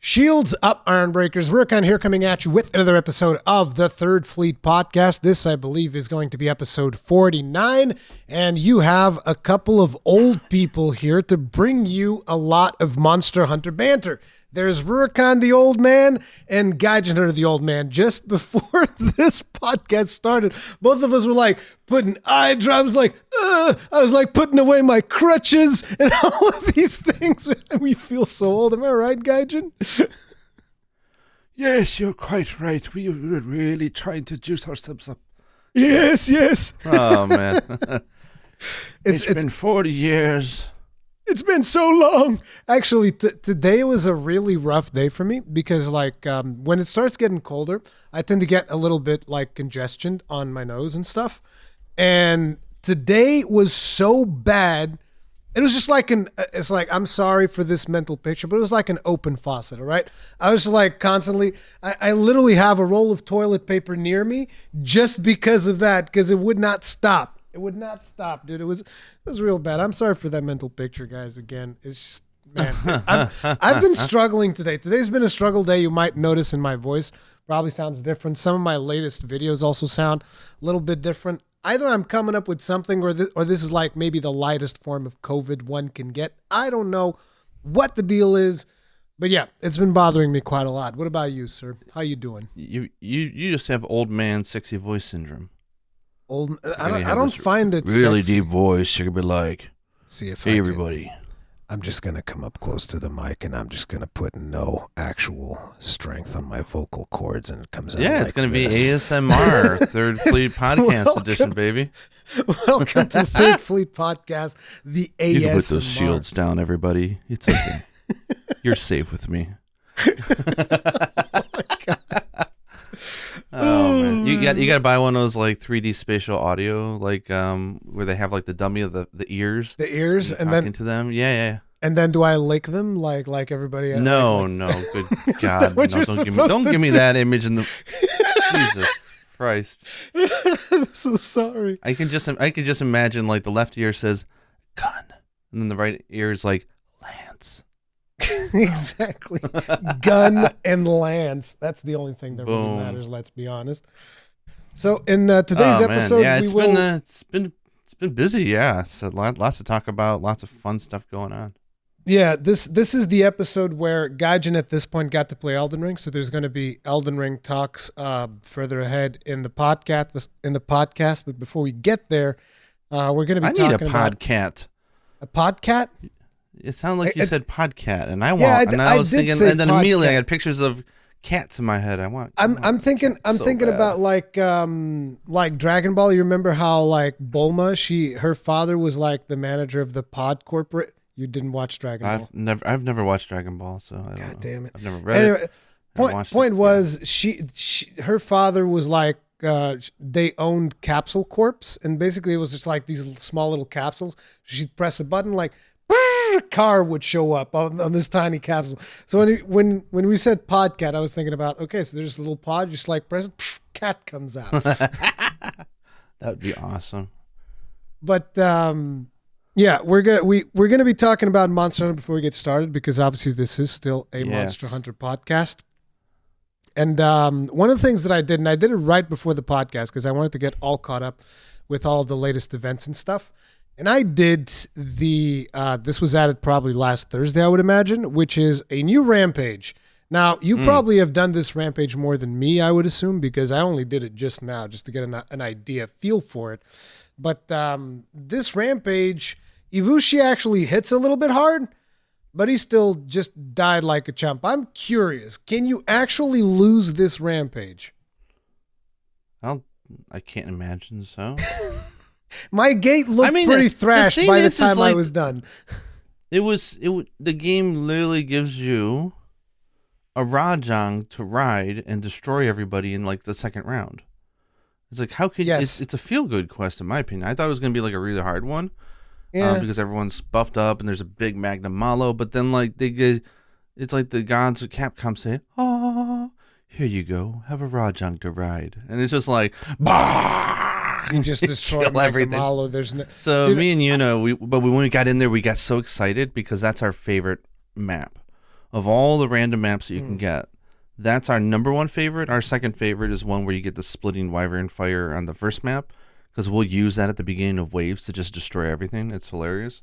Shields up, Ironbreakers. Rurikhan here coming at you with another episode of the Third Fleet Podcast. This, I believe, is going to be episode 49, and you have a couple of old people here to bring you a lot of Monster Hunter banter. There's Rurikhan, the old man, and Gaijin, the old man. Just before this podcast started, both of us were like putting eye drops, I was like putting away my crutches and all of these things. We feel so old. Am I right, Gaijin? Yes, you're quite right. We were really trying to juice ourselves up. Yes. Oh, man. It's been 40 years. It's been so long. Actually, today was a really rough day for me because when it starts getting colder, I tend to get a little bit congestion on my nose and stuff. And today was so bad. It was just I'm sorry for this mental picture, but it was like an open faucet, all right? I was constantly, I literally have a roll of toilet paper near me just because of that, because it would not stop. It would not stop, dude. It was real bad. I'm sorry for that mental picture, guys. Again, it's just, man. I've been struggling today. Today's been a struggle day. You might notice in my voice probably sounds different. Some of my latest videos also sound a little bit different. Either I'm coming up with something or this is maybe the lightest form of COVID one can get. I don't know what the deal is, but yeah, it's been bothering me quite a lot. What about you, sir? How you doing? You just have old man sexy voice syndrome. I don't find it really sexy. Deep voice. You're gonna be like, see if hey, everybody. I'm just gonna come up close to the mic and I'm just gonna put no actual strength on my vocal cords, and it comes out. Yeah, it's gonna be ASMR Third Fleet Podcast edition, baby. Welcome to Third Fleet Podcast, the ASMR. You can put those shields down, everybody. It's okay. You're safe with me. Oh my God. Oh man, you got to buy one of those 3D spatial audio, where they have the dummy of the ears. The ears, and then to them, yeah. And then do I lick them like everybody else? No, good God, no! Don't give me that image in the Jesus Christ. I'm so sorry. I can just imagine the left ear says gun, and then the right ear is Lance. Exactly. Gun and lance. That's the only thing that Boom. really matters, let's be honest. So in today's episode, it's been busy, yeah. So lots to talk about, lots of fun stuff going on. Yeah, this is the episode where Gaijin at this point got to play Elden Ring, so there's going to be Elden Ring talks further ahead in the podcast. But before we get there, we're going to be talking about a podcat. It sounded like you said podcat, and I was thinking, and then immediately I had pictures of cats in my head. I'm thinking about Dragon Ball. You remember how Bulma, her father was the manager of the Pod Corporate. You didn't watch Dragon Ball. I've never watched Dragon Ball, so I don't know. Damn it. I've never read it. Point was her father was they owned Capsule Corps, and basically it was just these small little capsules. She'd press a button a car would show up on this tiny capsule. So when we said podcat, I was thinking about, okay, so there's a little pod, just press it, cat comes out. That would be awesome. But yeah, we're gonna be talking about Monster Hunter before we get started, because obviously this is still a Monster Hunter podcast. And one of the things that I did, and I did it right before the podcast because I wanted to get all caught up with all the latest events and stuff. And I did this was added probably last Thursday, I would imagine, which is a new rampage. Now, you probably have done this rampage more than me, I would assume, because I only did it just now, just to get an idea, feel for it. But this rampage, Ibushi actually hits a little bit hard, but he still just died like a chump. I'm curious, can you actually lose this rampage? I can't imagine so. My gate looked pretty thrashed by the time I was done. The game literally gives you a Rajang to ride and destroy everybody in the second round. It's how could it's a feel good quest in my opinion. I thought it was gonna be a really hard one, because everyone's buffed up and there's a big Magnum Malo. But then it's the gods of Capcom say, "Oh, here you go, have a Rajang to ride," and it's just bah! You just destroyed everything. So dude, me and when we got in there, we got so excited because that's our favorite map Of all the random maps that you can get, that's our number one favorite. Our second favorite is one where you get the splitting wyvern fire on the first map, because we'll use that at the beginning of waves to just destroy everything. It's hilarious.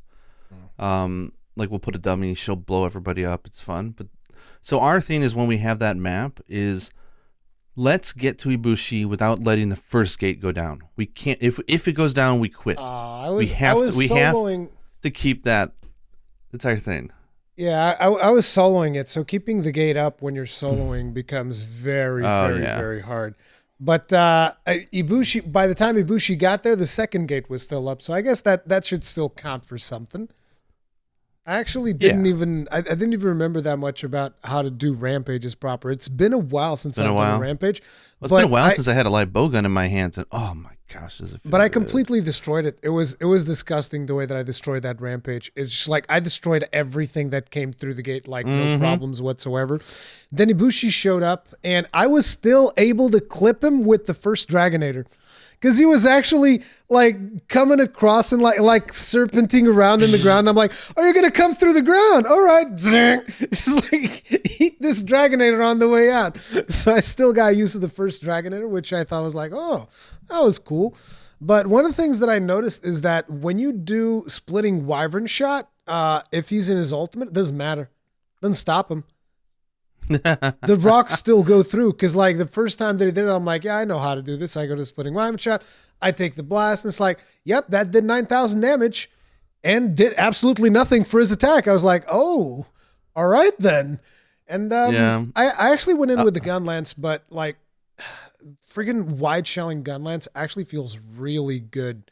Like we'll put a dummy, she'll blow everybody up. It's fun. But so our thing is when we have that map is let's get to Ibushi without letting the first gate go down. We can't. If it goes down, we quit. We have to keep that. It's our thing. Yeah, I was soloing it, so keeping the gate up when you're soloing becomes very hard. But Ibushi, by the time Ibushi got there, the second gate was still up, so I guess that should still count for something. I actually didn't even I didn't even remember that much about how to do rampages proper. It's been a while since I've done a rampage. Well, it's been a while since I had a light bowgun in my hands, and oh my gosh, does it feel But I good. completely destroyed it. It was disgusting the way that I destroyed that rampage. It's just like I destroyed everything that came through the gate, like no problems whatsoever. Then Ibushi showed up, and I was still able to clip him with the first Dragonator. Because he was actually like coming across and like serpenting around in the ground. I'm like, are you going to come through the ground? All right. Just like eat this Dragonator on the way out. So I still got used to the first Dragonator, which I thought was like, oh, that was cool. But one of the things that I noticed is that when you do splitting wyvern shot, if he's in his ultimate, it doesn't matter. Doesn't stop him. The rocks still go through, because like the first time that he did it, I'm like, yeah, I know how to do this. I go to splitting wyvern shot, I take the blast, and it's like, yep, that did 9,000 damage and did absolutely nothing for his attack. I was like, oh, all right then. And I actually went in with the gun lance, but like friggin' wide shelling gun lance actually feels really good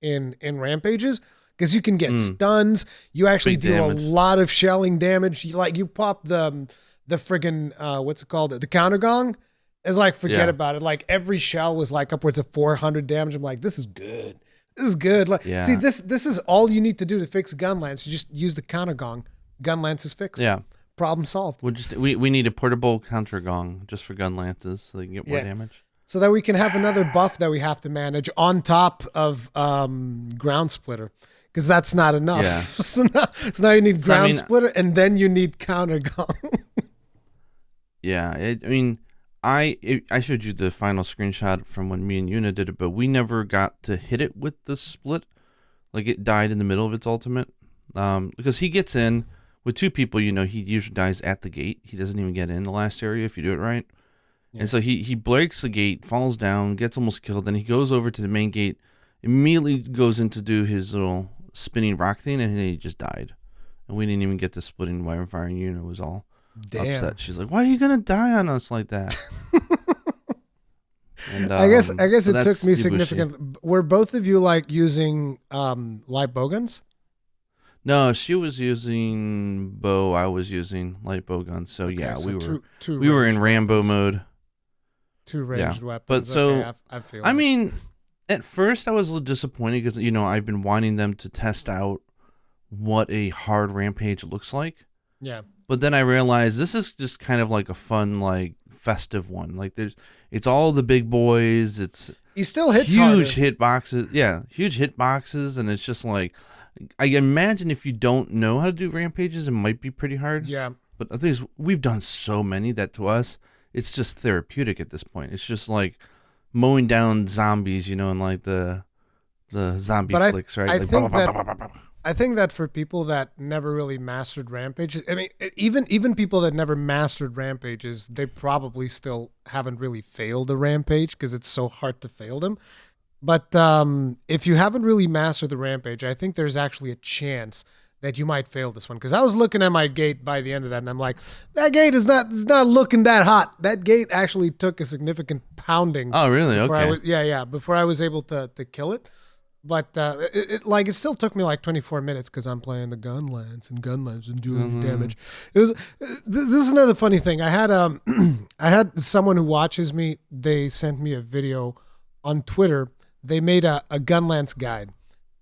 in rampages, because you can get stuns. You actually deal a lot of shelling damage. You pop the friggin' what's it called? The counter gong. It's like, forget about it. Like every shell was like upwards of 400 damage. I'm like, this is good. This is good. Like, see, this is all you need to do to fix gun lance. You just use the counter gong. Gun lance is fixed. Yeah. Problem solved. We need a portable counter gong just for gun lances so they can get more damage. So that we can have another buff that we have to manage on top of ground splitter. Because that's not enough. Yeah. So now you need ground splitter, and then you need counter gong. Yeah, I showed you the final screenshot from when me and Yuna did it, but we never got to hit it with the split. Like it died in the middle of its ultimate. Because he gets in with two people, he usually dies at the gate. He doesn't even get in the last area if you do it right. Yeah. And so he breaks the gate, falls down, gets almost killed. Then he goes over to the main gate, immediately goes in to do his little spinning rock thing, and then he just died. And we didn't even get the splitting wyvern fire, and Yuna was all upset. She's like, why are you gonna die on us like that? And I guess it took me significant. Were both of you like using light bowguns? No, she was using bow. I was using light bowguns. So we were in Rambo mode. Two ranged weapons. But so I feel. I mean, at first I was a little disappointed because I've been wanting them to test out what a hard rampage looks like. Yeah. But then I realized this is just kind of like a fun, like festive one. Like it's all the big boys. He still hits huge hit boxes. Yeah, huge hit boxes, and it's just like I imagine if you don't know how to do rampages, it might be pretty hard. Yeah. But the thing is, we've done so many that to us, it's just therapeutic at this point. It's just like mowing down zombies, in like the zombie flicks, right? I think that for people that never really mastered rampages, I mean, even people that never mastered rampages, they probably still haven't really failed a rampage because it's so hard to fail them. But if you haven't really mastered the rampage, I think there's actually a chance that you might fail this one. Because I was looking at my gate by the end of that, and I'm like, that gate is not looking that hot. That gate actually took a significant pounding. Oh, really? Okay. Before I was able to kill it. But it still took me like 24 minutes because I'm playing the gun lance and do any damage. This is another funny thing. I had someone who watches me. They sent me a video on Twitter. They made a gun lance guide.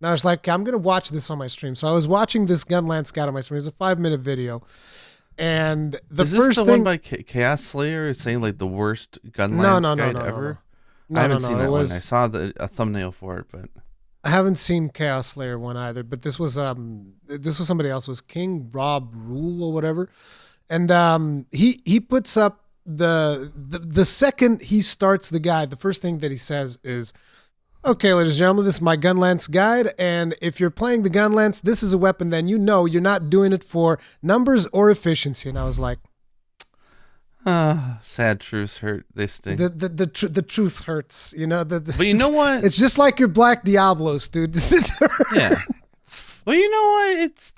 And I was like, I'm going to watch this on my stream. So I was watching this gun lance guide on my stream. It's a 5-minute video. And the is first this the thing one by Chaos Slayer is saying like the worst gun lance guide ever? No, I haven't seen that one. I saw a thumbnail for it, but I haven't seen Chaos Slayer one either, but this was somebody else. It was King Rob Rule or whatever. And he puts up the second he starts the guide, the first thing that he says is, okay, ladies and gentlemen, this is my Gunlance guide, and if you're playing the Gunlance, this is a weapon, then you know you're not doing it for numbers or efficiency. And I was like, sad truths hurt. They sting. The truth hurts, you know. But you know what? It's just like your Black Diablos, dude. Yeah. Well, you know what? It's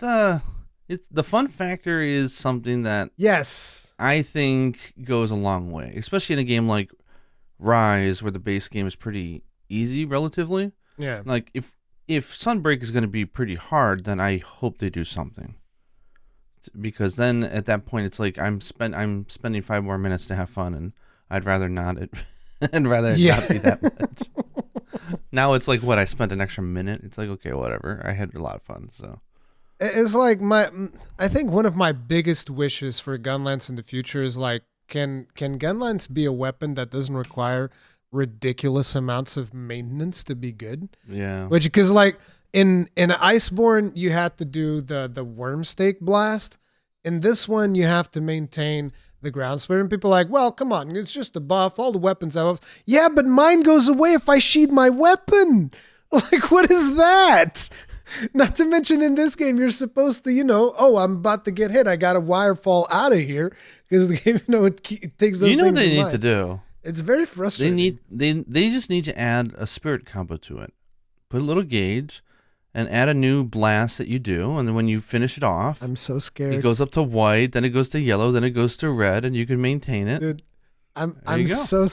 the fun factor is something that yes, I think goes a long way, especially in a game like Rise, where the base game is pretty easy relatively. Yeah. Like if Sunbreak is going to be pretty hard, then I hope they do something. Because then at that point it's like I'm spending 5 more minutes to have fun, and I'd rather not it and rather not be that much. Now it's like what I spent an extra minute. It's like okay, whatever. I had a lot of fun. So it's like I think one of my biggest wishes for Gunlance in the future is like can Gunlance be a weapon that doesn't require ridiculous amounts of maintenance to be good? Yeah. Which because like. In Iceborne, you had to do the worm stake blast. In this one, you have to maintain the ground splitter. And people are like, well, come on, it's just a buff. All the weapons have buffs. Yeah, but mine goes away if I sheath my weapon. Like, what is that? Not to mention in this game, you're supposed to, I'm about to get hit. I got to wire fall out of here because the game, it takes those things in mind. They need to do? It's very frustrating. They just need to add a spirit combo to it. Put a little gauge. And add a new blast that you do, and then when you finish it off, I'm so scared. It goes up to white, then it goes to yellow, then it goes to red, and you can maintain it. Dude, I'm so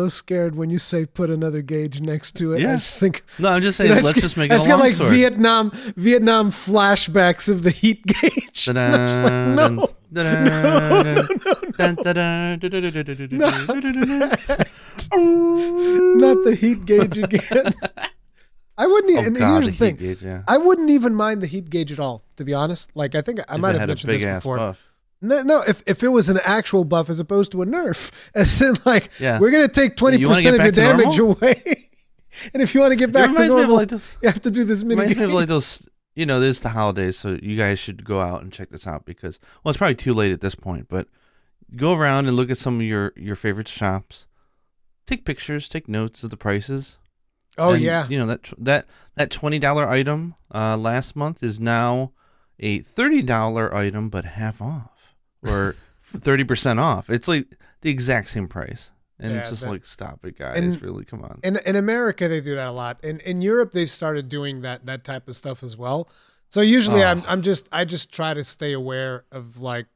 scared when you say put another gauge next to it. Yeah. I just think I'm just saying let's just make it a long like sword. Vietnam flashbacks of the heat gauge. And I was like, no. Not the heat gauge again. I wouldn't even. Here's the thing. Gauge, yeah. I wouldn't even mind the heat gauge at all, to be honest. Like I think I might have mentioned this before. Buff. No, if it was an actual buff as opposed to a nerf, as in like we're gonna take 20% of your damage away, and if you want to get back to normal, you have to do this mini game. Like those, this is the holidays, so you guys should go out and check this out because it's probably too late at this point, but go around and look at some of your favorite shops, take pictures, take notes of the prices. Oh, and, yeah. That $20 item last month is now a $30 item, but half off or 30% off. It's like the exact same price. And it's just like, stop it, guys. Really, come on. In America, they do that a lot. In Europe, they've started doing that type of stuff as well. So usually I just try to stay aware of like,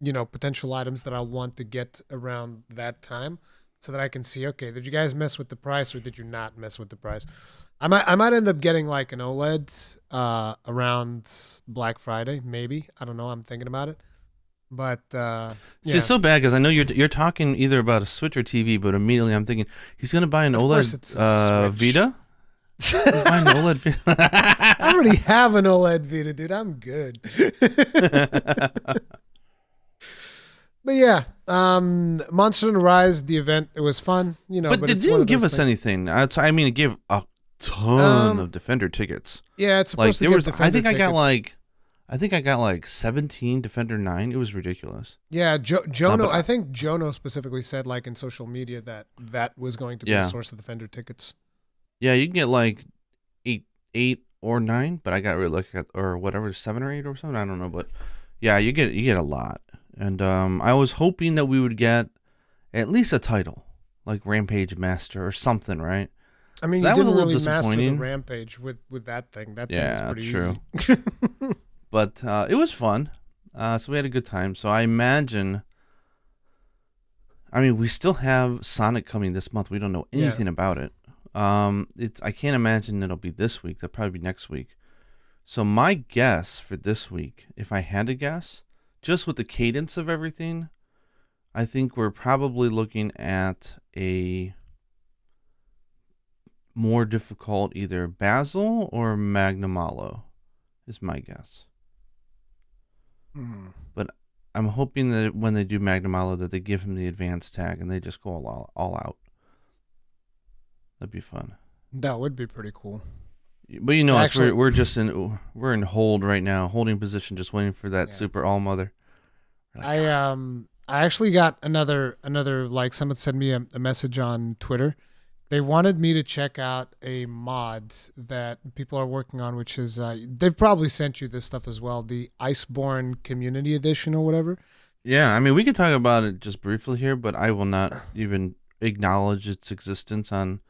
potential items that I want to get around that time. So that I can see, okay, did you guys mess with the price or did you not mess with the price? I might end up getting like an OLED around Black Friday, maybe. I don't know. I'm thinking about it, but See, it's so bad because I know you're talking either about a Switch or TV, but immediately I'm thinking he's gonna buy an OLED Vita. He's buying an OLED Vita. I already have an OLED Vita, dude. I'm good. But yeah, Monster Hunter Rise, the event, it was fun, But it didn't give us anything. It gave a ton of Defender tickets. Yeah, it's supposed to give Defender tickets. I think I got like 17 Defender 9. It was ridiculous. Yeah, Jono. I think Jono specifically said like in social media that was going to be a source of Defender tickets. Yeah, you can get like eight or 9, but I got really lucky or whatever, 7 or 8 or something. I don't know, but yeah, you get a lot. And I was hoping that we would get at least a title, like Rampage Master or something, right? I mean, you didn't really master the Rampage with that thing. That thing was pretty easy. But it was fun. So we had a good time. So I imagine... we still have Sonic coming this month. We don't know anything about it. I can't imagine it'll be this week. That'll probably be next week. So my guess for this week, if I had to guess... just with the cadence of everything, I think we're probably looking at a more difficult either Basil or Magnamalo is my guess. But I'm hoping that when they do Magnamalo that they give him the advanced tag and they just go all out. That'd be fun. That would be pretty cool. But we're in hold right now, holding position, just waiting for that super all mother. Like, I actually got another like someone sent me a message on Twitter. They wanted me to check out a mod that people are working on, which is they've probably sent you this stuff as well, the Iceborne Community Edition or whatever. yeah, I mean, we could talk about it just briefly here, but I will not even acknowledge its existence on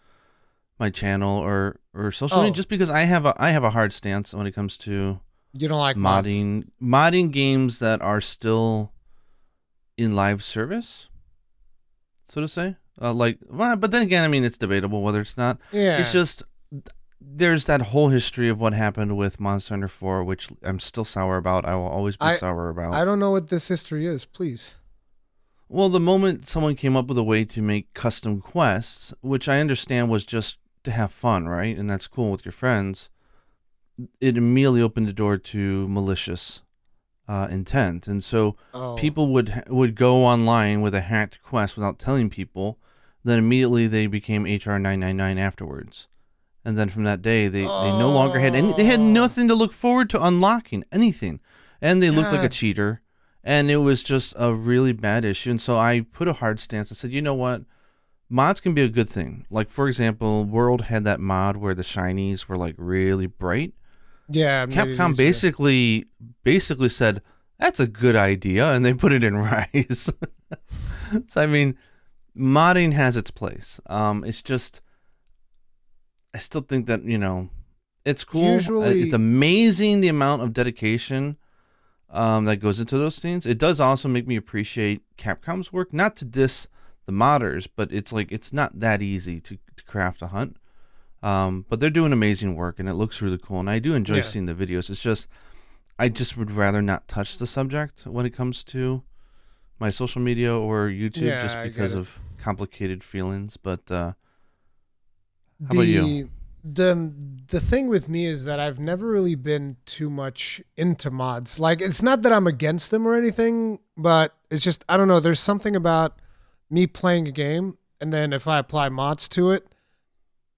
my channel or social media, Oh, just because I have a hard stance when it comes to you don't like mods? modding games that are still in live service, so to say. Well, but then again, I mean, it's debatable whether it's not. It's Yeah. just there's that whole history of what happened with Monster Hunter 4, which I'm still sour about. I will always be I sour about. I don't know what this history is, please. Well, the moment someone came up with a way to make custom quests, which I understand was just to have fun, right? And that's cool with your friends, it immediately opened the door to malicious intent, and so Oh. people would go online with a hacked quest without telling people. Then immediately they became HR 999 afterwards, and then from that day they no longer had any. They had Oh. nothing to look forward to unlocking anything, and they looked like a God. cheater, and it was just a really bad issue. And so I put a hard stance and said, you know what? Mods can be a good thing. Like, for example, World had that mod where the shinies were like really bright. Yeah, made it Capcom easier. basically said that's a good idea, and they put it in Rise. So I mean, modding has its place. It's just I still think that it's cool. It's Usually, amazing the amount of dedication that goes into those things. It does also make me appreciate Capcom's work, not to diss the modders, but it's like it's not that easy to craft a hunt. But they're doing amazing work, and it looks really cool. And I do enjoy yeah, seeing the videos. It's just I just would rather not touch the subject when it comes to my social media or YouTube, yeah, just I get because it. of complicated feelings. But how about you? The the the thing with me is that I've never really been too much into mods. Like it's not that I'm against them or anything, but it's just I don't know, there's something about me playing a game and then if I apply mods to it,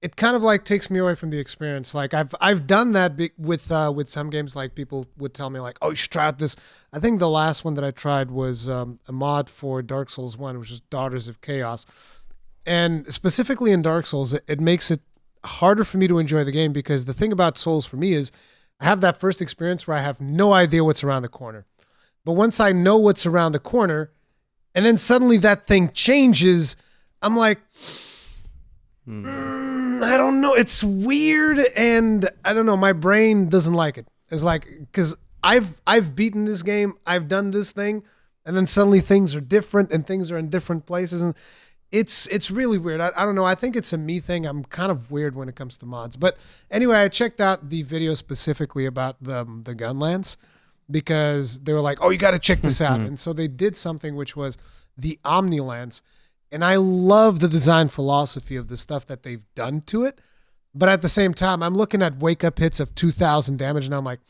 it kind of like takes me away from the experience. Like I've done that with some games. Like people would tell me like, oh, you should try out this. I think the last one that I tried was a mod for Dark Souls 1, which is Daughters of Chaos. And specifically in Dark Souls, it makes it harder for me to enjoy the game because the thing about Souls for me is I have that first experience where I have no idea what's around the corner. But once I know what's around the corner, and then suddenly that thing changes, I'm like, Hmm. I don't know. It's weird, and I don't know. My brain doesn't like it. It's like because I've beaten this game, I've done this thing, and then suddenly things are different and things are in different places, and it's really weird. I don't know. I think it's a me thing. I'm kind of weird when it comes to mods. But anyway, I checked out the video specifically about the gun lance because they were like, "Oh, you got to check this out," and so they did something which was the Omnilance, and I love the design philosophy of the stuff that they've done to it. But at the same time, I'm looking at wake up hits of 2,000 damage, and I'm like,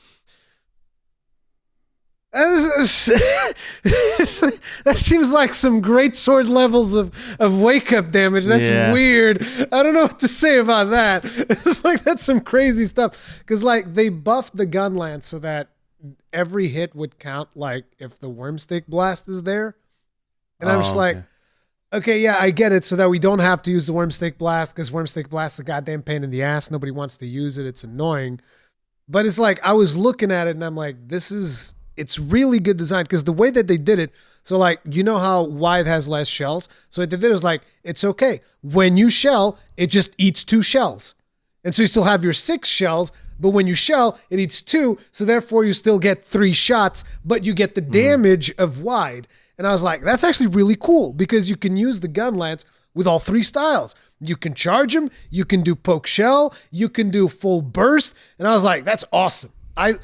that seems like some great sword levels of wake up damage. That's Yeah. weird. I don't know what to say about that. It's like that's some crazy stuff. Because like they buffed the gun lance so that every hit would count like if the wormstick blast is there. And I'm just Oh, like, okay. okay, yeah, I get it. So that we don't have to use the wormstick blast because wormstick blast is a goddamn pain in the ass. Nobody wants to use it. It's annoying. But it's like I was looking at it and I'm like, it's really good design because the way that they did it. So like you know how wide has less shells. So what they did is like it's okay when you shell, it just eats two shells, and so you still have your six shells. But when you shell, it eats two, so therefore you still get three shots, but you get the damage of wide. And I was like, that's actually really cool because you can use the gun lance with all three styles. You can charge them, you can do poke shell, you can do full burst. And I was like, that's awesome. I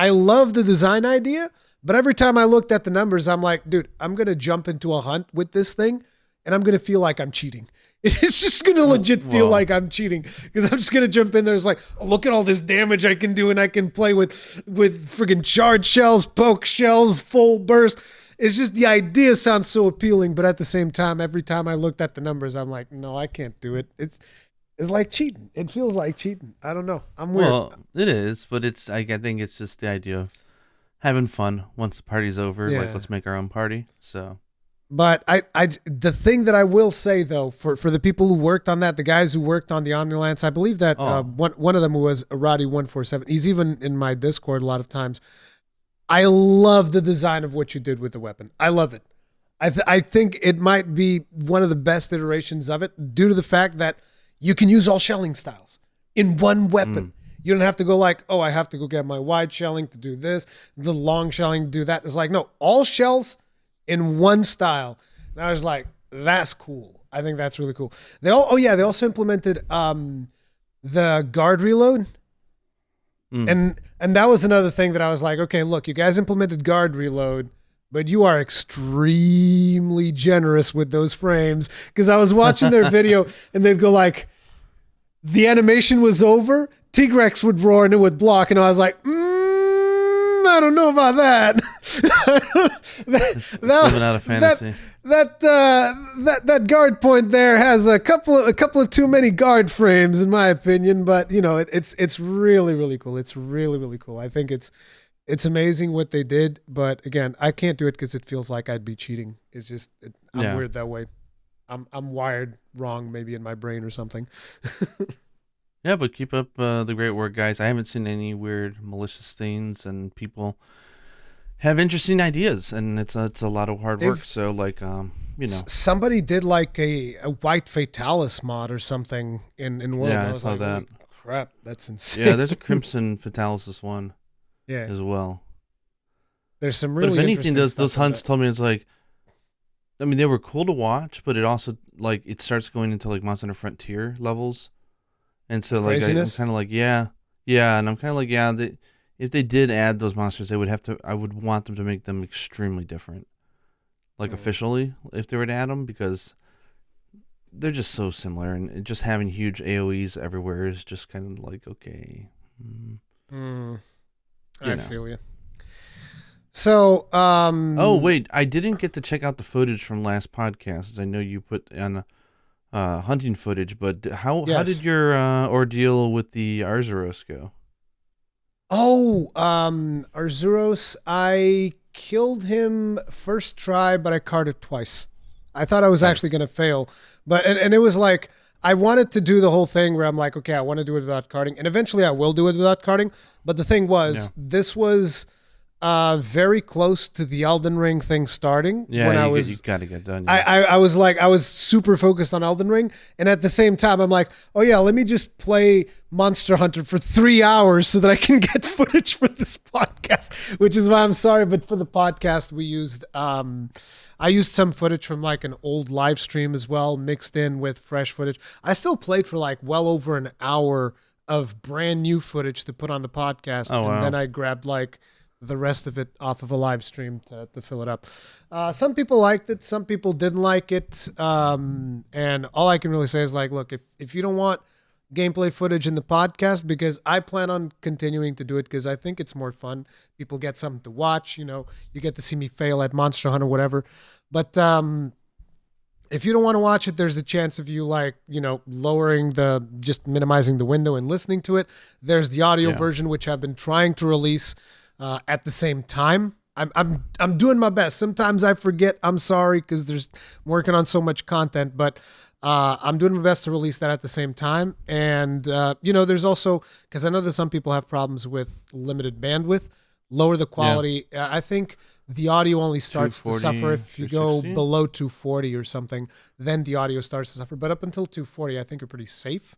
love the design idea, but every time I looked at the numbers, I'm like, dude, I'm gonna jump into a hunt with this thing and I'm gonna feel like I'm cheating. It's just gonna legit feel Well, like I'm cheating because I'm just gonna jump in there. It's like, oh, look at all this damage I can do, and I can play with friggin' charge shells, poke shells, full burst. It's just the idea sounds so appealing, but at the same time, every time I looked at the numbers, I'm like, no, I can't do it. It's like cheating. It feels like cheating. I don't know. I'm weird. well, it is, but I think it's just the idea of having fun once the party's over. Yeah. Like, let's make our own party. So, But the thing that I will say though, for the people who worked on that, the guys who worked on the Omnilance, I believe that one of them was Roddy147. He's even in my Discord a lot of times. I love the design of what you did with the weapon. I love it. I think it might be one of the best iterations of it due to the fact that you can use all shelling styles in one weapon. You don't have to go like, oh, I have to go get my wide shelling to do this, the long shelling to do that. It's like, no, all shells in one style. And I was like, that's cool. I think that's really cool. They also implemented the guard reload. And that was another thing that I was like, okay, look, you guys implemented guard reload, but you are extremely generous with those frames. Because I was watching their video and they'd go like, the animation was over, Tigrex would roar and it would block, and I was like, I don't know about that. living out of fantasy. That guard point there has a couple of too many guard frames in my opinion, but you know it's really really cool. It's really really cool. I think it's amazing what they did, but again, I can't do it because it feels like I'd be cheating. It's just I'm weird that way. I'm wired wrong maybe in my brain or something. Yeah, but keep up the great work, guys. I haven't seen any weird malicious things, and people have interesting ideas, and it's a lot of hard work. So like somebody did like a white Fatalis mod or something in World. Yeah, I saw like, that. Crap, that's insane. Yeah, there's a Crimson Fatalis one. Yeah, as well. There's some really. But if anything, those hunts told me it's like, I mean, they were cool to watch, but it also like it starts going into like Monster Hunter Frontier levels. And so, like, I'm kind of like, yeah, and I'm kind of like, yeah. If they did add those monsters, they would have to. I would want them to make them extremely different, like officially, if they were to add them, because they're just so similar, and just having huge AOE's everywhere is just kind of like, okay. I feel you. So, oh wait, I didn't get to check out the footage from last podcast. As I know you put on. Hunting footage, but how did your ordeal with the Arzuros go? Oh, Arzuros, I killed him first try, but I carded twice. I thought I was actually going to fail, but and it was like I wanted to do the whole thing where I'm like, okay, I want to do it without carding, and eventually I will do it without carding. But the thing was, this was very close to the Elden Ring thing starting. Yeah, when you got to get done. Yeah. I was super focused on Elden Ring, and at the same time, I'm like, oh yeah, let me just play Monster Hunter for 3 hours so that I can get footage for this podcast. Which is why I'm sorry, but for the podcast, we used I used some footage from like an old live stream as well, mixed in with fresh footage. I still played for like well over an hour of brand new footage to put on the podcast, then I grabbed like the rest of it off of a live stream to fill it up. Some people liked it. Some people didn't like it. And all I can really say is like, look, if you don't want gameplay footage in the podcast, because I plan on continuing to do it because I think it's more fun. People get something to watch, you know, you get to see me fail at Monster Hunter, whatever. But if you don't want to watch it, there's a chance of you like, you know, just minimizing the window and listening to it. There's the audio version, which I've been trying to release at the same time. I'm doing my best. Sometimes I forget. I'm sorry because I'm working on so much content, but I'm doing my best to release that at the same time. And you know, there's also, because I know that some people have problems with limited bandwidth, lower the quality. I think the audio only starts to suffer if you go below 240 or something. Then the audio starts to suffer. But up until 240, I think are pretty safe.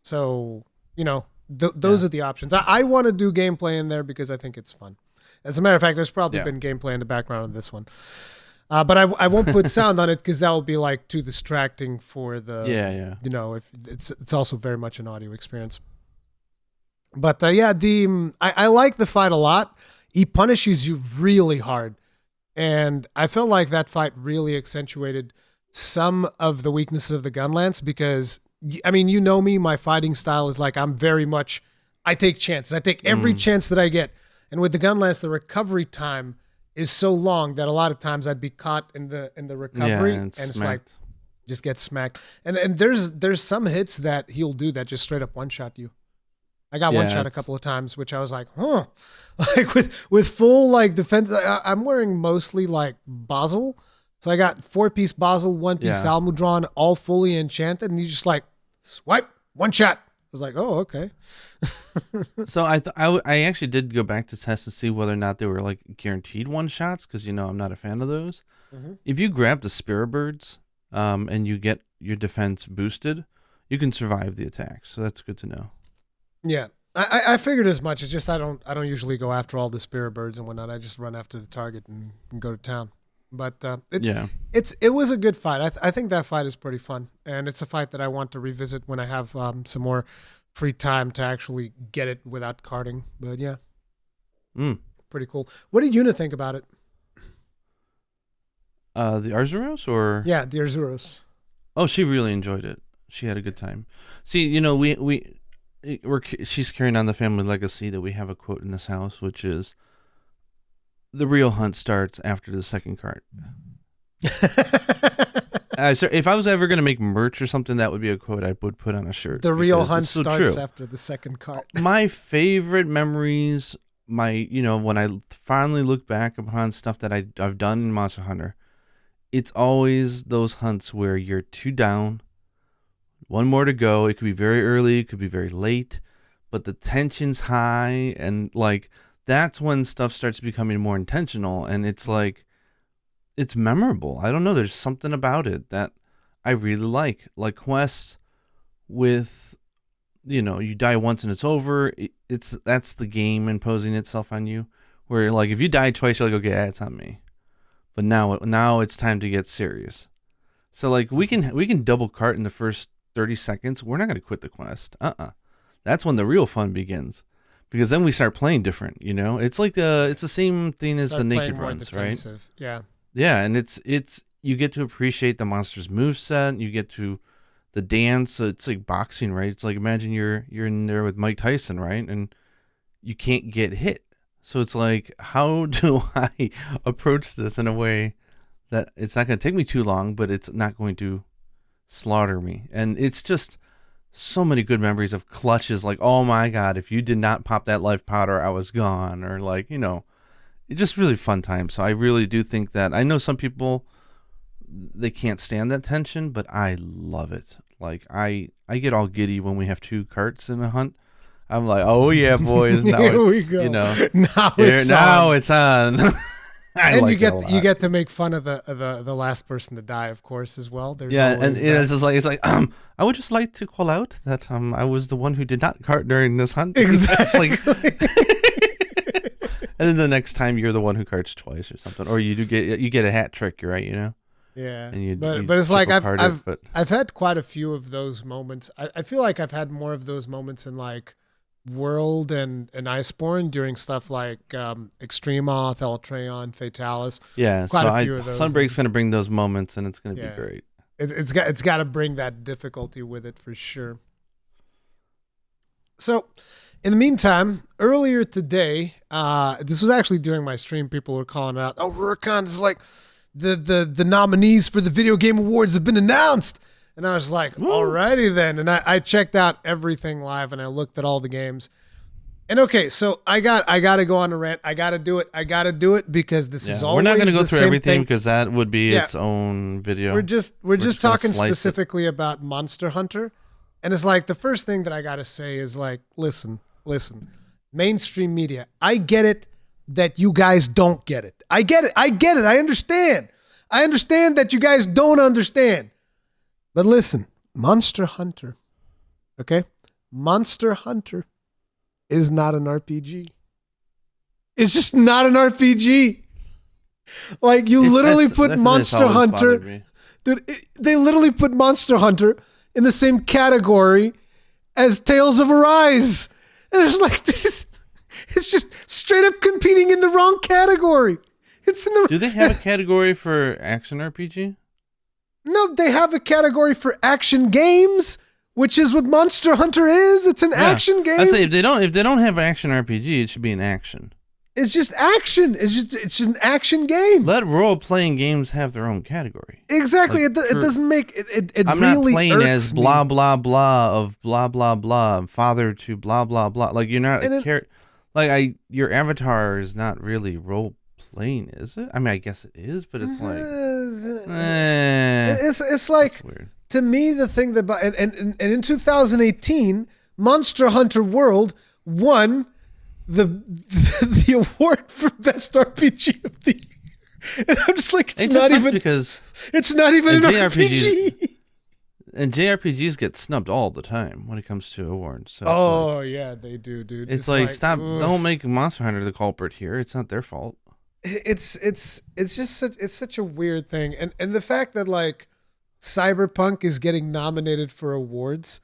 So you know. Those are the options. I want to do gameplay in there because I think it's fun. As a matter of fact, there's probably been gameplay in the background of this one. But I won't put sound on it because that will be like too distracting for the, you know, if it's also very much an audio experience. But I like the fight a lot. He punishes you really hard. And I felt like that fight really accentuated some of the weaknesses of the Gunlance because I mean, you know me, my fighting style is like, I take chances. I take every chance that I get. And with the Gunlance, the recovery time is so long that a lot of times I'd be caught in the recovery and it's like, just get smacked. And there's some hits that he'll do that just straight up one-shot you. I got one shot a couple of times, which I was like, huh. Like with full like defense. I'm wearing mostly like Basil. So I got 4-piece Basil, 1-piece Almudron, all fully enchanted, and you just like swipe, one shot. I was like, oh, okay. So I actually did go back to test to see whether or not they were like guaranteed one shots, because I'm not a fan of those. Mm-hmm. If you grab the Spirit Birds, and you get your defense boosted, you can survive the attack. So that's good to know. Yeah. I figured as much. It's just I don't usually go after all the Spirit Birds and whatnot. I just run after the target and go to town. But it was a good fight. I think that fight is pretty fun, and it's a fight that I want to revisit when I have some more free time to actually get it without carding. But yeah, pretty cool. What did Yuna think about it? The Arzuros, or the Arzuros. Oh, she really enjoyed it. She had a good time. See, she's carrying on the family legacy that we have a quote in this house, which is, the real hunt starts after the second cart. So if I was ever going to make merch or something, that would be a quote I would put on a shirt. The real hunt starts after the second cart. My favorite memories, when I finally look back upon stuff that I've done in Monster Hunter, it's always those hunts where you're 2 down, 1 more to go. It could be very early, it could be very late, but the tension's high, and like, that's when stuff starts becoming more intentional, and it's like, it's memorable. I don't know. There's something about it that I really like quests with, you die once and it's over. That's the game imposing itself on you, where like, if you die twice, you're like, okay, that's on me. But now it's time to get serious. So like, we can double cart in the first 30 seconds. We're not going to quit the quest. That's when the real fun begins. Because then we start playing different, It's like it's the same thing as the naked runs, right? Yeah. Yeah, and it's you get to appreciate the monster's moveset, you get to the dance. So it's like boxing, right? It's like, imagine you're in there with Mike Tyson, right? And you can't get hit. So it's like, how do I approach this in a way that it's not going to take me too long, but it's not going to slaughter me? And it's just so many good memories of clutches, like, oh my god, if you did not pop that life powder, I was gone, or like, it's just really fun time. So I really do think that, I know some people, they can't stand that tension, but I love it. Like, I get all giddy when we have 2 carts in a hunt. I'm like, oh yeah, boys, now here we go. Now it's on. And like you get to make fun of the last person to die, of course, as well. There's it's like I would just like to call out that I was the one who did not cart during this hunt. Exactly. And then the next time you're the one who carts twice or something, or you get a hat trick, right? Yeah. And but it's like I've had quite a few of those moments. I feel like I've had more of those moments in like World and Iceborne during stuff like Extremoth, Eltreon, Fatalis. Yeah, quite a few of those. Sunbreak's going to bring those moments, and it's going to be great. It's got to bring that difficulty with it for sure. So, in the meantime, earlier today, this was actually during my stream. People were calling out, "Oh, Rurikhan is like the nominees for the Video Game Awards have been announced." And I was like, alrighty then. And I checked out everything live, and I looked at all the games. And okay, so I got to go on a rant. I got to do it because this is always the same thing. We're not going to go through everything because that would be its own video. We're just talking specifically about Monster Hunter. And it's like, the first thing that I got to say is like, listen, mainstream media. I get it that you guys don't get it. I get it. I understand. I understand that you guys don't understand. But listen, Monster Hunter, okay? Monster Hunter is not an RPG. It's just not an RPG. Like, you literally put Monster Hunter, dude, they literally put Monster Hunter in the same category as Tales of Arise. And it's like, it's just straight up competing in the wrong category. Do they have a category for action RPG? No, they have a category for action games, which is what Monster Hunter is. It's an action game. I'd say if they don't have action RPG, it should be an action. It's just action. It's an action game. Let role-playing games have their own category. Exactly. Like, it doesn't make it. It I'm really not playing as blah me. blah blah of blah blah blah father to blah blah blah. Like you're not a character. Like your avatar is not really role-playing, is it? I mean, I guess it is, but it's like it's like weird. To me the thing that and in 2018, Monster Hunter World won the award for best RPG of the year, and I'm just like, it's not even an RPG. And JRPGs get snubbed all the time when it comes to awards. So yeah, they do, dude. It's like stop! Don't make Monster Hunter the culprit here. It's not their fault. It's just such a weird thing, and the fact that like Cyberpunk is getting nominated for awards.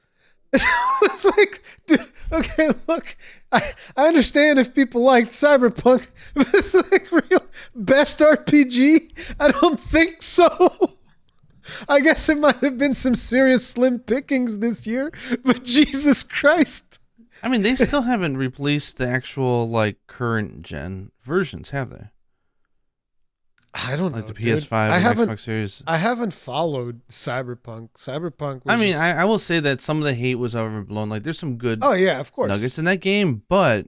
It's like, dude, okay, look, I understand if people liked Cyberpunk, but it's like real best RPG? I don't think so. I guess it might have been some serious slim pickings this year, but Jesus Christ. I mean, they still haven't released the actual like current gen versions, have they? I don't know. Like the PS5 and Xbox Series. I haven't followed Cyberpunk. Cyberpunk was I will say that some of the hate was overblown. Like there's some good of course. nuggets in that game, but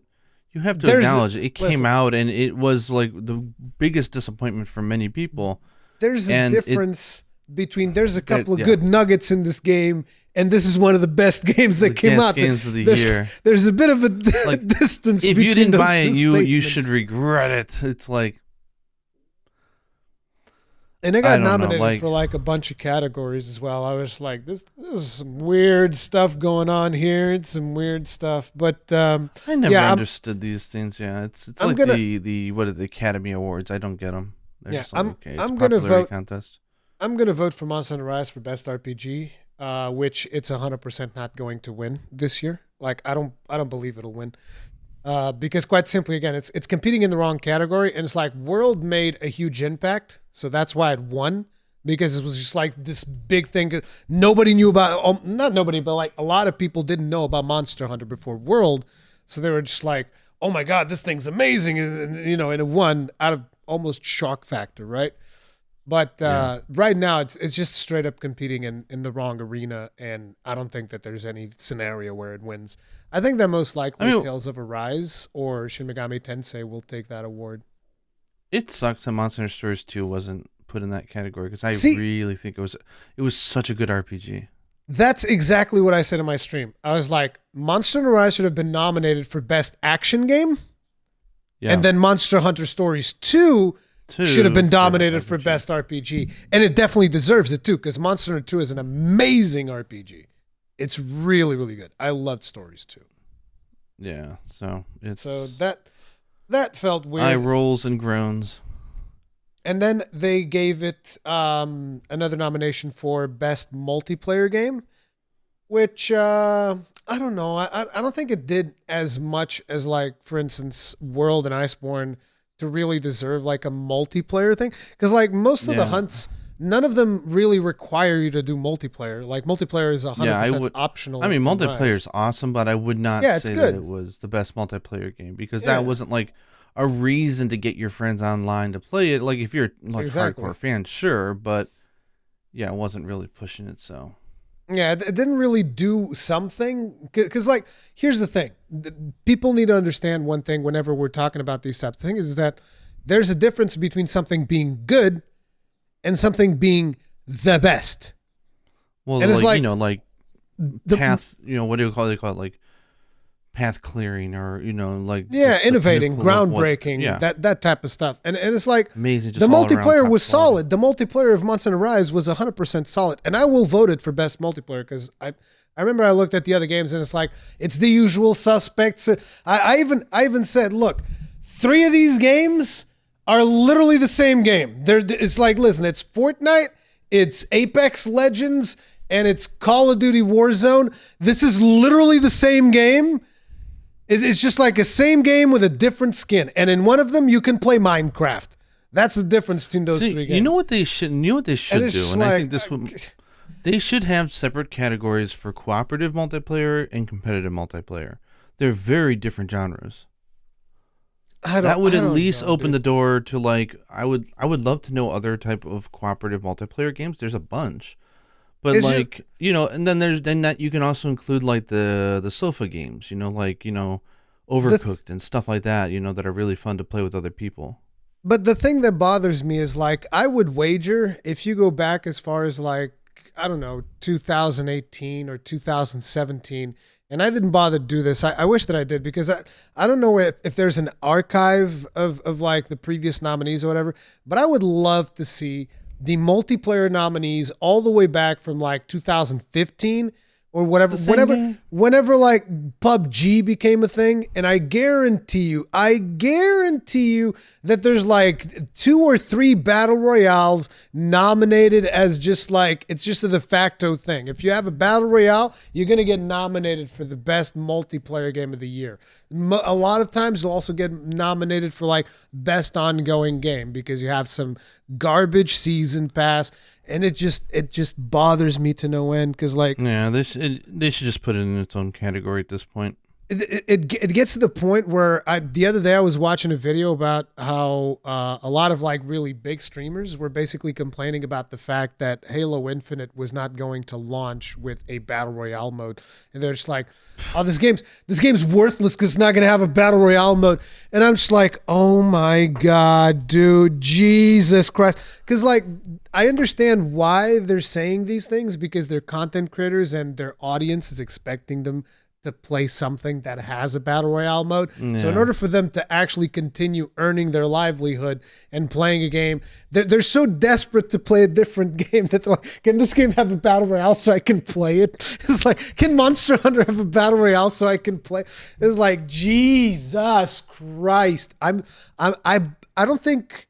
you have to acknowledge it came out and it was like the biggest disappointment for many people. There's a difference between there's a couple of good nuggets in this game and this is one of the best games that came out. Games of the year. There's a bit of a distance if between you didn't those buy it, two you should regret it. It's like, and it got nominated for like a bunch of categories as well. I was like, this is some weird stuff going on here. It's some weird stuff, but I never understood these things. Yeah, it's like the what are the Academy Awards? I don't get them. I'm gonna vote. Contest. I'm gonna vote for Monster Hunter Rise for best RPG, which it's 100% not going to win this year. Like I don't believe it'll win. Because quite simply, again, it's competing in the wrong category, and it's like World made a huge impact, so that's why it won, because it was just like this big thing. Nobody knew about, not nobody, but like a lot of people didn't know about Monster Hunter before World, so they were just like, oh my God, this thing's amazing, and it won out of almost shock factor, right? But right now, it's just straight up competing in the wrong arena, and I don't think that there's any scenario where it wins. I think that most likely Tales of Arise or Shin Megami Tensei will take that award. It sucks that Monster Hunter Stories 2 wasn't put in that category, because I really think it was such a good RPG. That's exactly what I said in my stream. I was like, Monster Hunter Rise should have been nominated for Best Action Game, and then Monster Hunter Stories 2 should have been nominated for Best RPG. And it definitely deserves it too, because Monster Hunter 2 is an amazing RPG. It's really, really good. I loved Stories 2. Yeah, so that felt weird. Eye rolls and groans. And then they gave it another nomination for Best Multiplayer Game, which I don't know. I don't think it did as much as, like, for instance, World and Iceborne to really deserve like a multiplayer thing, because like most of the hunts, none of them really require you to do multiplayer. Like multiplayer is 100% optional. I mean, multiplayer is awesome, but I would not say that it was the best multiplayer game, because that wasn't like a reason to get your friends online to play it. Like if you're like hardcore fan, sure, but it wasn't really pushing it. So yeah, it didn't really do something, because like, here's the thing. People need to understand one thing whenever we're talking about these types of things, is that there's a difference between something being good and something being the best. Well, and it's like path, what do you call it? They call it like path clearing, or innovating, groundbreaking, that type of stuff. And it's like amazing. The multiplayer was solid. The multiplayer of Monster Hunter Rise was 100% solid, and I will vote it for best multiplayer, because I remember I looked at the other games and it's like, it's the usual suspects. I even said, look, 3 of these games are literally the same game. It's like, listen, it's Fortnite, it's Apex Legends, and it's Call of Duty Warzone. This is literally the same game. It's just like a same game with a different skin. And in one of them, you can play Minecraft. That's the difference between those 3 games. You know what they should do? And I think this would... They should have separate categories for cooperative multiplayer and competitive multiplayer. They're very different genres. That would I at don't least know, open dude. the door to like I would love to know other type of cooperative multiplayer games. There's a bunch. But It's just, like, and then that you can also include like the sofa games, like, the th- Overcooked and stuff like that, that are really fun to play with other people. but the thing that bothers me is like I would wager if you go back as far as like I don't know 2018 or 2017, and I didn't bother to do this. I wish that I did because I don't know if there's an archive of like the previous nominees or whatever, but I would love to see the multiplayer nominees all the way back from like 2015 or It's whatever, the same game. whenever like PUBG became a thing. And I guarantee you that there's like 2 or 3 battle royales nominated as just like, it's just a de facto thing. If you have a battle royale, you're going to get nominated for the best multiplayer game of the year. A lot of times you'll also get nominated for like best ongoing game because you have some garbage season pass, and it just bothers me to no end because like Yeah, they should just put it in its own category at this point. it gets to the point where the other day I was watching a video about how a lot of like really big streamers were basically complaining about the fact that Halo Infinite was not going to launch with a battle royale mode, and they're just like, "Oh, this game's worthless because it's not going to have a battle royale mode." And I'm just like, "Oh my god, dude, Jesus Christ!" Because like I understand why they're saying these things because they're content creators and their audience is expecting them to play something that has a battle royale mode. So in Yeah. order for them to actually continue earning their livelihood and playing a game, they're so desperate to play a different game that they're like, can this game have a battle royale so I can play it? It's like, can Monster Hunter have a battle royale so I can play? It's like, Jesus Christ. I don't think.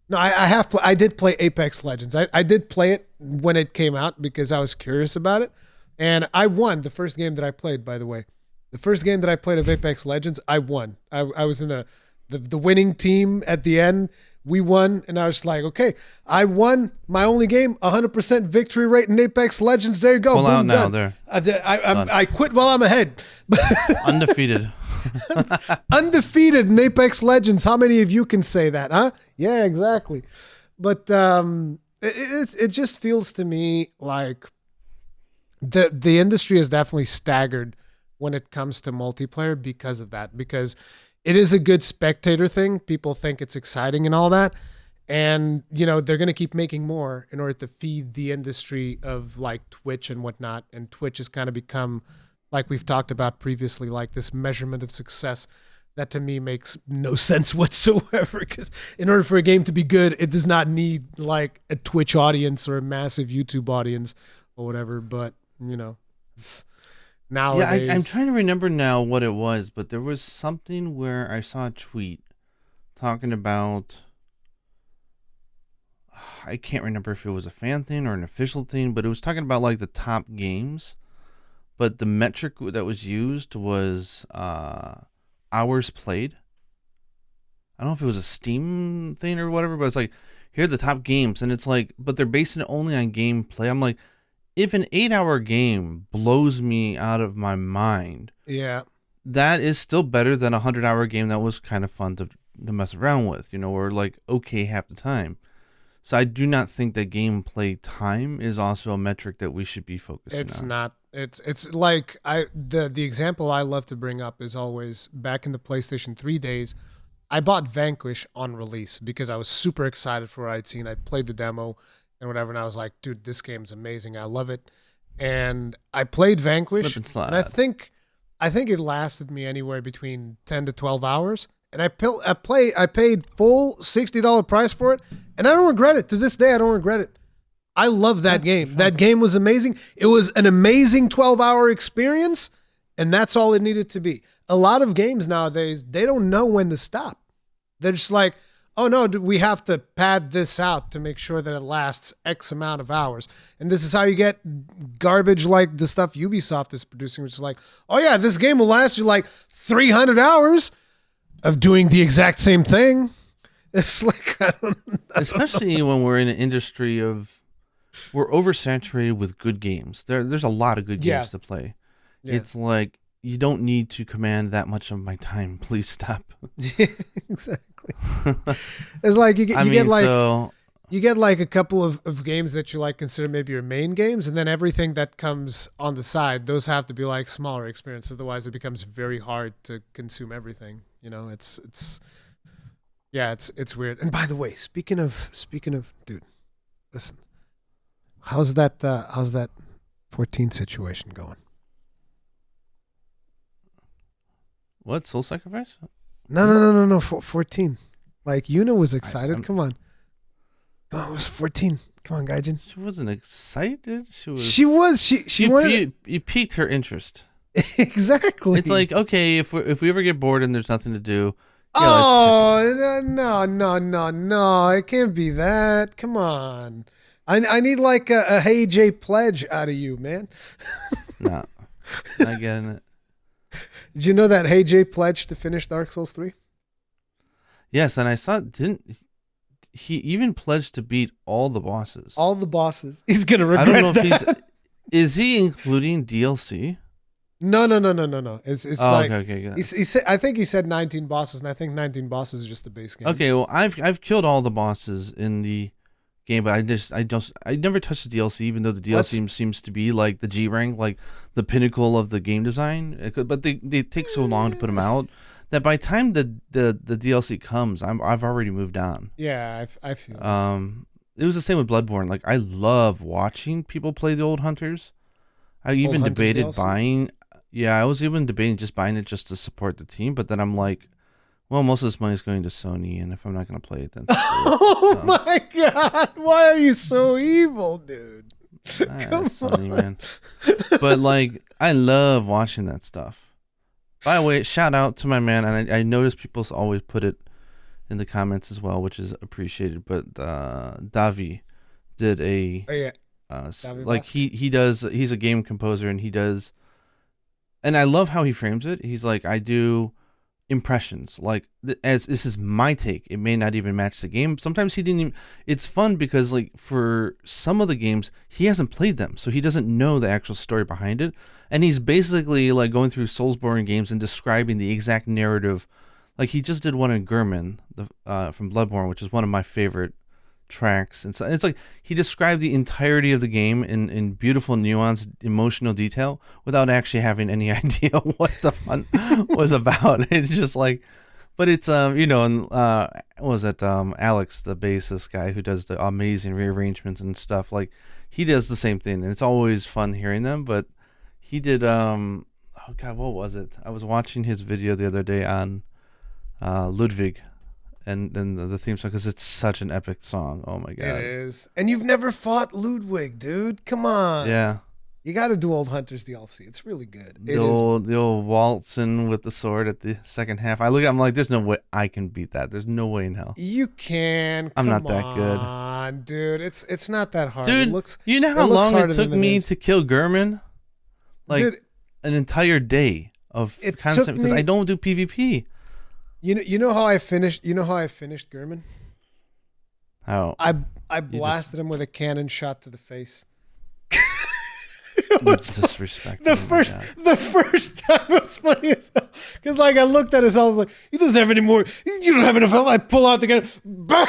No, I did play Apex Legends. I did play it when it came out because I was curious about it. And I won the first game that I played, by the way. The first game that I played of Apex Legends, I won. I was in the winning team at the end. We won, and I was like, okay, I won my only game, 100% victory rate in Apex Legends. There you go. Pull out Boom, now done. there. I quit while I'm ahead. Undefeated. Undefeated in Apex Legends. How many of you can say that, huh? Yeah, exactly. But it just feels to me like the industry is definitely staggered when it comes to multiplayer because of that. Because it is a good spectator thing. People think it's exciting and all that. And, they're going to keep making more in order to feed the industry of like Twitch and whatnot. And Twitch has kind of become, like we've talked about previously, like this measurement of success that to me makes no sense whatsoever. Because in order for a game to be good, it does not need like a Twitch audience or a massive YouTube audience or whatever. But, it's nowadays. Yeah, I'm trying to remember now what it was, but there was something where I saw a tweet talking about. I can't remember if it was a fan thing or an official thing, but it was talking about like the top games. But the metric that was used was hours played. I don't know if it was a Steam thing or whatever, but it's like, here are the top games. And it's like, but they're basing it only on gameplay. I'm like, if an 8-hour game blows me out of my mind, Yeah. that is still better than a 100-hour game that was kind of fun to mess around with, or like okay half the time. So I do not think that gameplay time is also a metric that we should be focusing It's on. not. It's like the example I love to bring up is always back in the PlayStation 3 days. I bought Vanquish on release because I was super excited for what I'd seen. I played the demo and whatever, and I was like, dude, this game's amazing. I love it. And I played Vanquish, Slip and slide. and I think it lasted me anywhere between 10 to 12 hours. And I paid full $60 price for it, and I don't regret it. To this day, I don't regret it. I love that game. That game was amazing. It was an amazing 12-hour experience, and that's all it needed to be. A lot of games nowadays, they don't know when to stop. They're just like, oh no, we have to pad this out to make sure that it lasts X amount of hours. And this is how you get garbage like the stuff Ubisoft is producing, which is like, oh yeah, this game will last you like 300 hours of doing the exact same thing. It's like, Especially when we're in an industry we're oversaturated with good games. There's a lot of good games to play. Yeah. It's like you don't need to command that much of my time. Please stop. Exactly. It's like you get like a couple of games that you like consider maybe your main games, and then everything that comes on the side, those have to be like smaller experiences. Otherwise, it becomes very hard to consume everything. You know, it's weird. And by the way, speaking of, dude, listen, how's that 14 situation going? What, Soul Sacrifice? No. 14. Like, Yuna was excited. Come on. Oh, it was 14. Come on, Gaijin. She wasn't excited. She was. She wanted. You piqued her interest. Exactly. It's like, okay, if we ever get bored and there's nothing to do. Yeah, no. It can't be that. Come on. I need like a Hey Jay pledge out of you, man. No, not getting it. Did you know that Hey Jay pledged to finish Dark Souls 3? Yes, and I saw, didn't he even pledged to beat all the bosses? All the bosses. He's going to regret that. I don't know if is he including DLC? No. It's like, okay, good. He said, I think he said 19 bosses, and I think 19 bosses is just the base game. Okay, well, I've killed all the bosses in the game, but I never touched the DLC, even though the DLC seems to be like the G rank, like the pinnacle of the game design. But they take so long to put them out that by the time the DLC comes, I've already moved on. Yeah, I feel. It was the same with Bloodborne. Like, I love watching people play the Old Hunters. I even debated buying. Yeah, I was even debating just buying it just to support the team, but then I'm like, well, most of this money is going to Sony, and if I'm not going to play it, then my God, why are you so evil, dude? Come Sony, man. But like, I love watching that stuff. By the way, shout out to my man, and I notice people always put it in the comments as well, which is appreciated. But Davi did he's a game composer, and he does, and I love how he frames it. He's like, I do impressions, like, as this is my take, it may not even match the game. Sometimes he didn't even, it's fun because like for some of the games he hasn't played them, so he doesn't know the actual story behind it, and he's basically like going through Soulsborne games and describing the exact narrative. Like, he just did one in Gurman from Bloodborne, which is one of my favorite tracks, and so it's like he described the entirety of the game in beautiful, nuanced, emotional detail without actually having any idea what the fun was about. It's just like, but it's and what was it, Alex, the bassist guy who does the amazing rearrangements and stuff, like he does the same thing, and it's always fun hearing them. But he did oh God, what was it? I was watching his video the other day on Ludwig, and then the theme song, because it's such an epic song. Oh my God, it is. And you've never fought Ludwig, dude. Come on. Yeah, you got to do Old Hunters DLC. It's really good. The old waltzing with the sword at the second half. I'm like, there's no way I can beat that. There's no way in hell. You can. I'm not that good. Come on, dude. It's not that hard. Dude, you know how long it took me to kill Gurman? Like, dude, an entire day of constant, because I don't do PvP. You know how I finished Gurman? How? I blasted him with a cannon shot to the face. Disrespect. The first time was funny as hell, because like I looked at his health, like, he doesn't have any more. You don't have enough health. I pull out the gun, bang!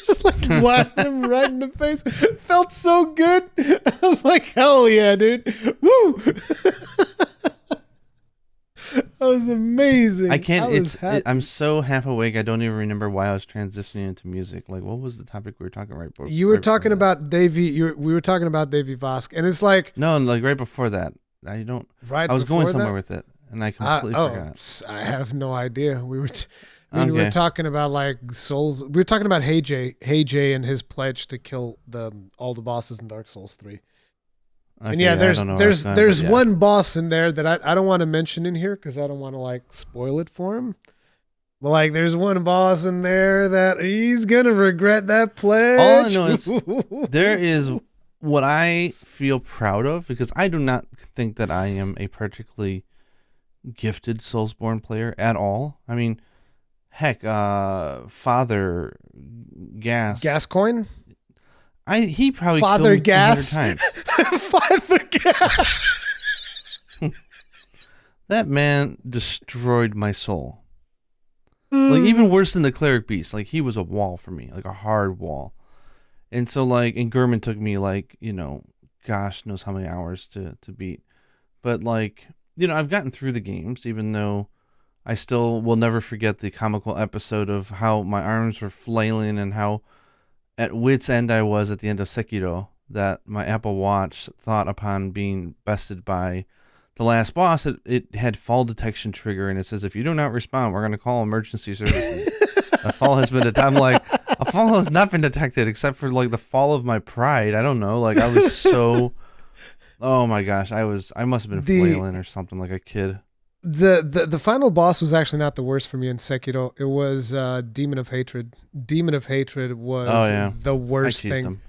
Just like blasted him right in the face. It felt so good. I was like, hell yeah, dude! Woo! That was amazing. I can't. I'm so half awake. I don't even remember why I was transitioning into music. Like, what was the topic we were talking right before? You were talking about Davey. We were talking about Davey Vosk, and it's like like right before that. I don't. Right. I was going somewhere with it, and I completely forgot. I have no idea. We were. We were talking about like Souls. We were talking about Hey Jay and his pledge to kill all the bosses in Dark Souls 3. Okay, and yeah, there's one boss in there that I don't want to mention in here because I don't want to like spoil it for him. But like, there's one boss in there that he's gonna regret that pledge. All I know is there is what I feel proud of, because I do not think that I am a particularly gifted Soulsborne player at all. I mean, heck, Father Gascoigne. He probably Father killed me 200 times. Father Gas. That man destroyed my soul. Like, even worse than the cleric beast. Like, he was a wall for me, like a hard wall. And so, like, and Gurman took me, like, gosh knows how many hours to beat. But, like, I've gotten through the games, even though I still will never forget the comical episode of how my arms were flailing and how at wit's end I was at the end of Sekiro, that my Apple Watch thought upon being bested by the last boss, it had fall detection trigger, and it says, if you do not respond, we're going to call emergency services. A fall has been detected. I'm like, a fall has not been detected except for, like, the fall of my pride. I don't know. Like, I was so, oh my gosh, I must have been flailing or something like a kid. The final boss was actually not the worst for me in Sekiro. It was Demon of Hatred. Demon of Hatred was the worst thing. Him.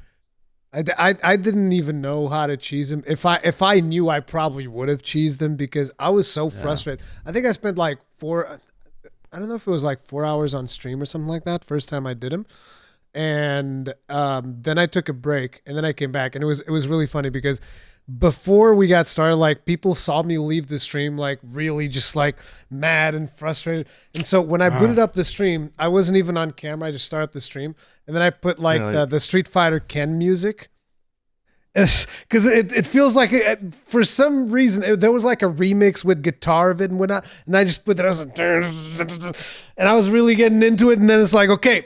I didn't even know how to cheese him. If I knew, I probably would have cheesed him because I was so frustrated. I think I spent like I don't know if it was like 4 hours on stream or something like that. First time I did him, and then I took a break and then I came back, and it was really funny because before we got started, like, people saw me leave the stream like really just like mad and frustrated. And so when I booted up the stream, I wasn't even on camera. I just started the stream, and then I put like the Street Fighter Ken music, because it feels like for some reason there was like a remix with guitar of it and whatnot, and I just put that. I was like, and I was really getting into it, and then it's like, okay,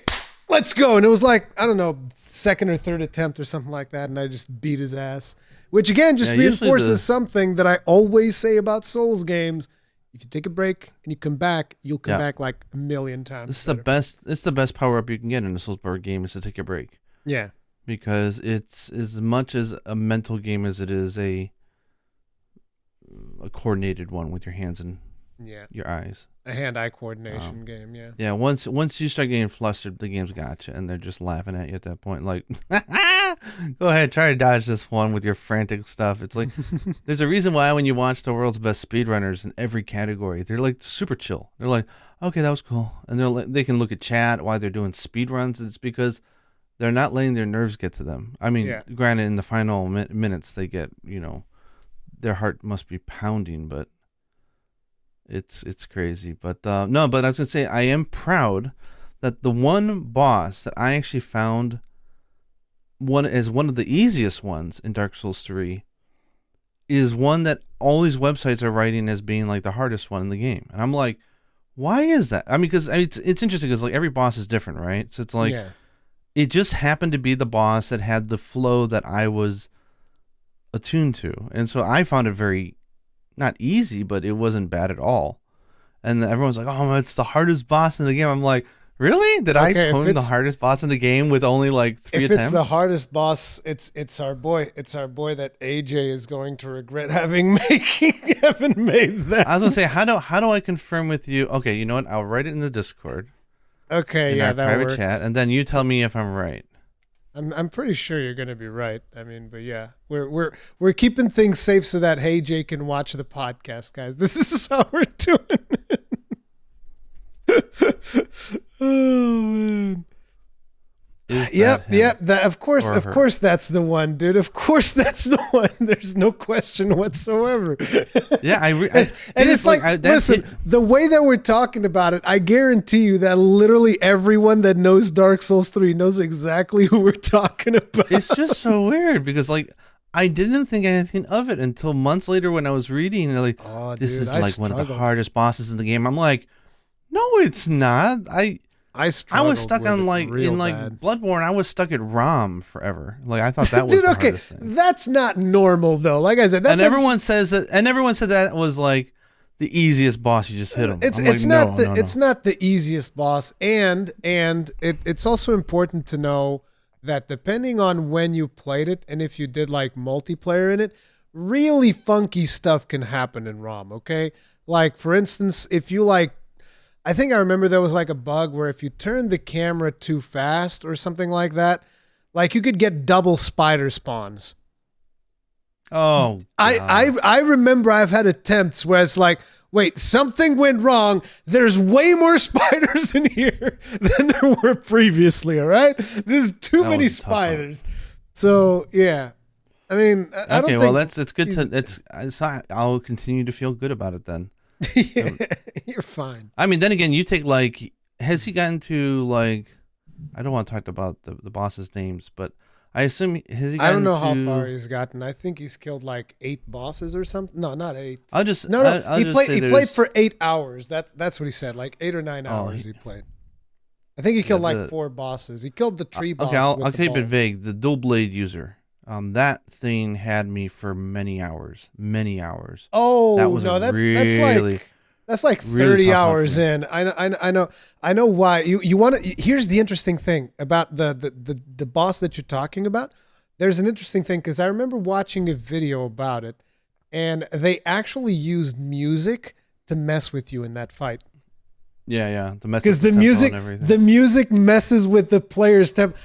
let's go, and it was like, I don't know, second or third attempt or something like that, and I just beat his ass. Which again just reinforces something that I always say about Souls games. If you take a break and you come back, you'll come back like a million times. This is the best. It's the best power up you can get in a Soulsborne game is to take a break. Yeah, because it's as much as a mental game as it is a coordinated one with your hands and your eyes. A hand-eye coordination game. Yeah. Yeah. Once you start getting flustered, the game's got you, and they're just laughing at you at that point. Like, go ahead, try to dodge this one with your frantic stuff. It's like there's a reason why when you watch the world's best speedrunners in every category, they're like super chill. They're like, okay, that was cool, and they can look at chat while they're doing speed runs. It's because they're not letting their nerves get to them. I mean, granted, in the final minutes, they get, their heart must be pounding, but it's crazy. But no, but I was gonna say, I am proud that the one boss that I actually found one of the easiest ones in Dark Souls 3 is one that all these websites are writing as being like the hardest one in the game, and I'm like, why is that? I mean, because it's interesting because like every boss is different, right? So it's like it just happened to be the boss that had the flow that I was attuned to, and so I found it very not easy, but it wasn't bad at all. And everyone's like, oh, it's the hardest boss in the game. I'm like, really? Did I pwn the hardest boss in the game with only like 3 attempts? If it's the hardest boss, it's our boy. It's our boy that AJ is going to regret having made that. I was gonna say, how do I confirm with you? Okay, you know what? I'll write it in the Discord. Okay, in our that private works. Chat, and then you tell me if I'm right. I'm pretty sure you're gonna be right. I mean, but yeah, we're keeping things safe so that AJ can watch the podcast, guys. This is how we're doing it. Oh man. Yep. Of course, that's the one, dude. Of course, that's the one. There's no question whatsoever. Yeah, and it's like, listen, the way that we're talking about it, I guarantee you that literally everyone that knows Dark Souls 3 knows exactly who we're talking about. It's just so weird because, like, I didn't think anything of it until months later when I was reading. Like, this is like one of the hardest bosses in the game. I'm like, no, it's not. I was stuck on like in like bad. Bloodborne. I was stuck at Rom forever. Like I thought that was the hardest thing. That's not normal though. Like I said, everyone said that was like the easiest boss. You just hit him. It's not the easiest boss, and it's also important to know that depending on when you played it and if you did like multiplayer in it, really funky stuff can happen in Rom. Okay, like for instance, if you like. I think I remember there was like a bug where if you turned the camera too fast or something like that, like you could get double spider spawns. Oh, I remember I've had attempts where it's like, wait, something went wrong. There's way more spiders in here than there were previously. All right, there's too many spiders. So yeah, I mean, I don't think it's good to I'll continue to feel good about it then. Yeah, you're fine. I mean, then again, you take like, has he gotten to like? I don't want to talk about the bosses' names, but I assume has he gotten I don't know to? how far he's gotten. I think he's killed like 8 bosses or something. No, not 8. I'll just No. I'll He just played. say He there's- played for 8 hours. That's what he said. Like 8 or 9 hours he played. I think he killed like 4 bosses. He killed the tree boss. Okay, I'll with the keep it balls. vague. The dual blade user. That thing had me for many hours. Many hours. Oh That was no, that's really, that's like really 30 tough one hours for me. in. I know why. You want to. Here's the interesting thing about the boss that you're talking about. There's an interesting thing because I remember watching a video about it, and they actually used music to mess with you in that fight. Yeah. Because the music messes with the player's tempo.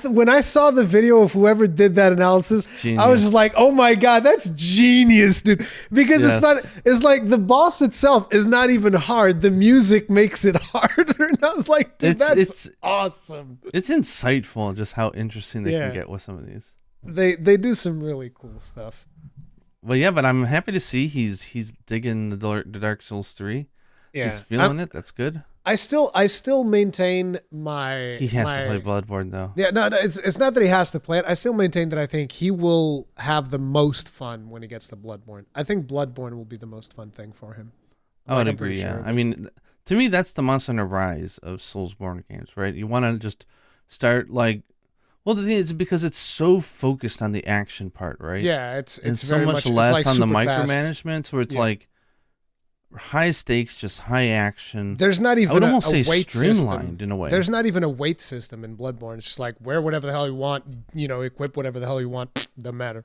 When I saw the video of whoever did that analysis, I was just like, "Oh my god, that's genius, dude!" Because it's like the boss itself is not even hard. The music makes it harder. And I was like, "Dude, that's awesome." It's insightful just how interesting they can get with some of these. They do some really cool stuff. Well, yeah, but I'm happy to see he's digging the Dark Souls 3. Yeah, he's feeling it. That's good. I still maintain my. He has to play Bloodborne though. Yeah, no, it's not that he has to play it. I still maintain that I think he will have the most fun when he gets to Bloodborne. I think Bloodborne will be the most fun thing for him. I would agree. Yeah, I mean, to me, that's the Monster Hunter Rise of Soulsborne games, right? You want to just start like. Well, the thing is because it's so focused on the action part, right? Yeah, it's so very much much less like on the super micromanagement, where it's like high stakes, just high action. There's not even I would almost say weight streamlined system. in a way. There's not even a weight system in Bloodborne. It's just like wear whatever the hell you want, equip whatever the hell you want. Doesn't matter.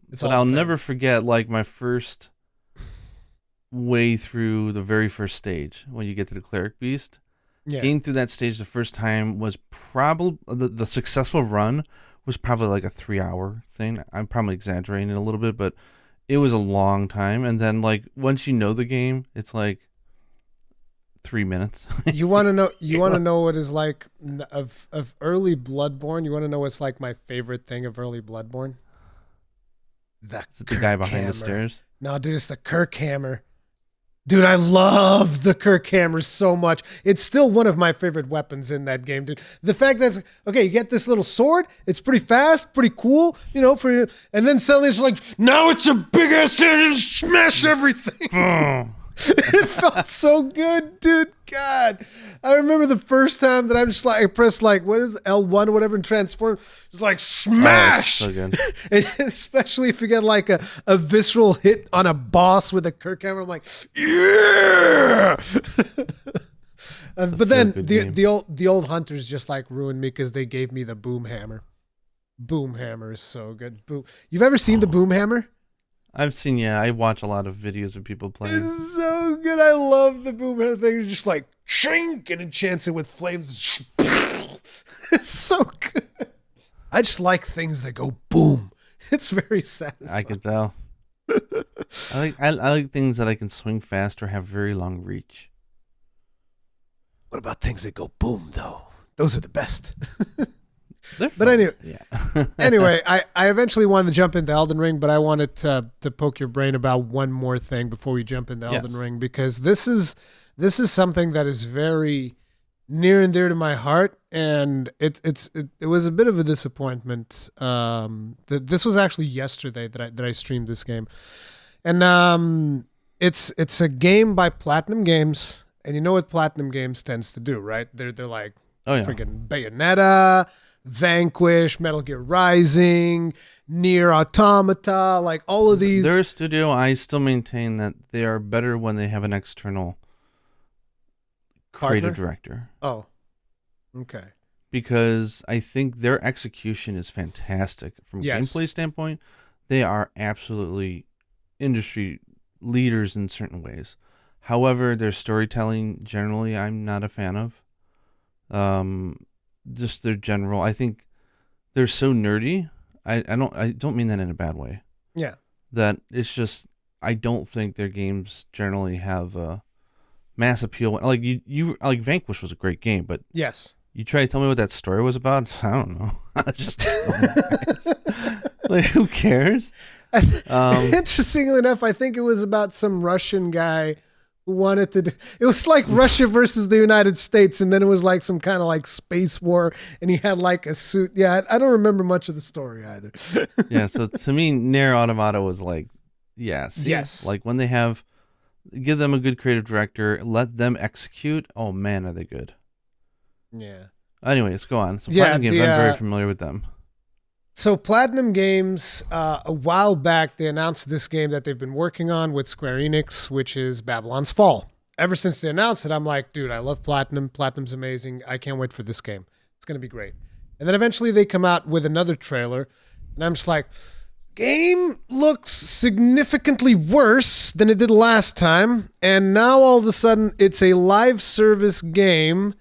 But I'll never forget like my first way through the very first stage when you get to the Cleric Beast. Yeah. Getting through that stage the first time was probably the successful run was probably like a 3-hour thing. I'm probably exaggerating it a little bit, but it was a long time. And then like once you know the game, it's like 3 minutes. You want to know? You want to know what is like of early Bloodborne? You want to know what's like my favorite thing of early Bloodborne? The guy behind the stairs. No, dude, it's the Kirk hammer. Dude, I love the Kirk hammer so much. It's still one of my favorite weapons in that game, dude. The fact that you get this little sword, it's pretty fast, pretty cool, and then suddenly it's like, now it's a big ass and smash everything. It felt so good, dude. God, I remember the first time that I'm just like, I pressed like, what is it, L1 or whatever and transform, just like smash. Oh, so good. And especially if you get like a visceral hit on a boss with a Kirk hammer, I'm like, yeah. But then the old hunters just like ruined me because they gave me the boom hammer. Boom hammer is so good. Boom. You've ever seen the boom hammer? I've seen, I watch a lot of videos of people playing. It's so good. I love the boom hammer thing. It's just like shink and enchants it with flames. It's so good. I just like things that go boom. It's very satisfying. I can tell. I like things that I can swing fast or have very long reach. What about things that go boom though? Those are the best. But anyway, yeah. Anyway, I eventually wanted to jump into Elden Ring, but I wanted to poke your brain about one more thing before we jump into Elden Ring, because this is something that is very near and dear to my heart, and it was a bit of a disappointment. This was actually yesterday that I streamed this game, and it's a game by Platinum Games, and you know what Platinum Games tends to do, right? They're like freaking Bayonetta, Vanquish, Metal Gear Rising, Nier Automata, like all of these. They're a studio. I still maintain that they are better when they have an external creative director. Oh, okay. Because I think their execution is fantastic from a gameplay standpoint. They are absolutely industry leaders in certain ways. However, their storytelling generally I'm not a fan of. Just their general, I think they're so nerdy. I don't mean that in a bad way. Yeah. That it's just I don't think their games generally have a mass appeal. Like you like Vanquish was a great game, but yes, you try to tell me what that story was about. I don't know. Like who cares? Interestingly enough, I think it was about some Russian guy who wanted to do, it was like Russia versus the United States, and then it was like some kind of like space war, and he had like a suit. Yeah, I don't remember much of the story either. Yeah, so to me, Nier Automata was like, yes. Like when they give them a good creative director, let them execute. Oh man, are they good? Yeah. Anyways, go on. So Platinum Games, I'm very familiar with them. So Platinum Games, a while back, they announced this game that they've been working on with Square Enix, which is Babylon's Fall. Ever since they announced it, I'm like, dude, I love Platinum. Platinum's amazing. I can't wait for this game. It's going to be great. And then eventually they come out with another trailer, and I'm just like, game looks significantly worse than it did last time, and now all of a sudden it's a live service game,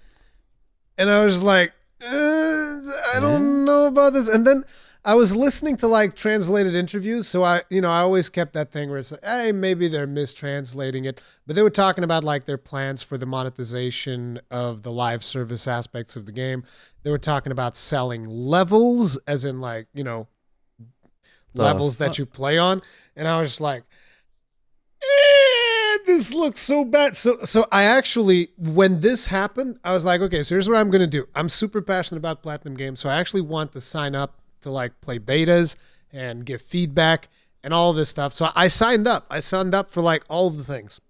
and I was like, I don't know about this. And then I was listening to like translated interviews, so I always kept that thing where it's like, hey, maybe they're mistranslating it, but they were talking about like their plans for the monetization of the live service aspects of the game. They were talking about selling levels, as in like, levels that you play on, and I was just like, this looks so bad. So I actually, when this happened, I was like, okay, so here's what I'm gonna do. I'm super passionate about Platinum Games, so I actually want to sign up to like play betas and give feedback and all this stuff. So I signed up. I signed up for like all of the things.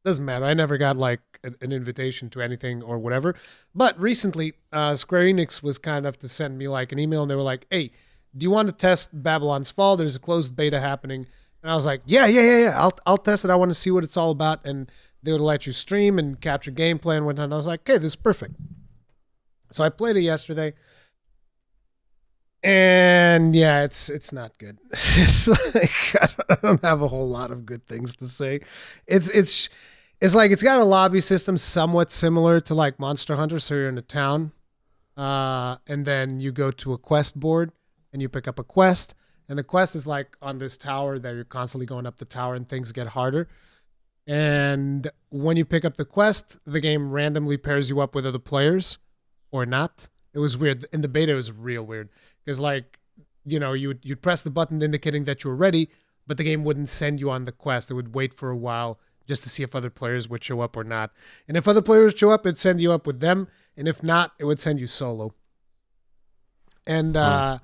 Doesn't matter. I never got like an invitation to anything or whatever. But recently, Square Enix was kind enough to send me like an email, and they were like, hey, do you want to test Babylon's Fall? There's a closed beta happening. And I was like, yeah. I'll test it. I want to see what it's all about. And they would let you stream and capture gameplay and whatnot. And I was like, okay, this is perfect. So I played it yesterday. And yeah, it's not good. It's like, I don't have a whole lot of good things to say. It's like it's got a lobby system somewhat similar to like Monster Hunter. So you're in a town, and then you go to a quest board and you pick up a quest, and the quest is like on this tower that you're constantly going up the tower, and things get harder. And when you pick up the quest, the game randomly pairs you up with other players or not. It was weird. In the beta, it was real weird. Because, like, you'd press the button indicating that you were ready, but the game wouldn't send you on the quest. It would wait for a while just to see if other players would show up or not. And if other players show up, it'd send you up with them. And if not, it would send you solo. And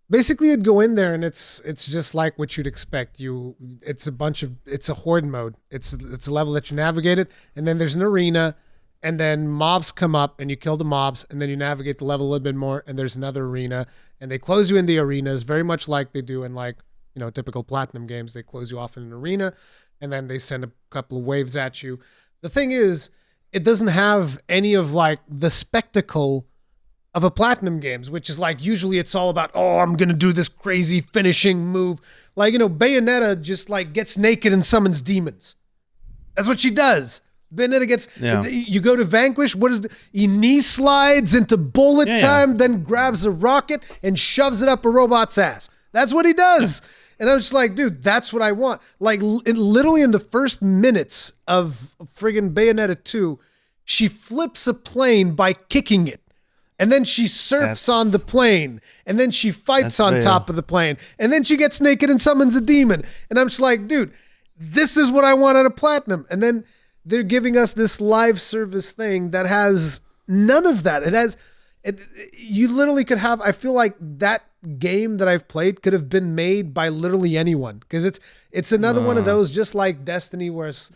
basically, you'd go in there, and it's just like what you'd expect. It's a horde mode. It's a level that you navigated, and then there's an arena. And then mobs come up and you kill the mobs, and then you navigate the level a little bit more, and there's another arena, and they close you in the arenas very much like they do in like, typical Platinum games. They close you off in an arena, and then they send a couple of waves at you. The thing is, it doesn't have any of like the spectacle of a Platinum games, which is like usually it's all about, oh, I'm going to do this crazy finishing move. Like, Bayonetta just like gets naked and summons demons. That's what she does. Bayonetta gets, you go to Vanquish, he knee slides into bullet time, then grabs a rocket and shoves it up a robot's ass. That's what he does. And I was just like, dude, that's what I want. Like, literally in the first minutes of friggin' Bayonetta 2, she flips a plane by kicking it. And then she surfs on the plane. And then she fights on top of the plane. And then she gets naked and summons a demon. And I'm just like, dude, this is what I want out of Platinum. And then they're giving us this live service thing that has none of that. You literally could have, I feel like that game that I've played could have been made by literally anyone. Because it's another one of those, just like Destiny, where it's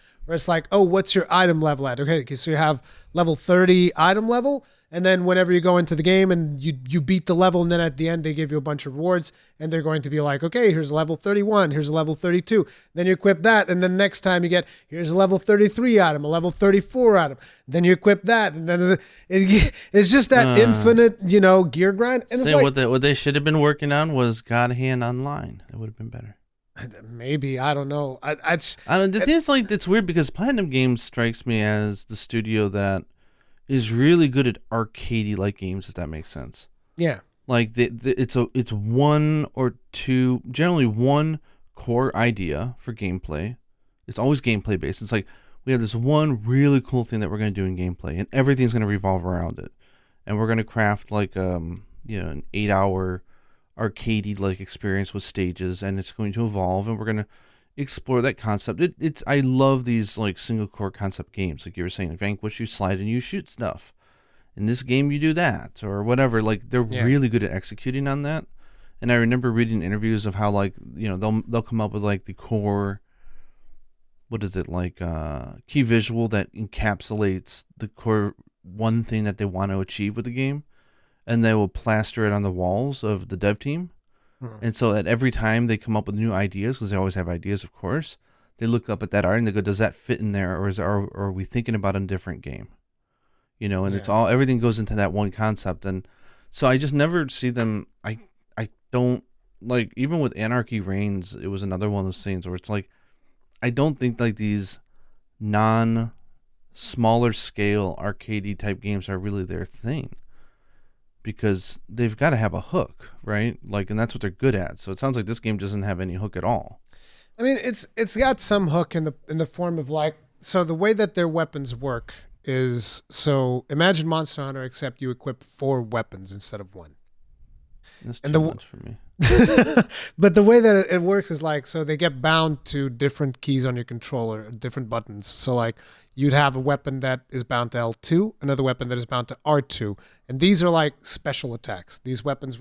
like, oh, what's your item level at? Okay, so you have level 30 item level. And then whenever you go into the game and you beat the level, and then at the end they give you a bunch of rewards, and they're going to be like, okay, here's a level 31, here's a level 32. Then you equip that, and then next time you get, here's a level 33 item, a level 34 item. Then you equip that, and then it's just that infinite, gear grind. And it's like, what they should have been working on was God Hand Online. That would have been better. Maybe, I don't know. The thing is, like, it's weird because Platinum Games strikes me as the studio that is really good at arcadey like games, if that makes sense. Yeah. Like it's one or two, generally one core idea for gameplay. It's always gameplay based. It's like we have this one really cool thing that we're going to do in gameplay, and everything's going to revolve around it. And we're going to craft like an 8-hour arcadey like experience with stages, and it's going to evolve, and we're going to explore that concept. It's I love these like single core concept games, like you were saying, Vanquish, you slide and you shoot stuff. In this game, you do that or whatever. Like they're really good at executing on that. And I remember reading interviews of how like they'll come up with like the core. What is it like? Key visual that encapsulates the core one thing that they want to achieve with the game, and they will plaster it on the walls of the dev team. And so at every time they come up with new ideas, because they always have ideas, of course, they look up at that art and they go, "Does that fit in there, or are we thinking about a different game?" And it's all everything goes into that one concept, and so I just never see them. I don't like, even with Anarchy Reigns, it was another one of those things where it's like I don't think like these smaller scale arcadey type games are really their thing. Because they've got to have a hook, right? Like, and that's what they're good at. So it sounds like this game doesn't have any hook at all. I mean, it's got some hook in the form of like, so the way that their weapons work is, so imagine Monster Hunter, except you equip 4 weapons instead of 1. That's too much for me. But the way that it works is like, so they get bound to different keys on your controller, different buttons. So like you'd have a weapon that is bound to L2, another weapon that is bound to R2. And these are like special attacks. These weapons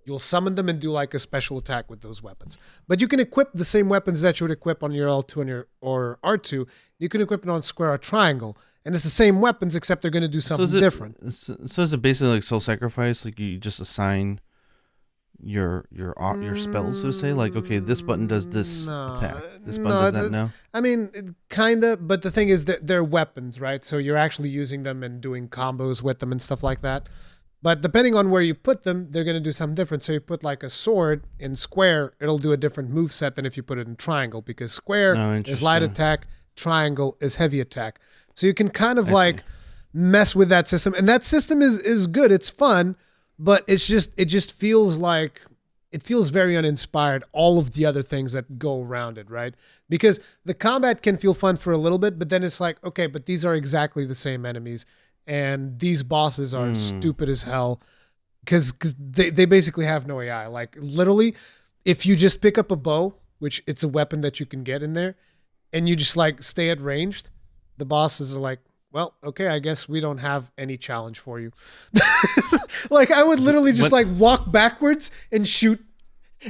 you'll summon them and do like a special attack with those weapons. But you can equip the same weapons that you would equip on your L2 and or R2. You can equip it on square or triangle. And it's the same weapons, except they're going to do something different. So is it basically like Soul Sacrifice? Like you just assign your spells, to say like, okay, this button does this attack, this button does that. No, I mean, kind of, but the thing is that they're weapons, right? So you're actually using them and doing combos with them and stuff like that. But depending on where you put them, they're going to do something different. So you put like a sword in square, it'll do a different move set than if you put it in triangle, because square is light attack, triangle is heavy attack. So you can kind of mess with that system, and that system is good. It's fun. But it just feels like, it feels very uninspired, all of the other things that go around it, right? Because the combat can feel fun for a little bit, but then it's like, okay, but these are exactly the same enemies, and these bosses are stupid as hell, because they basically have no AI. Like, literally, if you just pick up a bow, which it's a weapon that you can get in there, and you just like stay at ranged, the bosses are like, well, okay, I guess we don't have any challenge for you. Like, I would literally just like walk backwards and shoot,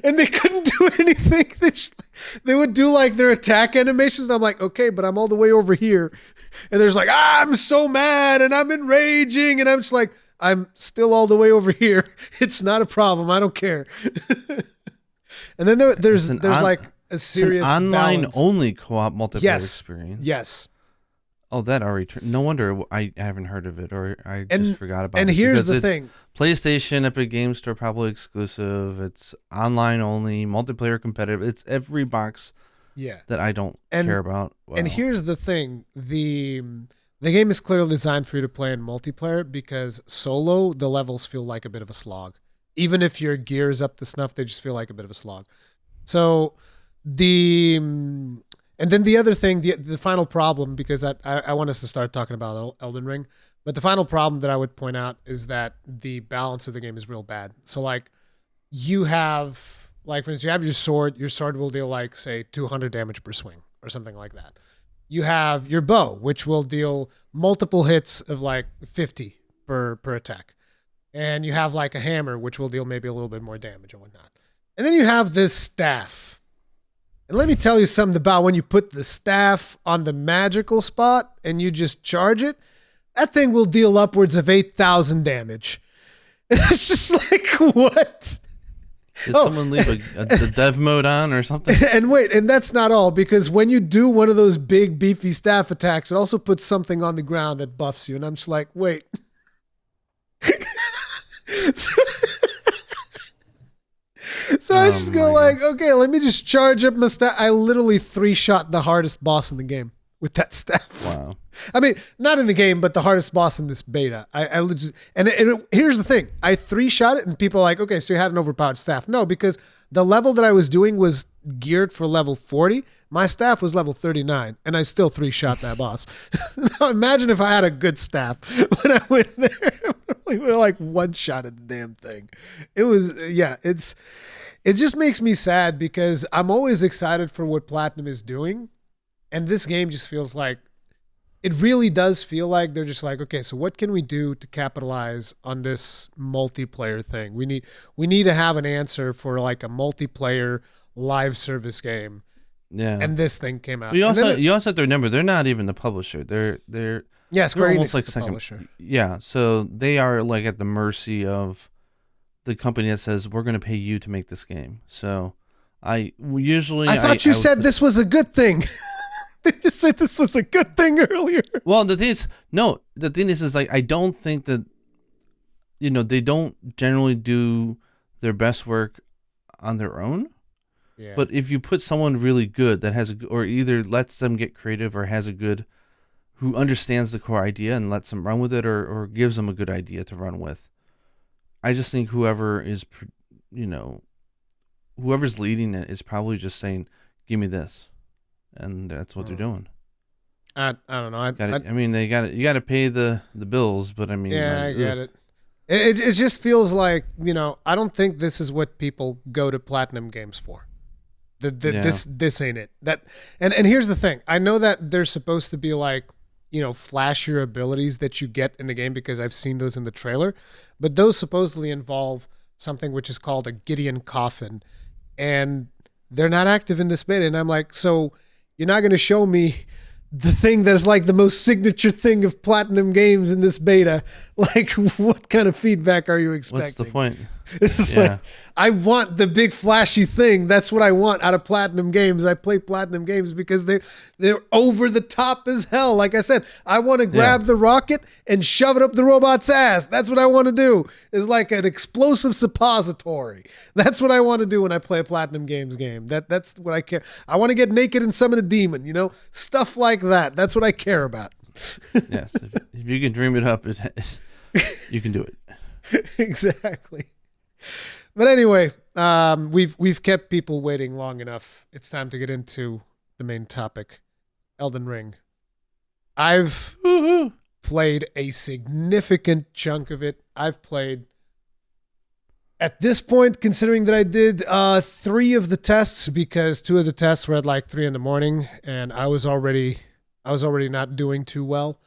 and they couldn't do anything. They would do like their attack animations, and I'm like, okay, but I'm all the way over here. And there's like, I'm so mad and I'm enraging, and I'm just like, I'm still all the way over here. It's not a problem. I don't care. And then there's like a serious online balance. Only co-op multiplayer experience. Yes. Oh, that already. No wonder I haven't heard of it, or I just forgot about it. And here's the thing: PlayStation, Epic Game Store, probably exclusive. It's online only, multiplayer competitive. It's every box. That I don't care about. Wow. And here's the thing: the game is clearly designed for you to play in multiplayer, because solo, the levels feel like a bit of a slog. Even if your gear is up to snuff, they just feel like a bit of a slog. So and then the other thing, the final problem, because I want us to start talking about Elden Ring, but the final problem that I would point out is that the balance of the game is real bad. So like you have, like for instance, you have your sword will deal like, say, 200 damage per swing or something like that. You have your bow, which will deal multiple hits of like 50 per attack. And you have like a hammer, which will deal maybe a little bit more damage and whatnot. And then you have this staff. And let me tell you something about when you put the staff on the magical spot and you just charge it, that thing will deal upwards of 8,000 damage. It's just like, what? Did someone leave the dev mode on or something? And that's not all, because when you do one of those big beefy staff attacks, it also puts something on the ground that buffs you. And I'm just like, wait. So I just go like, okay, let me just charge up my staff. I literally 3-shot the hardest boss in the game with that staff. Wow. I mean, not in the game, but the hardest boss in this beta. Here's the thing. I 3-shot it, and people are like, okay, so you had an overpowered staff. No, because the level that I was doing was geared for level 40. My staff was level 39, and I still 3-shot that boss. Now imagine if I had a good staff when I went there. We would have like 1-shotted the damn thing. It was, it's it just makes me sad because I'm always excited for what Platinum is doing. And this game just feels like, it really does feel like they're just like, okay, so what can we do to capitalize on this multiplayer thing? We need to have an answer for like a multiplayer live service game. Yeah. And this thing came out. But you also have to remember they're not even the publisher. They're Square almost Enix like is the second publisher. Yeah, so they are like at the mercy of the company that says we're going to pay you to make this game. So I thought you said this was a good thing. They just said this was a good thing earlier. Well, the thing is like I don't think that they don't generally do their best work on their own. Yeah. But if you put someone really good that has or either lets them get creative or has a good who understands the core idea and lets them run with it or gives them a good idea to run with. I just think whoever is, whoever's leading it is probably just saying, give me this. And that's what they're doing. I don't know. You got to pay the bills, but I mean. Yeah, I get it. It just feels like, I don't think this is what people go to Platinum Games for. This ain't it. And here's the thing. I know that there's supposed to be like, flashier abilities that you get in the game because I've seen those in the trailer, but those supposedly involve something which is called a Gideon coffin, and they're not active in this beta. And I'm like, so you're not going to show me the thing that is like the most signature thing of Platinum Games in this beta? Like, what kind of feedback are you expecting? What's the point? It's like, I want the big flashy thing. That's what I want out of Platinum Games. I play Platinum Games because they're over the top as hell. Like I said, I want to grab the rocket and shove it up the robot's ass. That's what I want to do. It's like an explosive suppository. That's what I want to do when I play a Platinum Games game. That's what I care. I want to get naked and summon a demon, stuff like that. That's what I care about. Yes. If you can dream it up, you can do it. Exactly. But anyway, we've kept people waiting long enough. It's time to get into the main topic, Elden Ring. I've played a significant chunk of it. I've played, at this point, considering that I did 3 of the tests, because 2 of the tests were at like 3 a.m, and I was already not doing too well.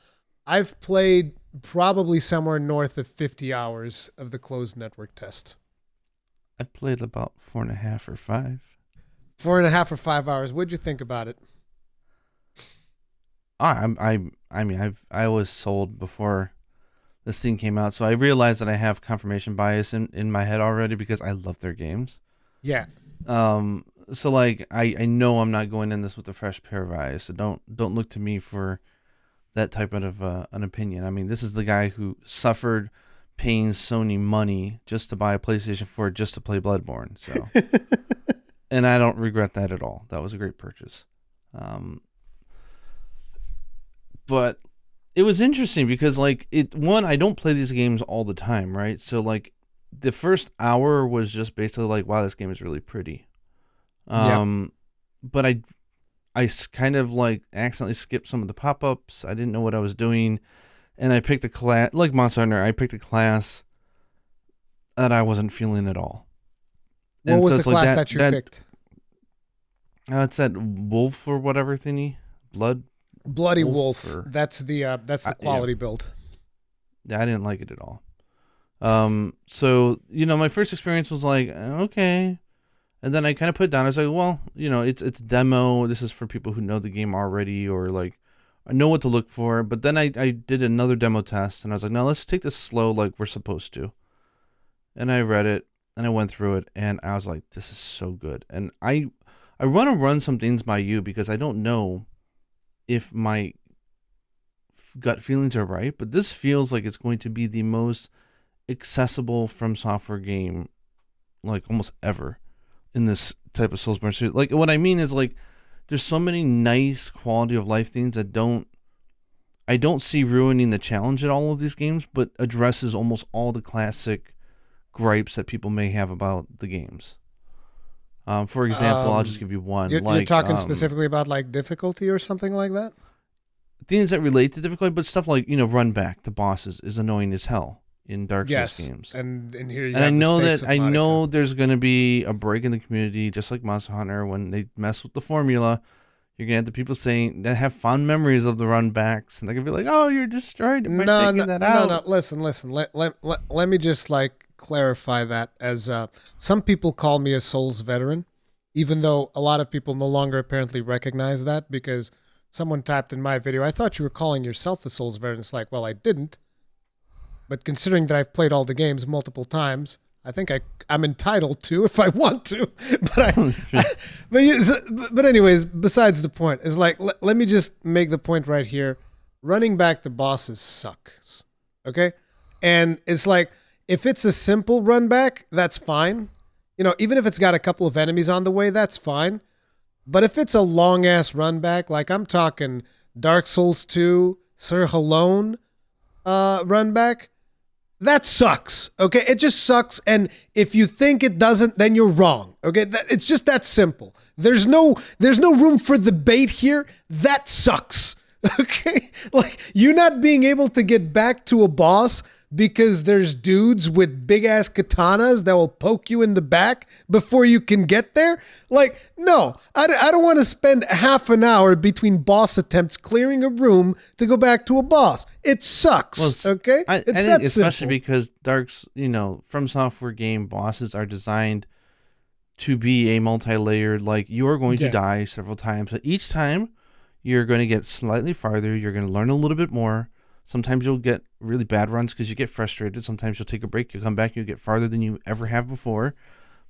I've played probably somewhere north of 50 hours of the closed network test. I played about 4.5 or 5. 4.5 or 5 hours. What'd you think about it? I was sold before this thing came out, so I realized that I have confirmation bias in my head already because I love their games. Yeah. So like I know I'm not going in this with a fresh pair of eyes, so don't look to me for that type of an opinion. I mean, this is the guy who suffered paying Sony money just to buy a PlayStation 4 just to play Bloodborne. So, and I don't regret that at all. That was a great purchase. But it was interesting because I don't play these games all the time, right? So like the first hour was just basically like, wow, this game is really pretty. But I kind of like accidentally skipped some of the pop-ups. I didn't know what I was doing. And I picked a class, like Monster Hunter, I picked a class that I wasn't feeling at all. What was the class that you picked? It's that wolf or whatever thingy. Bloody wolf. That's the quality build. Yeah, I didn't like it at all. So, my first experience was like, okay. And then I kind of put it down. I was like, well, it's demo. This is for people who know the game already or like I know what to look for. But then I did another demo test and I was like, no, let's take this slow like we're supposed to. And I read it and I went through it and I was like, this is so good. And I want to run some things by you because I don't know if my gut feelings are right, but this feels like it's going to be the most accessible FromSoftware game like almost ever in this type of Soulsborne series. Like what I mean is like there's so many nice quality of life things that I don't see ruining the challenge at all of these games, but addresses almost all the classic gripes that people may have about the games. For example, I'll just give you one. You're talking specifically about like difficulty or something like that? Things that relate to difficulty, but stuff like, run back to bosses is annoying as hell. in Dark Souls games. And here you and have I know there's going to be a break in the community, just like Monster Hunter, when they mess with the formula. You're going to have the people saying that have fond memories of the run backs, and they're going to be like, "Oh, you're destroyed by taking that out." No. Listen. Let me just like clarify that, as some people call me a Souls veteran, even though a lot of people no longer apparently recognize that, because someone typed in my video, "I thought you were calling yourself a Souls veteran." It's like, well, I didn't. But considering that I've played all the games multiple times, I think I'm entitled to if I want to. But anyways, besides the point, is like, let me just make the point right here. Running back the bosses sucks. Okay? And it's like, if it's a simple run back, that's fine. You know, even if it's got a couple of enemies on the way, that's fine. But if it's a long ass run back, like I'm talking Dark Souls 2, Sir Halone run back, that sucks, okay? It just sucks, and if you think it doesn't, then you're wrong, okay? It's just that simple. There's no room for debate here. That sucks, okay? Like, you not being able to get back to a boss because there's dudes with big-ass katanas that will poke you in the back before you can get there? Like, no, I don't want to spend half an hour between boss attempts clearing a room to go back to a boss. It sucks, okay? I think that especially simple. Because FromSoftware game bosses are designed to be a multi-layered, like, you are going to die several times. But each time, you're going to get slightly farther. You're going to learn a little bit more. Sometimes you'll get really bad runs because you get frustrated. Sometimes you'll take a break. You'll come back. You'll get farther than you ever have before.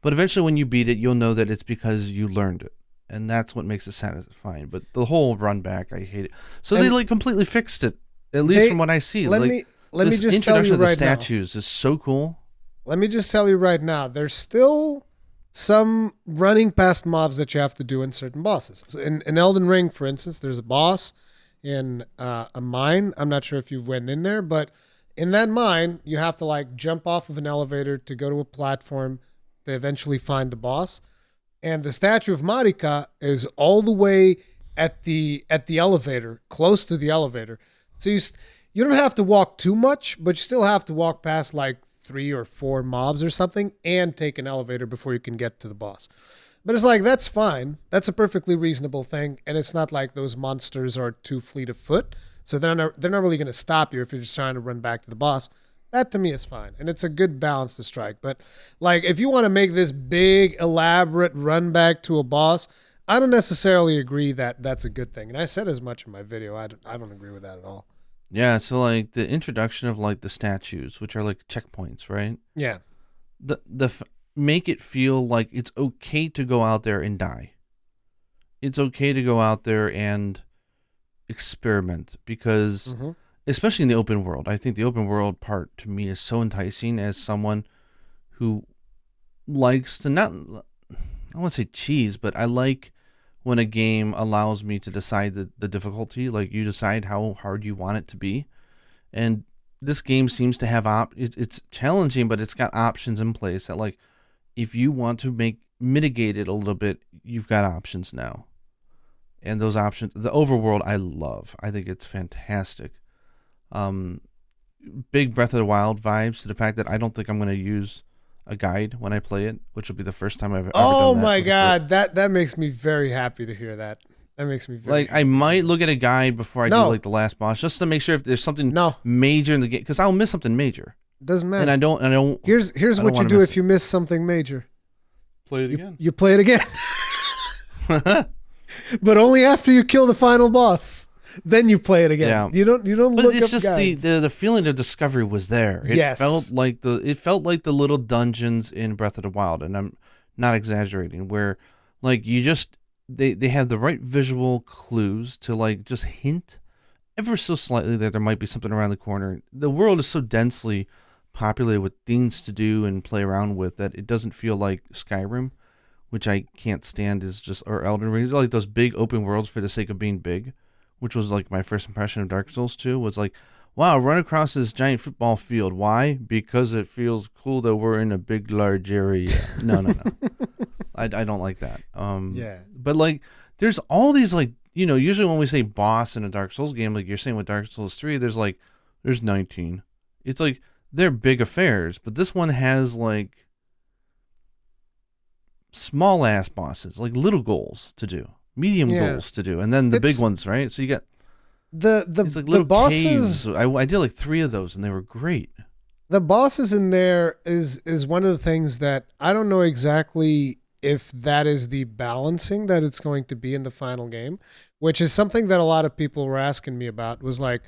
But eventually when you beat it, you'll know that it's because you learned it. And that's what makes it satisfying. But the whole run back, I hate it. So they like completely fixed it, at least from what I see. Let me just tell you right now. The statues is so cool. Let me just tell you right now. There's still some running past mobs that you have to do in certain bosses. In Elden Ring, for instance, there's a boss in a mine. I'm not sure if you've went in there, but in that mine, you have to like jump off of an elevator to go to a platform to eventually find the boss. And the statue of Marika is all the way at the elevator, close to the elevator. So you don't have to walk too much, but you still have to walk past like 3 or 4 mobs or something and take an elevator before you can get to the boss. But it's like, that's fine. That's a perfectly reasonable thing. And it's not like those monsters are too fleet of foot. So they're not really going to stop you if you're just trying to run back to the boss. That to me is fine. And it's a good balance to strike. But like, if you want to make this big, elaborate run back to a boss, I don't necessarily agree that that's a good thing. And I said as much in my video. I don't agree with that at all. Yeah. So like the introduction of like the statues, which are like checkpoints, right? Yeah. Make it feel like it's okay to go out there and die. It's okay to go out there and experiment because, especially in the open world, I think the open world part to me is so enticing as someone who likes to I won't say cheese, but I like when a game allows me to decide the difficulty. Like, you decide how hard you want it to be. And this game seems to have it's challenging, but it's got options in place that, like, if you want to mitigate it a little bit, you've got options now. And those options, the overworld, I love. I think it's fantastic. Big Breath of the Wild vibes to the fact that I don't think I'm going to use a guide when I play it, which will be the first time I've ever done that. Oh my God, that makes me very happy to hear that. That makes me very happy. I might look at a guide before I do like the last boss, just to make sure if there's something major in the game, because I'll miss something major. Doesn't matter. And I don't. Here's what you do if you miss something major. Play it again. You play it again. But only after you kill the final boss. Then you play it again. Yeah. You don't but look it's up just guides. the feeling of discovery was there. It felt like the little dungeons in Breath of the Wild, and I'm not exaggerating, where like you just they have the right visual clues to like just hint ever so slightly that there might be something around the corner. The world is so densely populated with things to do and play around with that it doesn't feel like Skyrim, which I can't stand, or Elden Ring. It's like those big open worlds for the sake of being big, which was like my first impression of Dark Souls 2, was like, wow, run across this giant football field. Why? Because it feels cool that we're in a big, large area. No. I don't like that. But like, there's all these like, usually when we say boss in a Dark Souls game, like you're saying with Dark Souls 3, there's 19. It's like, they're big affairs, but this one has like small ass bosses, like little goals to do, medium goals to do, and then the big ones, right? So you got the bosses. I did like 3 of those, and they were great. The bosses in there is one of the things that I don't know exactly if that is the balancing that it's going to be in the final game, which is something that a lot of people were asking me about. Was like,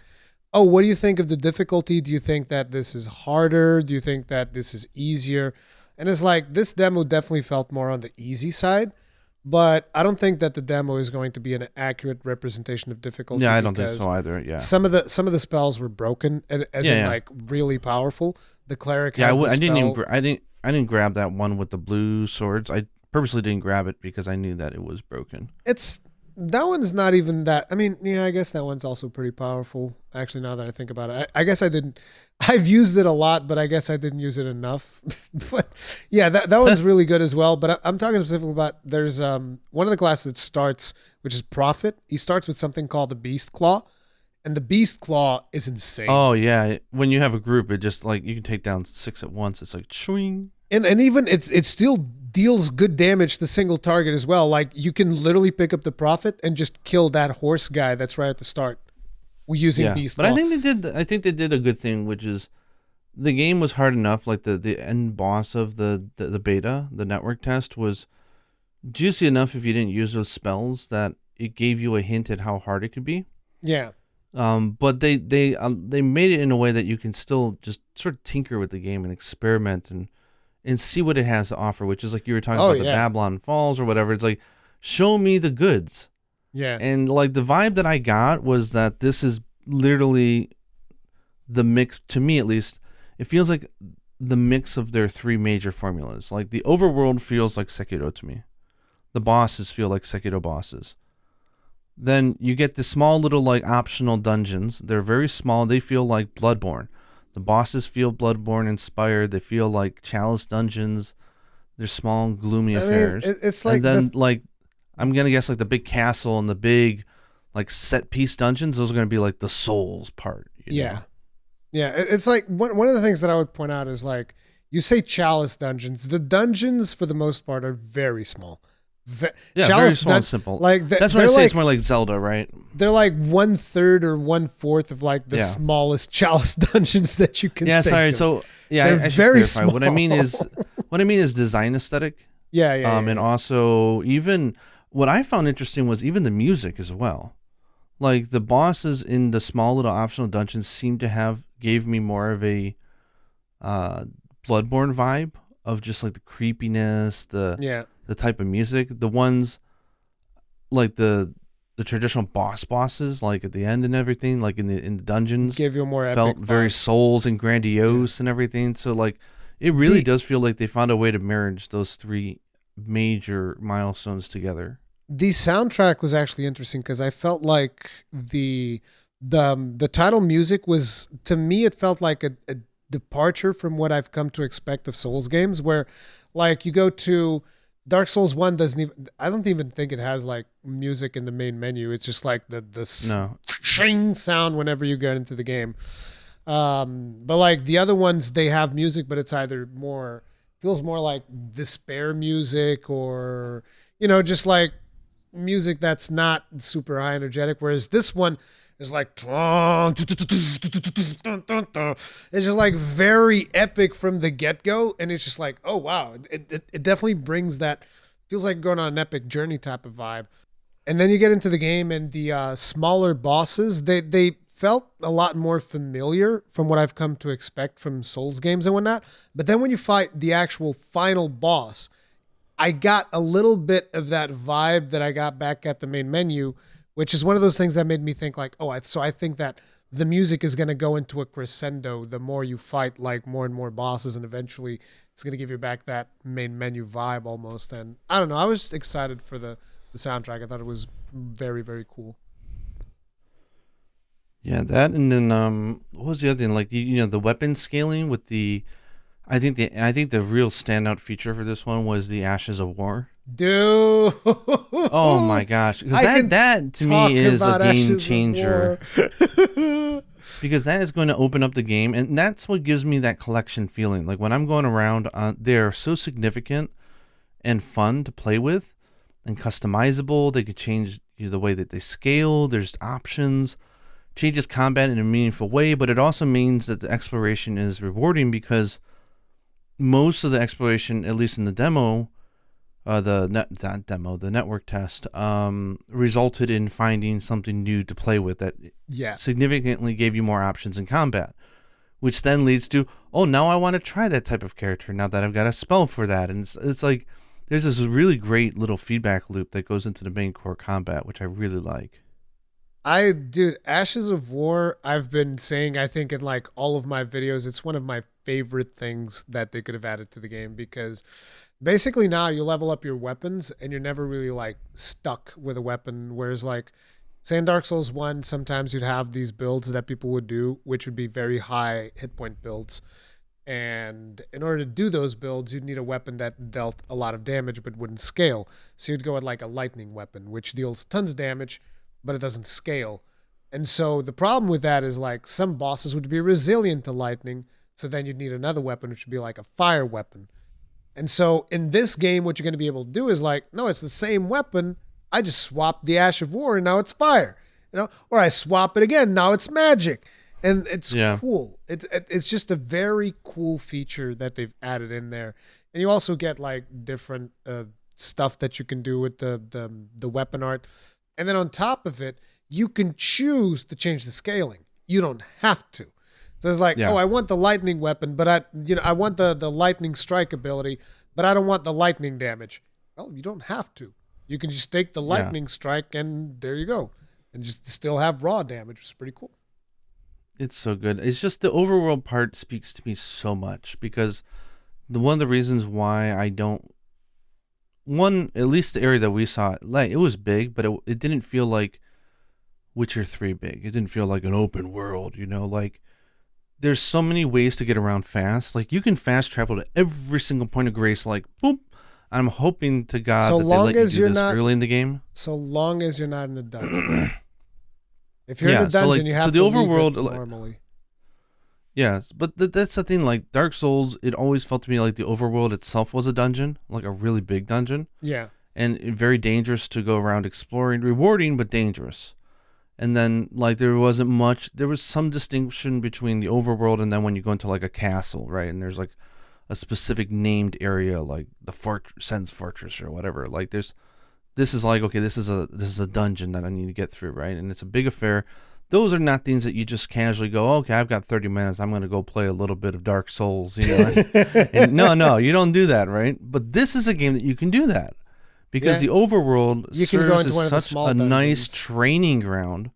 oh, what do you think of the difficulty? Do you think that this is harder? Do you think that this is easier? And it's like, this demo definitely felt more on the easy side, but I don't think that the demo is going to be an accurate representation of difficulty. Yeah, I don't think so either. Yeah, some of the spells were broken, as in like really powerful. The cleric has I didn't grab that one with the blue swords. I purposely didn't grab it because I knew that it was broken. That one's not even that. I mean, yeah, I guess that one's also pretty powerful. Actually, now that I think about it, I guess I didn't. I've used it a lot, but I guess I didn't use it enough. But yeah, that one's really good as well. But I'm talking specifically about there's one of the classes that starts, which is Prophet. He starts with something called the Beast Claw, and the Beast Claw is insane. Oh yeah, when you have a group, it just like you can take down 6 at once. It's like swing. And even it still deals good damage to single target as well. Like you can literally pick up the Prophet and just kill that horse guy that's right at the start using Beast Claw. But I think they did a good thing, which is the game was hard enough. Like the end boss of the beta, the network test, was juicy enough if you didn't use those spells that it gave you a hint at how hard it could be. Yeah. But they made it in a way that you can still just sort of tinker with the game and experiment and see what it has to offer, which is like you were talking about the Babylon Falls or whatever. It's like, show me the goods. Yeah. And like the vibe that I got was that this is literally the mix, to me at least, it feels like the mix of their 3 major formulas. Like the overworld feels like Sekiro to me. The bosses feel like Sekiro bosses. Then you get the small little like optional dungeons. They're very small. They feel like Bloodborne. The bosses feel Bloodborne inspired. They feel like Chalice dungeons. They're small, gloomy affairs. It's like, and then like I'm gonna guess like the big castle and the big like set piece dungeons. Those are gonna be like the Souls part. You know? Yeah. It's like one of the things that I would point out is like you say Chalice dungeons. The dungeons for the most part are very small. Chalice very small and simple. Like that's why I say it's more like Zelda, right? They're like 1/3 or 1/4 of like the smallest Chalice dungeons that you can. Yeah, sorry. Of. So yeah, they're very small. What I mean is design aesthetic. Yeah. And also even what I found interesting was even the music as well. Like the bosses in the small little optional dungeons gave me more of a Bloodborne vibe of just like the creepiness, the type of music. The ones like the traditional bosses, like at the end and everything, like in the dungeons, give you a more felt epic very vibe. Souls and grandiose and everything. So like it really does feel like they found a way to merge those 3 major milestones together. The soundtrack was actually interesting because I felt like the title music was, to me, it felt like a departure from what I've come to expect of Souls games, where like you go to Dark Souls 1 I don't even think it has like music in the main menu. It's just like the shing sound whenever you get into the game. But like the other ones, they have music, but it's either feels more like despair music or, just like music that's not super high energetic. Whereas this one is like, it's just like very epic from the get-go. And it's just like, oh, wow. It definitely brings that, feels like going on an epic journey type of vibe. And then you get into the game and the smaller bosses, they felt a lot more familiar from what I've come to expect from Souls games and whatnot. But then when you fight the actual final boss, I got a little bit of that vibe that I got back at the main menu, which is one of those things that made me think like, so I think that the music is going to go into a crescendo the more you fight like more and more bosses, and eventually it's going to give you back that main menu vibe almost. And I don't know, I was just excited for the soundtrack. I thought it was very, very cool. Yeah, that, and then what was the other thing? Like the weapon scaling with the, I think the real standout feature for this one was the Ashes of War. Dude, oh my gosh, because that to me is a game changer. because that is going to open up the game, and that's what gives me that collection feeling. Like when I'm going around, they're so significant and fun to play with, and customizable. They could change the way that they scale. There's options, changes combat in a meaningful way, but it also means that the exploration is rewarding because most of the exploration, at least in the demo, the network test, resulted in finding something new to play with that significantly gave you more options in combat, which then leads to, oh, now I want to try that type of character now that I've got a spell for that. And it's like there's this really great little feedback loop that goes into the main core combat, which I really like. Dude, Ashes of War, I've been saying, I think in like all of my videos, it's one of my favorite things that they could have added to the game because basically now you level up your weapons and you're never really like stuck with a weapon. Whereas like say in Dark Souls 1, sometimes you'd have these builds that people would do, which would be very high hit point builds. And in order to do those builds, you'd need a weapon that dealt a lot of damage but wouldn't scale. So you'd go with like a lightning weapon, which deals tons of damage, but it doesn't scale. And so the problem with that is like some bosses would be resilient to lightning. So then you'd need another weapon, which would be like a fire weapon. And so in this game, what you're going to be able to do is like, no, it's the same weapon. I just swapped the Ash of War and now it's fire, or I swap it again. Now it's magic. And it's cool. It's just a very cool feature that they've added in there. And you also get like different stuff that you can do with the weapon art. And then on top of it, you can choose to change the scaling. You don't have to. So it's like, I want the lightning weapon, but I want the lightning strike ability, but I don't want the lightning damage. Well, you don't have to. You can just take the lightning strike and there you go. And just still have raw damage, which is pretty cool. It's so good. It's just the overworld part speaks to me so much because one of the reasons why I don't, at least the area that we saw, like it was big, but it didn't feel like Witcher 3 big. It didn't feel like an open world, like there's so many ways to get around fast. Like you can fast travel to every single point of grace, like boop. I'm hoping to God that they let you do this early in the game. So long as you're not in the dungeon. If you're in a dungeon, you have to leave it normally. Yes, but that's the thing. Like Dark Souls, it always felt to me like the overworld itself was a dungeon, like a really big dungeon. Yeah. And very dangerous to go around exploring, rewarding but dangerous. And then like there was some distinction between the overworld and then when you go into like a castle, right? And there's like a specific named area, like the Sen's Fortress or whatever. Like this is like, okay, this is a dungeon that I need to get through, right? And it's a big affair. Those are not things that you just casually go, okay, I've got 30 minutes. I'm going to go play a little bit of Dark Souls, And no, you don't do that, right? But this is a game that you can do that because the overworld serves as such a nice training ground.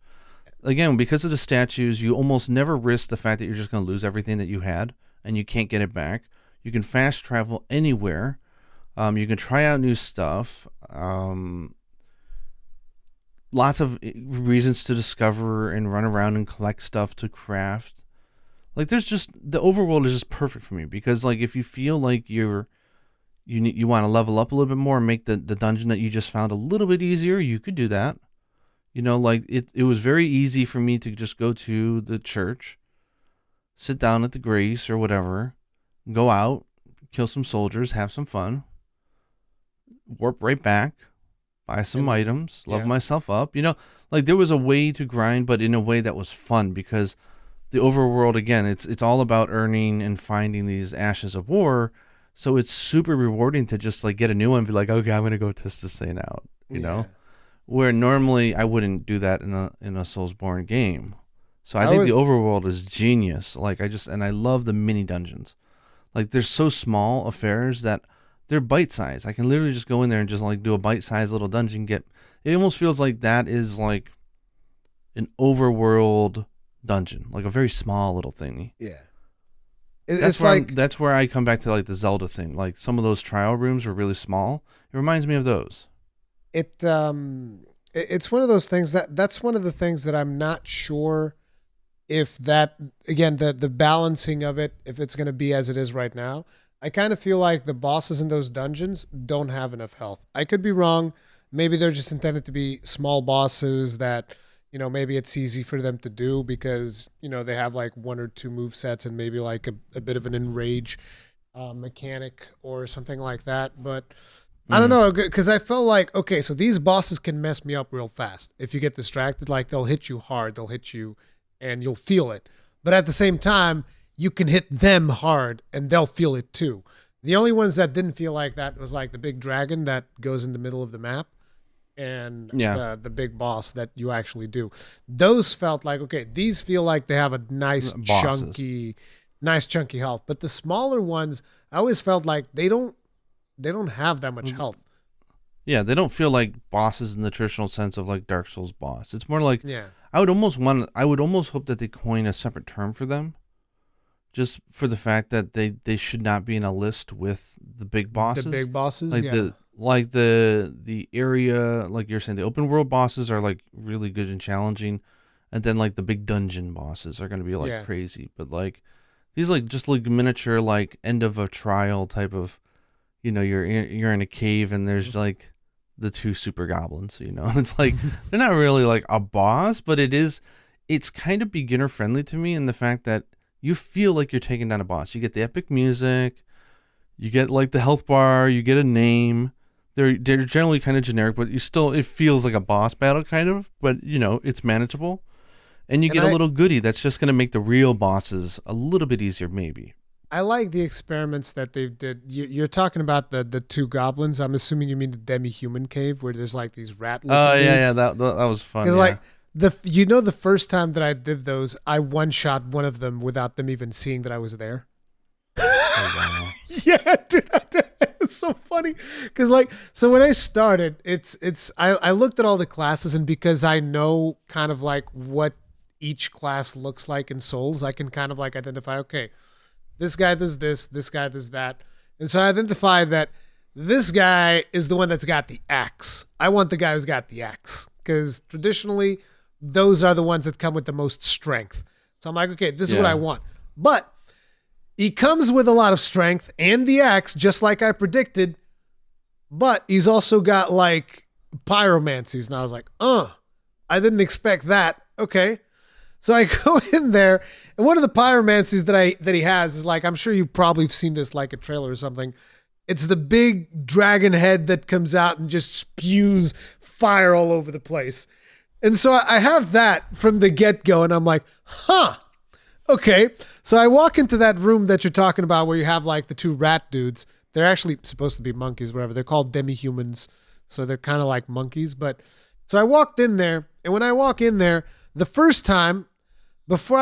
Again, because of the statues, you almost never risk the fact that you're just going to lose everything that you had and you can't get it back. You can fast travel anywhere. You can try out new stuff. Lots of reasons to discover and run around and collect stuff to craft. Like there's just the overworld is just perfect for me because like if you feel like you want to level up a little bit more and make the dungeon that you just found a little bit easier, you could do that. Like it was very easy for me to just go to the church, sit down at the grace or whatever, go out, kill some soldiers, have some fun, warp right back, buy some items, level myself up. Like there was a way to grind, but in a way that was fun because the overworld, again, it's all about earning and finding these Ashes of War. So it's super rewarding to just like get a new one and be like, okay, I'm going to go test this thing out, you know? Where normally I wouldn't do that in a Soulsborne game. So I think the overworld is genius. Like I love the mini dungeons. Like they're so small affairs that they're bite-sized. I can literally just go in there and just like do a bite-sized little dungeon. It almost feels like that is like an overworld dungeon, like a very small little thingy. Yeah. That's where I come back to like the Zelda thing. Like some of those trial rooms are really small. It reminds me of those. It's one of those things that's one of the things that I'm not sure if that, again, the balancing of it, if it's going to be as it is right now. I kind of feel like the bosses in those dungeons don't have enough health. I could be wrong. Maybe they're just intended to be small bosses that, maybe it's easy for them to do because they have like one or two move sets and maybe like a bit of an enrage mechanic or something like that. But I don't know, because I felt like, okay, so these bosses can mess me up real fast. If you get distracted, like they'll hit you hard, they'll hit you and you'll feel it. But at the same time, you can hit them hard and they'll feel it too. The only ones that didn't feel like that was like the big dragon that goes in the middle of the map and the big boss that you actually do. Those felt like, okay, these feel like they have a nice chunky health. But the smaller ones, I always felt like they don't have that much health. Yeah, they don't feel like bosses in the traditional sense of like Dark Souls boss. It's more like I would almost hope that they coin a separate term for them. Just for the fact that they should not be in a list with the big bosses. The big bosses, the area, like you're saying, the open world bosses are like really good and challenging, and then like the big dungeon bosses are going to be like crazy. But like these like just like miniature like end of a trial type of, you're in a cave and there's like the two super goblins. It's like they're not really like a boss, but it's kind of beginner friendly to me in the fact that you feel like you're taking down a boss. You get the epic music, you get like the health bar, you get a name. They're generally kind of generic, but it feels like a boss battle kind of, but it's manageable. And you get a little goodie that's just going to make the real bosses a little bit easier maybe. I like the experiments that they did. You're talking about the two goblins. I'm assuming you mean the demi-human cave where there's like these rat-looking dudes. That was fun. Because like the first time that I did those, I one-shot one of them without them even seeing that I was there. Oh, wow. Yeah, dude, it's so funny because like, so when I started, I looked at all the classes, and because I know kind of like what each class looks like in Souls, I can kind of like identify, okay, this guy does this guy does that, and so I identify that this guy is the one that's got the axe. I want the guy who's got the axe because traditionally those are the ones that come with the most strength. So I'm like, okay, this is what I want, but he comes with a lot of strength and the axe, just like I predicted, but he's also got like pyromancies. And I was like, I didn't expect that. Okay. So I go in there, and one of the pyromancies that he has is like, I'm sure you probably have seen this like a trailer or something. It's the big dragon head that comes out and just spews fire all over the place. And so I have that from the get-go, and I'm like, okay. So I walk into that room that you're talking about where you have like the two rat dudes. They're actually supposed to be monkeys, whatever. They're called demi-humans. So they're kind of like monkeys. But so I walked in there, and when I walk in there, the first time, before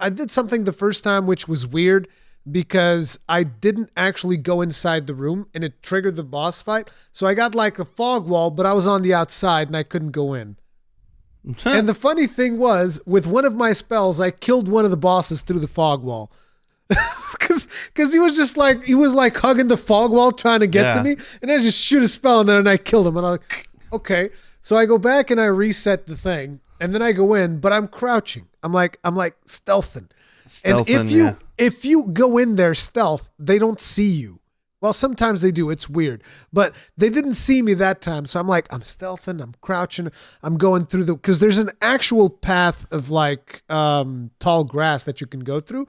I did something the first time, which was weird because I didn't actually go inside the room and it triggered the boss fight. So I got like the fog wall, but I was on the outside and I couldn't go in. And the funny thing was, with one of my spells, I killed one of the bosses through the fog wall. Because he was like hugging the fog wall trying to get to me, and I just shoot a spell and I killed him. And I'm like, okay. So I go back and I reset the thing, and then I go in, but I'm crouching. I'm like stealthing. And if you go in there stealth, they don't see you. Well, sometimes they do. It's weird. But they didn't see me that time. So I'm like, I'm stealthing, I'm crouching, I'm going through because there's an actual path of like tall grass that you can go through.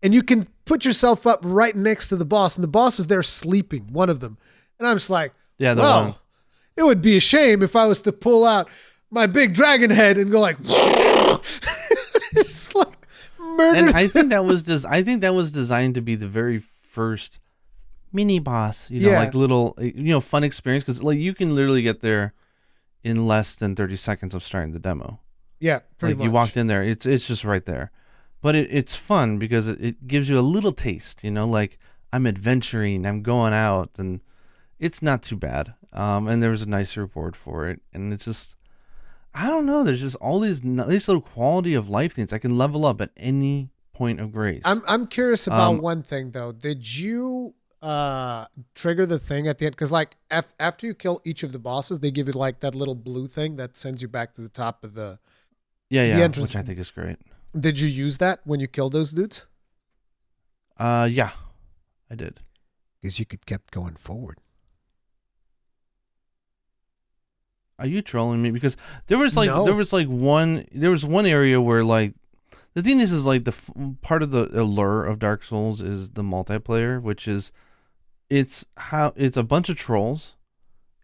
And you can put yourself up right next to the boss. And the boss is there sleeping, one of them. And I'm just like, it would be a shame if I was to pull out my big dragon head and go like, just like murder. And I think that was designed to be the very first mini boss, like little, fun experience, because like you can literally get there in less than 30 seconds of starting the demo. Yeah, pretty much. You walked in there, it's just right there, but it's fun because it gives you a little taste, like I'm adventuring, I'm going out, and it's not too bad. And there was a nice reward for it, and it's just, I don't know, there's just all these little quality of life things I can level up at any point of grace. I'm curious about one thing though. Did you trigger the thing at the end? Because like after you kill each of the bosses, they give you like that little blue thing that sends you back to the top of the entrance, which I think is great. Did you use that when you killed those dudes? Yeah, I did. Because you could kept going forward. Are you trolling me? Because there was No. one area where like the thing is like part of the allure of Dark Souls is the multiplayer, which is it's a bunch of trolls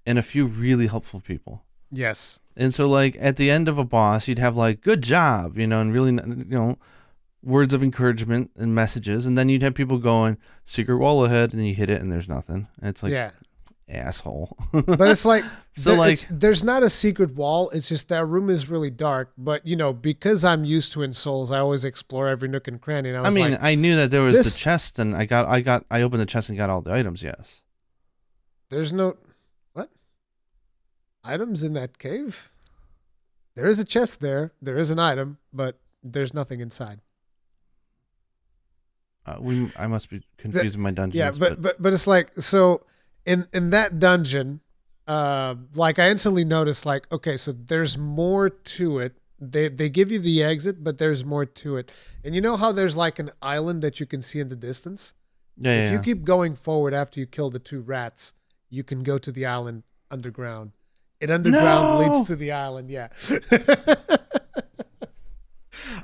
and a few really helpful people. Yes. And so like at the end of a boss, you'd have like good job, and really words of encouragement and messages, and then you'd have people going secret wall ahead, and you hit it and there's nothing. And it's like asshole. But it's like so there's not a secret wall. It's just that room is really dark. But because I'm used to in Souls, I always explore every nook and cranny. And I knew that there was the chest, and I opened the chest and got all the items. Yes. There's no what items in that cave. There is a chest there. There is an item, but there's nothing inside. I must be confusing my dungeons. Yeah, but it's like so. In that dungeon, like I instantly noticed, like, okay, so there's more to it. They give you the exit, but there's more to it. And you know how there's like an island that you can see in the distance? If you keep going forward after you kill the 2 rats, you can go to the island underground. It underground leads to the island, yeah.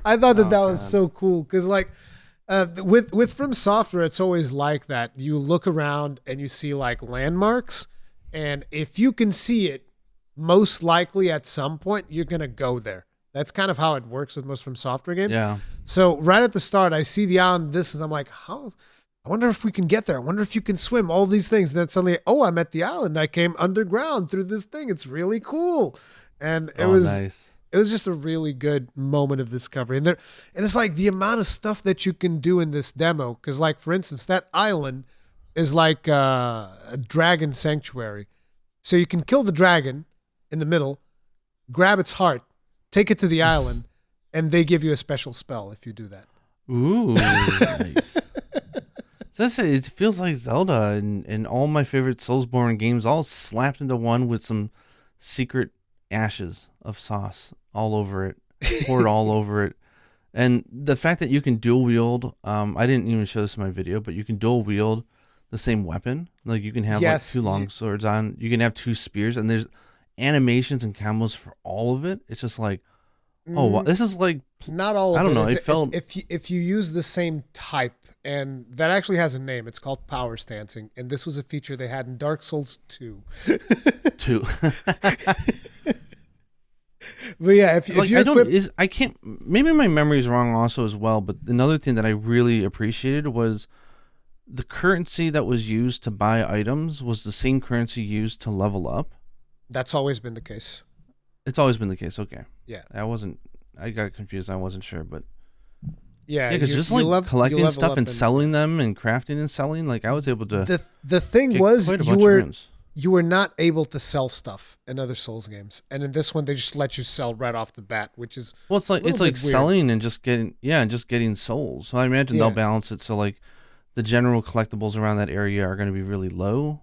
I thought that was so cool because like with FromSoftware, it's always like that. You look around and you see like landmarks, and if you can see it, most likely at some point you're gonna go there. That's kind of how it works with most FromSoftware games. Yeah. So right at the start, I see the island. I'm like, how? I wonder if we can get there. I wonder if you can swim. All these things. And then suddenly, I'm at the island. I came underground through this thing. It's really cool, and it was nice. It was just a really good moment of discovery. And it's like the amount of stuff that you can do in this demo. Because like, for instance, that island is like a dragon sanctuary. So you can kill the dragon in the middle, grab its heart, take it to the island, and they give you a special spell if you do that. Ooh, nice. So it feels like Zelda and all my favorite Soulsborne games all slapped into one with some secret ashes of sauce all over it, poured all over it. And the fact that you can dual wield, I didn't even show this in my video, but you can dual wield the same weapon. Like you can have like 2 long swords on, you can have 2 spears, and there's animations and combos for all of it. It's just like, oh, wow. This is like not all of it. I don't know. It felt if you use the same type, and that actually has a name. It's called power stancing, and this was a feature they had in Dark Souls 2. 2. But yeah, if you I can't. Maybe my memory is wrong also as well. But another thing that I really appreciated was the currency that was used to buy items was the same currency used to level up. That's always been the case. It's always been the case. Okay. Yeah. I got confused. I wasn't sure, but yeah, because just like collecting stuff and selling them and crafting and selling, like I was able to. The thing was you were not able to sell stuff in other Souls games, and in this one they just let you sell right off the bat, which is it's like selling and just getting souls. So I imagine they'll balance it so like the general collectibles around that area are going to be really low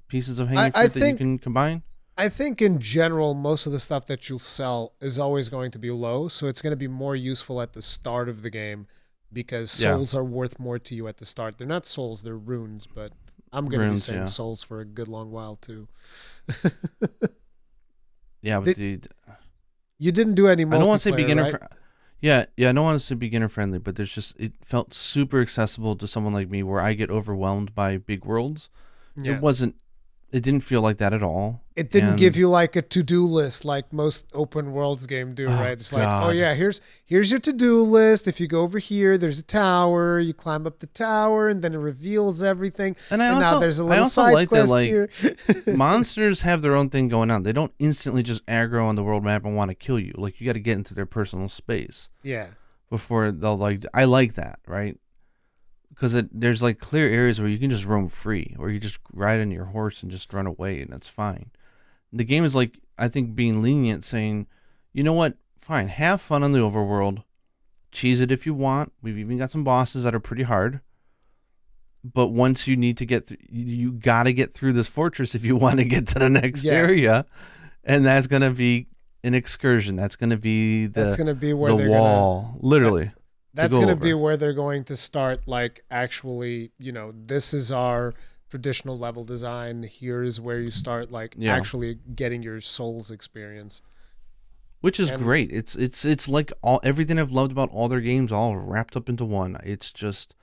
pieces of hanging fruit that you can combine. I think in general, most of the stuff that you'll sell is always going to be low, so it's going to be more useful at the start of the game because souls are worth more to you at the start. They're not souls, they're runes, but I'm going to be saying souls for a good long while too. Yeah, but you didn't do any multiplayer, I don't want to say beginner. Right? I don't want to say beginner friendly, but it felt super accessible to someone like me where I get overwhelmed by big worlds. Yeah. It didn't feel like that at all. It didn't give you like a to-do list like most open worlds game do, right? It's like, oh yeah, here's your to-do list. If you go over here, there's a tower. You climb up the tower, and then it reveals everything. And now there's a little side quest here. Monsters have their own thing going on. They don't instantly just aggro on the world map and want to kill you. Like you got to get into their personal space. Yeah. Before they'll I like that, right? Because there's like clear areas where you can just roam free, or you just ride on your horse and just run away, and that's fine. The game is like, I think, being lenient, saying, you know what, fine, have fun on the overworld, cheese it if you want. We've even got some bosses that are pretty hard, but once you need to you got to get through this fortress if you want to get to the next area, and that's gonna be an excursion. That's gonna be where the wall, literally. That's going to be where they're going to start, like, actually, this is our traditional level design. Here is where you start like actually getting your Souls experience. Which is great. It's like everything I've loved about all their games all wrapped up into one. It's just,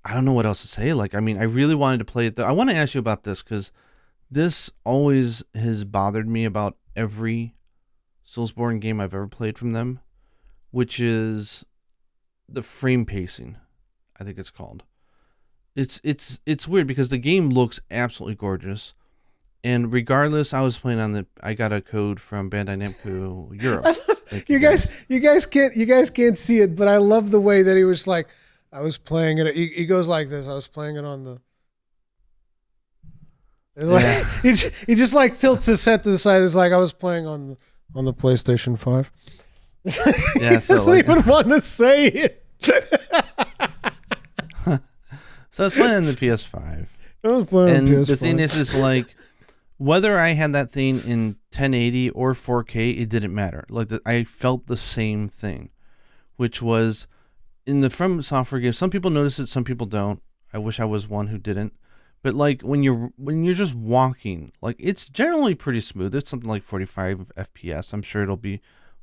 I don't know what else to say. Like, I mean, I really wanted to play it. I want to ask you about this because this always has bothered me about every Soulsborne game I've ever played from them, which is the frame pacing, I think it's called. It's weird because the game looks absolutely gorgeous. And regardless, I got a code from Bandai Namco Europe. You guys can't see it, but I love the way that he was like, I was playing it. He goes like this. I was playing it on the. It's like he just like tilts his head to the side. It's like I was playing on the PlayStation 5. Yeah, so doesn't even want to say it. So I was playing on the PS5. I was playing on PS5. The thing is like, whether I had that thing in 1080 or 4K, it didn't matter. Like I felt the same thing, which was in the FromSoftware game. Some people notice it, some people don't. I wish I was one who didn't. But like when you're just walking, like it's generally pretty smooth. It's something like 45 FPS. I'm sure it'll be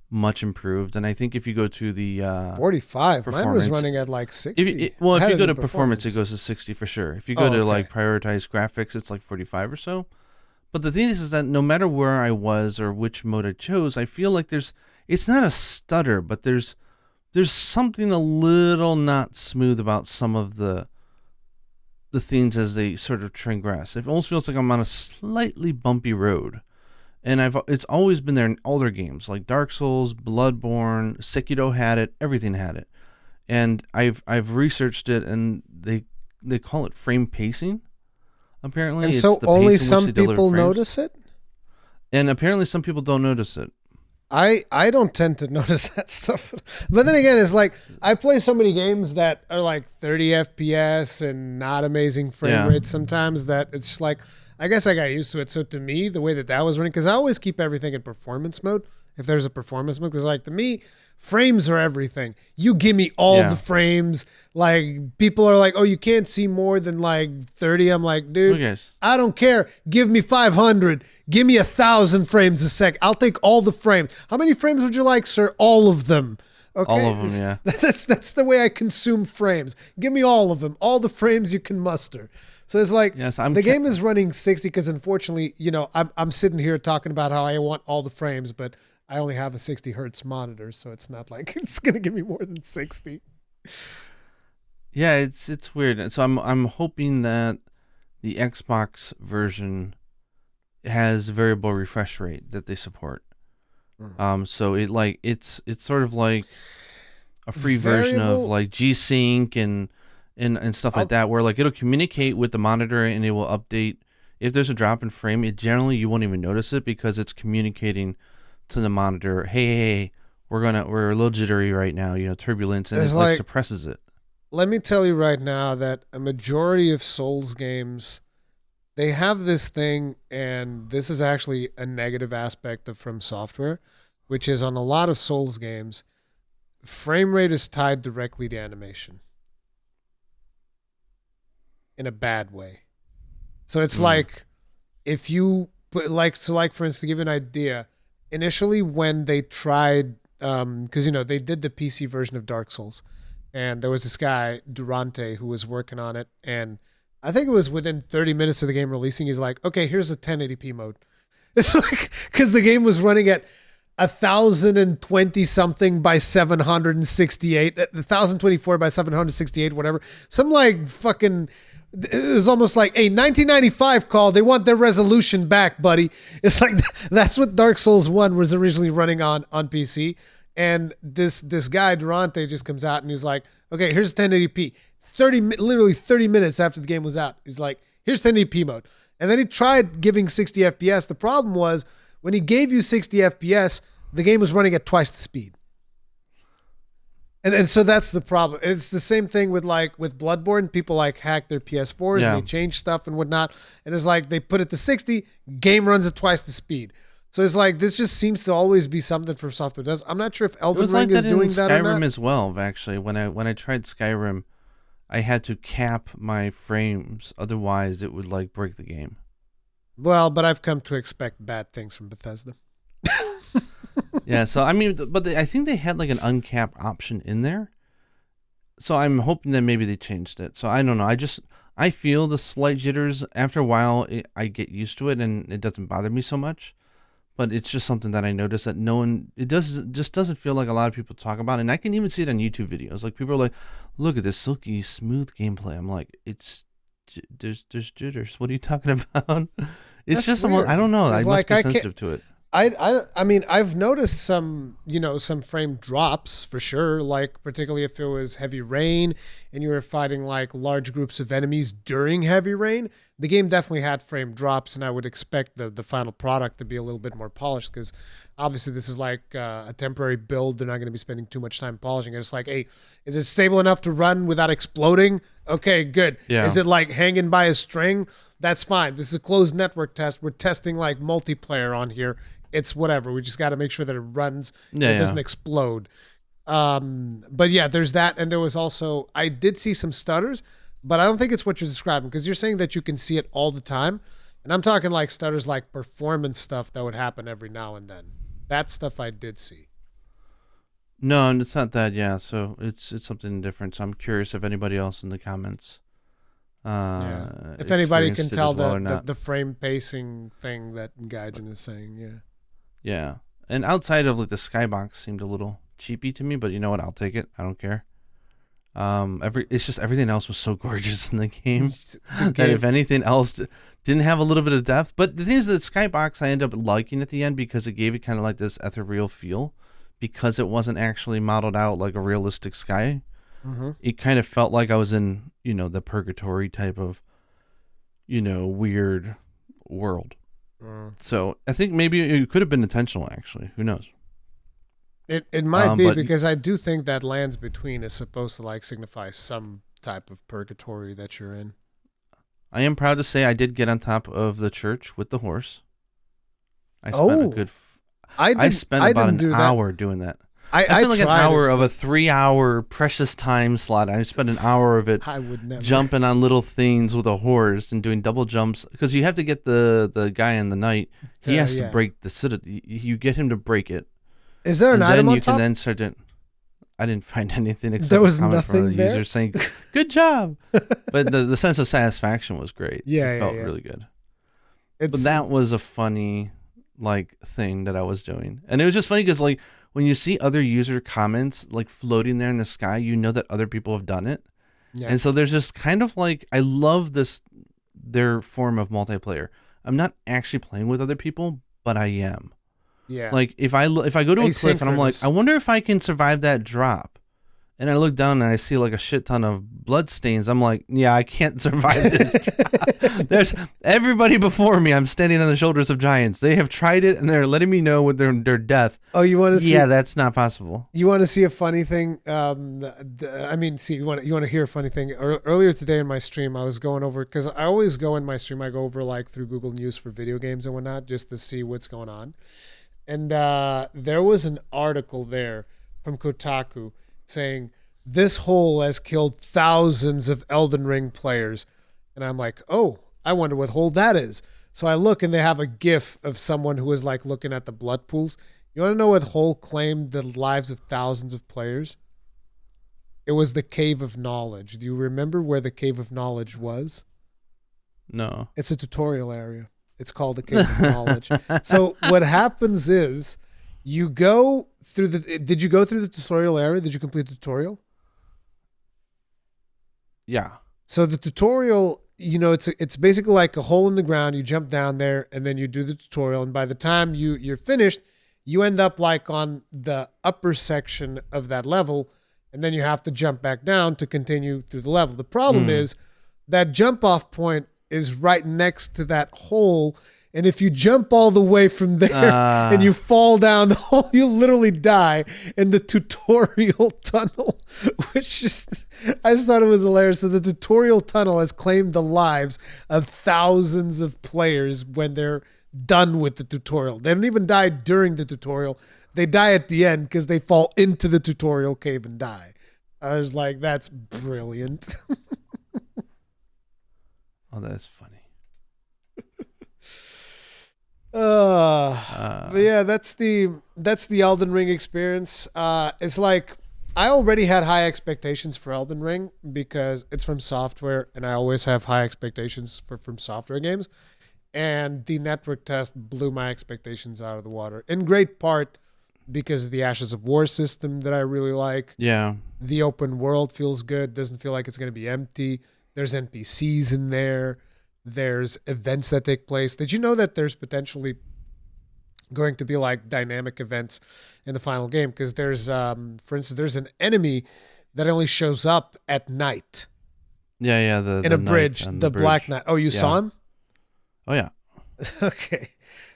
much improved. And I think if you go to the 45, mine was running at like 60. If you go to performance, it goes to 60 for sure. If you go to like prioritize graphics, it's like 45 or so. But the thing is that no matter where I was or which mode I chose, I feel like it's not a stutter, but there's something a little not smooth about some of the things as they sort of transgress. It almost feels like I'm on a slightly bumpy road. And it's always been there in all their games, like Dark Souls, Bloodborne, Sekiro had it, everything had it. And I've researched it, and they call it frame pacing. Apparently, and so only some people notice it. And apparently, some people don't notice it. I don't tend to notice that stuff. But then again, it's like I play so many games that are like 30 FPS and not amazing frame rates sometimes that it's like, I guess I got used to it. So to me, the way that was running, because I always keep everything in performance mode, if there's a performance mode, because like to me, frames are everything. You give me all the frames. Like people are like, oh, you can't see more than like 30. I'm like, dude, I don't care. Give me 500. Give me 1,000 frames a sec. I'll take all the frames. How many frames would you like, sir? All of them. Okay. All of them, yeah. That's the way I consume frames. Give me all of them. All the frames you can muster. So it's like the game is running 60 because unfortunately, I'm sitting here talking about how I want all the frames, but I only have a 60 hertz monitor, so it's not like it's gonna give me more than 60. Yeah, it's weird. And so I'm hoping that the Xbox version has variable refresh rate that they support. So it's sort of like a free version of like G-Sync and stuff like that, where like it'll communicate with the monitor and it will update. If there's a drop in frame, you won't even notice it because it's communicating to the monitor, hey, we're a little jittery right now, turbulence, and it like suppresses it. Let me tell you right now that a majority of Souls games, they have this thing, and this is actually a negative aspect of FromSoftware, which is on a lot of Souls games, frame rate is tied directly to animation. In a bad way. So it's like if you put for instance, to give you an idea, initially when they tried, because they did the PC version of Dark Souls, and there was this guy Durante who was working on it, and I think it was within 30 minutes of the game releasing, he's like, okay, here's a 1080p mode. It's like because the game was running at 1,020 something by 768, 1,024 by 768, whatever. Some like fucking. It was almost like a 1995 call. They want their resolution back, buddy. It's like that's what Dark Souls 1 was originally running on PC. And this guy, Durante, just comes out and he's like, okay, here's 1080p. Literally 30 minutes after the game was out. He's like, here's 1080p mode. And then he tried giving 60 FPS. The problem was when he gave you 60 FPS, the game was running at twice the speed. And so that's the problem. It's the same thing with Bloodborne. People like hack their PS4s and they change stuff and whatnot. And it's like they put it to 60, game runs at twice the speed. So it's like this just seems to always be something FromSoftware does. I'm not sure if Elden Ring is doing that or not. Skyrim as well, actually. When I tried Skyrim, I had to cap my frames, otherwise it would like break the game. Well, but I've come to expect bad things from Bethesda. Yeah, so I mean, but I think they had like an uncap option in there. So I'm hoping that maybe they changed it. So I don't know. I feel the slight jitters. After a while, I get used to it and it doesn't bother me so much. But it's just something that I notice that no one, just doesn't feel like a lot of people talk about. And I can even see it on YouTube videos. Like people are like, look at this silky smooth gameplay. I'm like, there's jitters. What are you talking about? It's That's just, weird. I don't know. I Like, must be sensitive to it. I mean, I've noticed some frame drops for sure, like particularly if it was heavy rain and you were fighting like large groups of enemies during heavy rain. The game definitely had frame drops, and I would expect the final product to be a little bit more polished because obviously this is like a temporary build. They're not going to be spending too much time polishing it. It's like, hey, is it stable enough to run without exploding? Okay, good. Yeah. Is it like hanging by a string? That's fine. This is a closed network test. We're testing like multiplayer on here. It's whatever. We just got to make sure that it runs. And it doesn't explode. But yeah, there's that. And there was also, I did see some stutters, but I don't think it's what you're describing because you're saying that you can see it all the time. And I'm talking like stutters, like performance stuff that would happen every now and then. That stuff I did see. No, and it's not that. Yeah, so it's something different. So I'm curious if anybody else in the comments. If anybody can tell the frame pacing thing that Gaijin is saying, yeah. Yeah, and outside of like the skybox seemed a little cheapy to me, but you know what? I'll take it. I don't care. It's just everything else was so gorgeous in the game that if anything else didn't have a little bit of depth. But the thing is that skybox I ended up liking at the end because it gave it kind of like this ethereal feel because it wasn't actually modeled out like a realistic sky. Mm-hmm. It kind of felt like I was in, the purgatory type of, weird world. So I think maybe it could have been intentional, actually. Who knows? It might be because I do think that lands between is supposed to like signify some type of purgatory that you're in. I am proud to say I did get on top of the church with the horse. I spent about an hour doing that. I spent like an hour of a 3-hour precious time slot. I spent an hour of it jumping on little things with a horse and doing double jumps because you have to get the guy in the night. He has to break the citadel. You get him to break it. Is there an item on top? Can then start to. I didn't find anything except there was a comment nothing from the there? user saying, "Good job," but the sense of satisfaction was great. It felt really good. But that was a funny thing that I was doing, and it was just funny because when you see other user comments floating there in the sky, you know that other people have done it. Yeah. And so there's just kind of I love their form of multiplayer. I'm not actually playing with other people, but I am. Yeah. If I go to a cliff and I'm like, I wonder if I can survive that drop. And I look down and I see a shit ton of blood stains. I'm like, yeah, I can't survive this. There's everybody before me. I'm standing on the shoulders of giants. They have tried it and they're letting me know with their death. Oh, you want to see? Yeah, that's not possible. You want to see a funny thing? You want to hear a funny thing? Earlier today in my stream, I was going over because I always go in my stream. I go over through Google News for video games and whatnot just to see what's going on. And there was an article there from Kotaku saying this hole has killed thousands of Elden Ring players. And I'm like, oh, I wonder what hole that is. So I look and they have a GIF of someone who is looking at the blood pools. You want to know what hole claimed the lives of thousands of players? It was the Cave of Knowledge. Do you remember where the Cave of Knowledge was? No. It's a tutorial area. It's called the Cave of Knowledge. So what happens is you go through did you go through the tutorial area? Did you complete the tutorial? Yeah. So the tutorial, it's basically like a hole in the ground. You jump down there and then you do the tutorial. And by the time you're finished, you end up on the upper section of that level. And then you have to jump back down to continue through the level. The problem is that jump off point is right next to that hole. And if you jump all the way from there and you fall down the hole, you'll literally die in the tutorial tunnel, I just thought it was hilarious. So the tutorial tunnel has claimed the lives of thousands of players when they're done with the tutorial. They don't even die during the tutorial. They die at the end because they fall into the tutorial cave and die. I was like, that's brilliant. Oh, that's funny. But yeah, that's the Elden Ring experience. It's like I already had high expectations for Elden Ring because it's from software, and I always have high expectations for from software games. And the network test blew my expectations out of the water, in great part because of the Ashes of War system that I really like. Yeah. The open world feels good, doesn't feel like it's going to be empty. There's NPCs in there. There's events that take place. Did you know that there's potentially going to be like dynamic events in the final game? Because there's, for instance, there's an enemy that only shows up at night. Yeah. In a bridge, the Black Knight. Oh, you saw him? Oh yeah. Okay.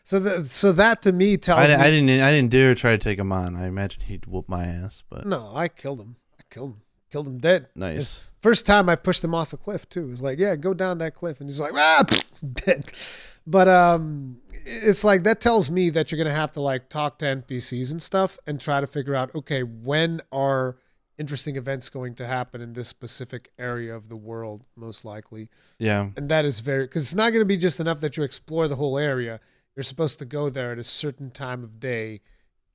So that to me tells me I didn't dare try to take him on. I imagine he'd whoop my ass, but no, I killed him. Killed him dead. Nice. First time I pushed him off a cliff too. It was like, yeah, go down that cliff, and he's like, ah, dead. But it's like that tells me that you're gonna have to like talk to NPCs and stuff and try to figure out, okay, when are interesting events going to happen in this specific area of the world, most likely. Yeah. And that is because it's not going to be just enough that you explore the whole area. You're supposed to go there at a certain time of day,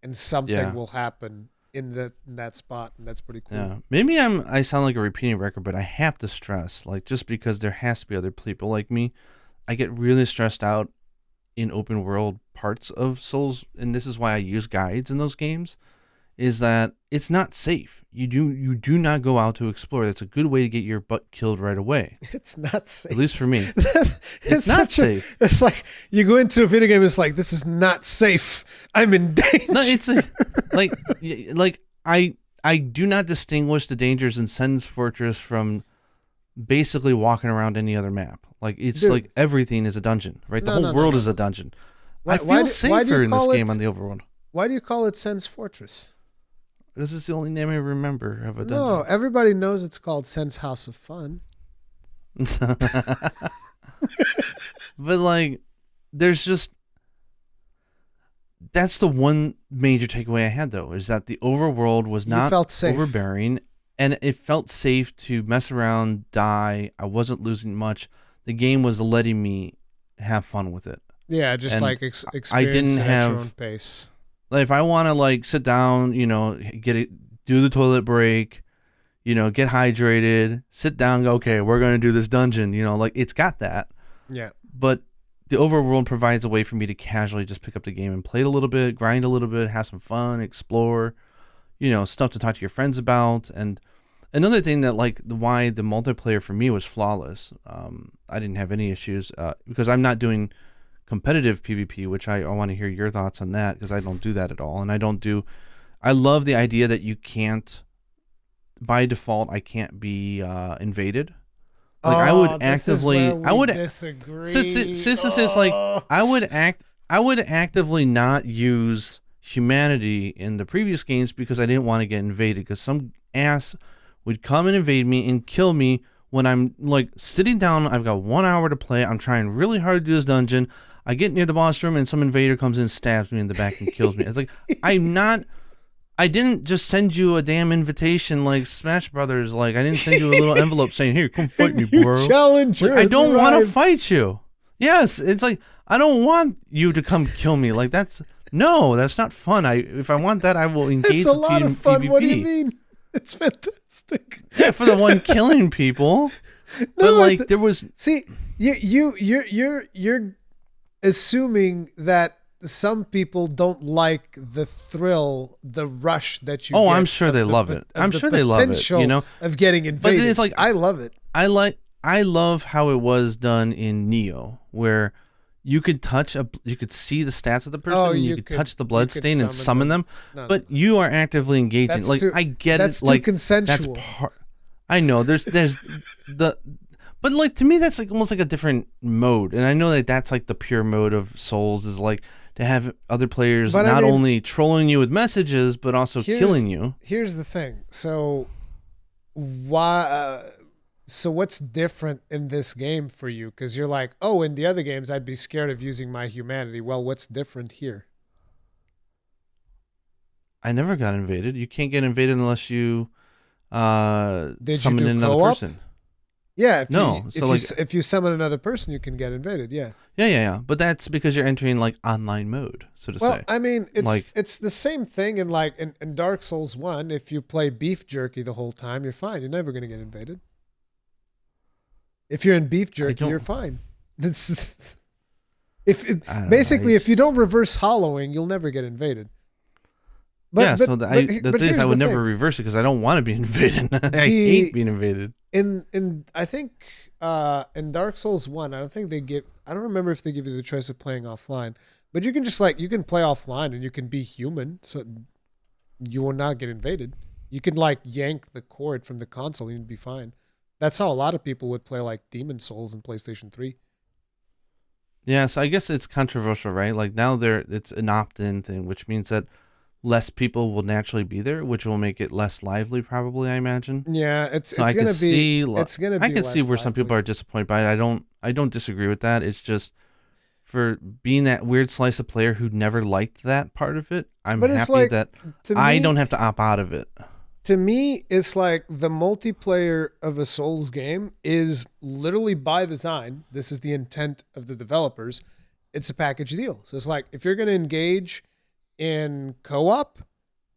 and something will happen in that spot, and that's pretty cool. Yeah. Maybe I sound like a repeating record, but I have to stress, like, just because there has to be other people like me, I get really stressed out in open world parts of Souls, and this is why I use guides in those games, is that it's not safe. You do not go out to explore. That's a good way to get your butt killed right away. It's not safe. At least for me. It's not safe. It's like you go into a video game, it's like, this is not safe. I'm in danger. No, it's like I do not distinguish the dangers in Sen's Fortress from basically walking around any other map. Like, it's like everything is a dungeon, right? The whole world is a dungeon. I feel safer in this game on the overworld. Why do you call it Sen's Fortress? This is the only name I remember of a dungeon. No, everybody knows it's called Sen's House of Fun. But like, there's just, that's the one major takeaway I had though, is that the overworld was not overbearing, and it felt safe to mess around, die. I wasn't losing much. The game was letting me have fun with it. Yeah, just and like experience I didn't at your own pace. Like, if I want to like sit down, you know, do the toilet break, you know, get hydrated, sit down, go, okay, we're going to do this dungeon, you know, like, it's got that. Yeah. But the overworld provides a way for me to casually just pick up the game and play it a little bit, grind a little bit, have some fun, explore, you know, stuff to talk to your friends about. And another thing that, like, why the multiplayer for me was flawless, I didn't have any issues because I'm not doing competitive PvP, which I want to hear your thoughts on that, because I don't do that at all. And I love the idea that you can't, by default, I can't be invaded. Like, I would actively, disagree. I would actively not use humanity in the previous games because I didn't want to get invaded, because some ass would come and invade me and kill me when I'm like sitting down. I've got 1 hour to play. I'm trying really hard to do this dungeon. I get near the boss room and some invader comes in, stabs me in the back and kills me. It's like, I didn't just send you a damn invitation like Smash Brothers. Like, I didn't send you a little envelope saying, here, come fight me, bro. Challenger, I don't want to fight you. Yes, it's like, I don't want you to come kill me. Like, that's not fun. If I want that, I will engage. It's a lot of fun. PvP. What do you mean? It's fantastic. Yeah, for the one killing people. No, but like, there was. See, you're assuming that some people don't like the thrill, the rush that you. Oh, get I'm sure they love it. I'm sure they love it. You know, of getting invaded. But it's like, I love it. I love how it was done in Neo, where you could see the stats of the person, and you could touch the blood stain and summon them. But you are actively engaging. I get it. That's like, too consensual. I know. There's the. But like, to me, that's like almost like a different mode, and I know that that's like the pure mode of Souls, is like to have other players only trolling you with messages, but also killing you. Here's the thing. So why? So what's different in this game for you? Because you're like, oh, in the other games, I'd be scared of using my humanity. Well, what's different here? I never got invaded. You can't get invaded unless you Did you summon do another co-op? person. Yeah, if you summon another person, you can get invaded. Yeah. Yeah. But that's because you're entering like online mode, so to Well, say. I mean, Like, it's the same thing in Dark Souls 1. If you play beef jerky the whole time, you're fine. You're never going to get invaded. If you're in beef jerky, you're fine. If you don't reverse hollowing, you'll never get invaded. The thing is, I would never reverse it because I don't want to be invaded. I hate being invaded. I think in Dark Souls 1, I don't remember if they give you the choice of playing offline, but you can just you can play offline and you can be human, so you will not get invaded. You can yank the cord from the console and you'd be fine. That's how a lot of people would play Demon Souls in PlayStation 3. Yeah, so I guess it's controversial, right? Like now it's an opt-in thing, which means that less people will naturally be there, which will make it less lively, probably, I imagine. Yeah, it's gonna be. I can see where some people are disappointed by it. I don't disagree with that. It's just for being that weird slice of player who never liked that part of it. I'm happy that I don't have to opt out of it. To me, it's like the multiplayer of a Souls game is literally by design. This is the intent of the developers. It's a package deal. So it's like if you're going to engage in co-op,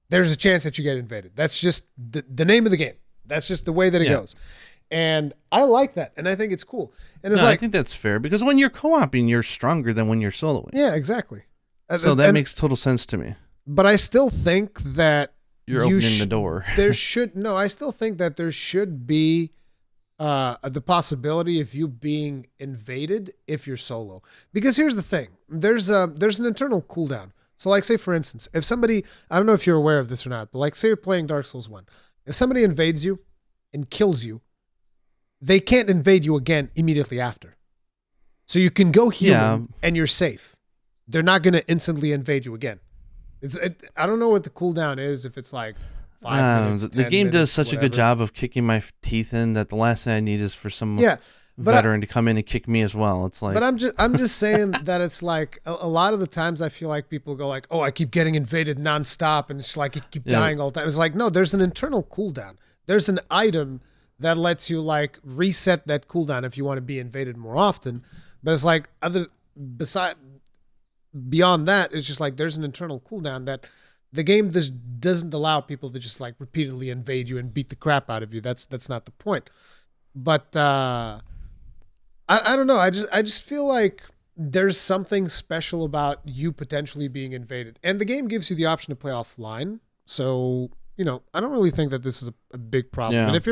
there's a chance that you get invaded. That's just the name of the game. That's just the way that it goes. And I like that. And I think it's cool. And it's I think that's fair because when you're co-oping, you're stronger than when you're soloing. Yeah, exactly. So that makes total sense to me. But I still think that you're opening the door. I still think that there should be the possibility of you being invaded if you're solo. Because here's the thing. There's an internal cooldown. So say for instance, if somebody, I don't know if you're aware of this or not, but say you're playing Dark Souls 1. If somebody invades you and kills you, they can't invade you again immediately after. So you can go human and you're safe. They're not going to instantly invade you again. I don't know what the cooldown is, if it's 5 minutes, the game does such a good job of kicking my teeth in that the last thing I need is for some veteran to come in and kick me as well. It's but I'm just saying that it's a lot of the times I feel like people go oh, I keep getting invaded nonstop and it's you keep dying all the time. It's no, there's an internal cooldown. There's an item that lets you reset that cooldown if you want to be invaded more often. But it's beyond that, it's just there's an internal cooldown that the game doesn't allow people to just repeatedly invade you and beat the crap out of you. That's not the point. But I don't know. I just feel like there's something special about you potentially being invaded, and the game gives you the option to play offline. So I don't really think that this is a big problem. Yeah. And if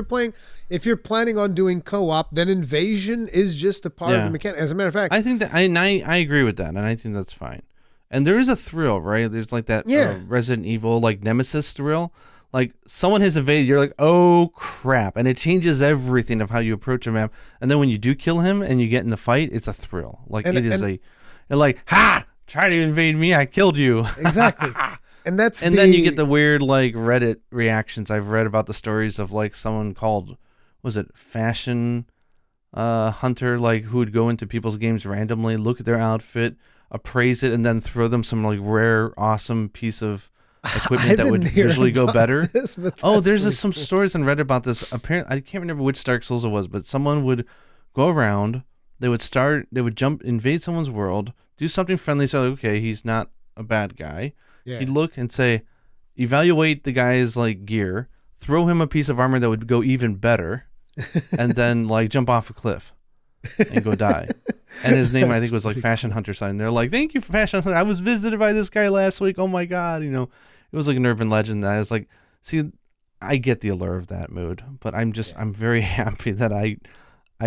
you're planning on doing co-op, then invasion is just a part of the mechanic. As a matter of fact, I think that I agree with that, and I think that's fine. And there is a thrill, right? There's that Resident Evil Nemesis thrill. Someone has invaded, you're oh crap, and it changes everything of how you approach a map. And then when you do kill him and you get in the fight, it's a thrill. Ha! Try to invade me, I killed you. Exactly. And then you get the weird Reddit reactions. I've read about the stories of someone called, was it Fashion Hunter, who would go into people's games randomly, look at their outfit, appraise it, and then throw them some rare, awesome piece of equipment that would visually go better. There's some stories on Reddit about this. Apparently, I can't remember which Dark Souls it was, but someone would go around. They would invade someone's world, do something friendly. So okay, he's not a bad guy. Yeah. He'd look and say, evaluate the guy's gear, throw him a piece of armor that would go even better, and then jump off a cliff and go die. And his name, I think, was Fashion Hunter sign. They're thank you for Fashion Hunter. I was visited by this guy last week. Oh my God. It was an urban legend that I was see, I get the allure of that mood, but I'm very happy that I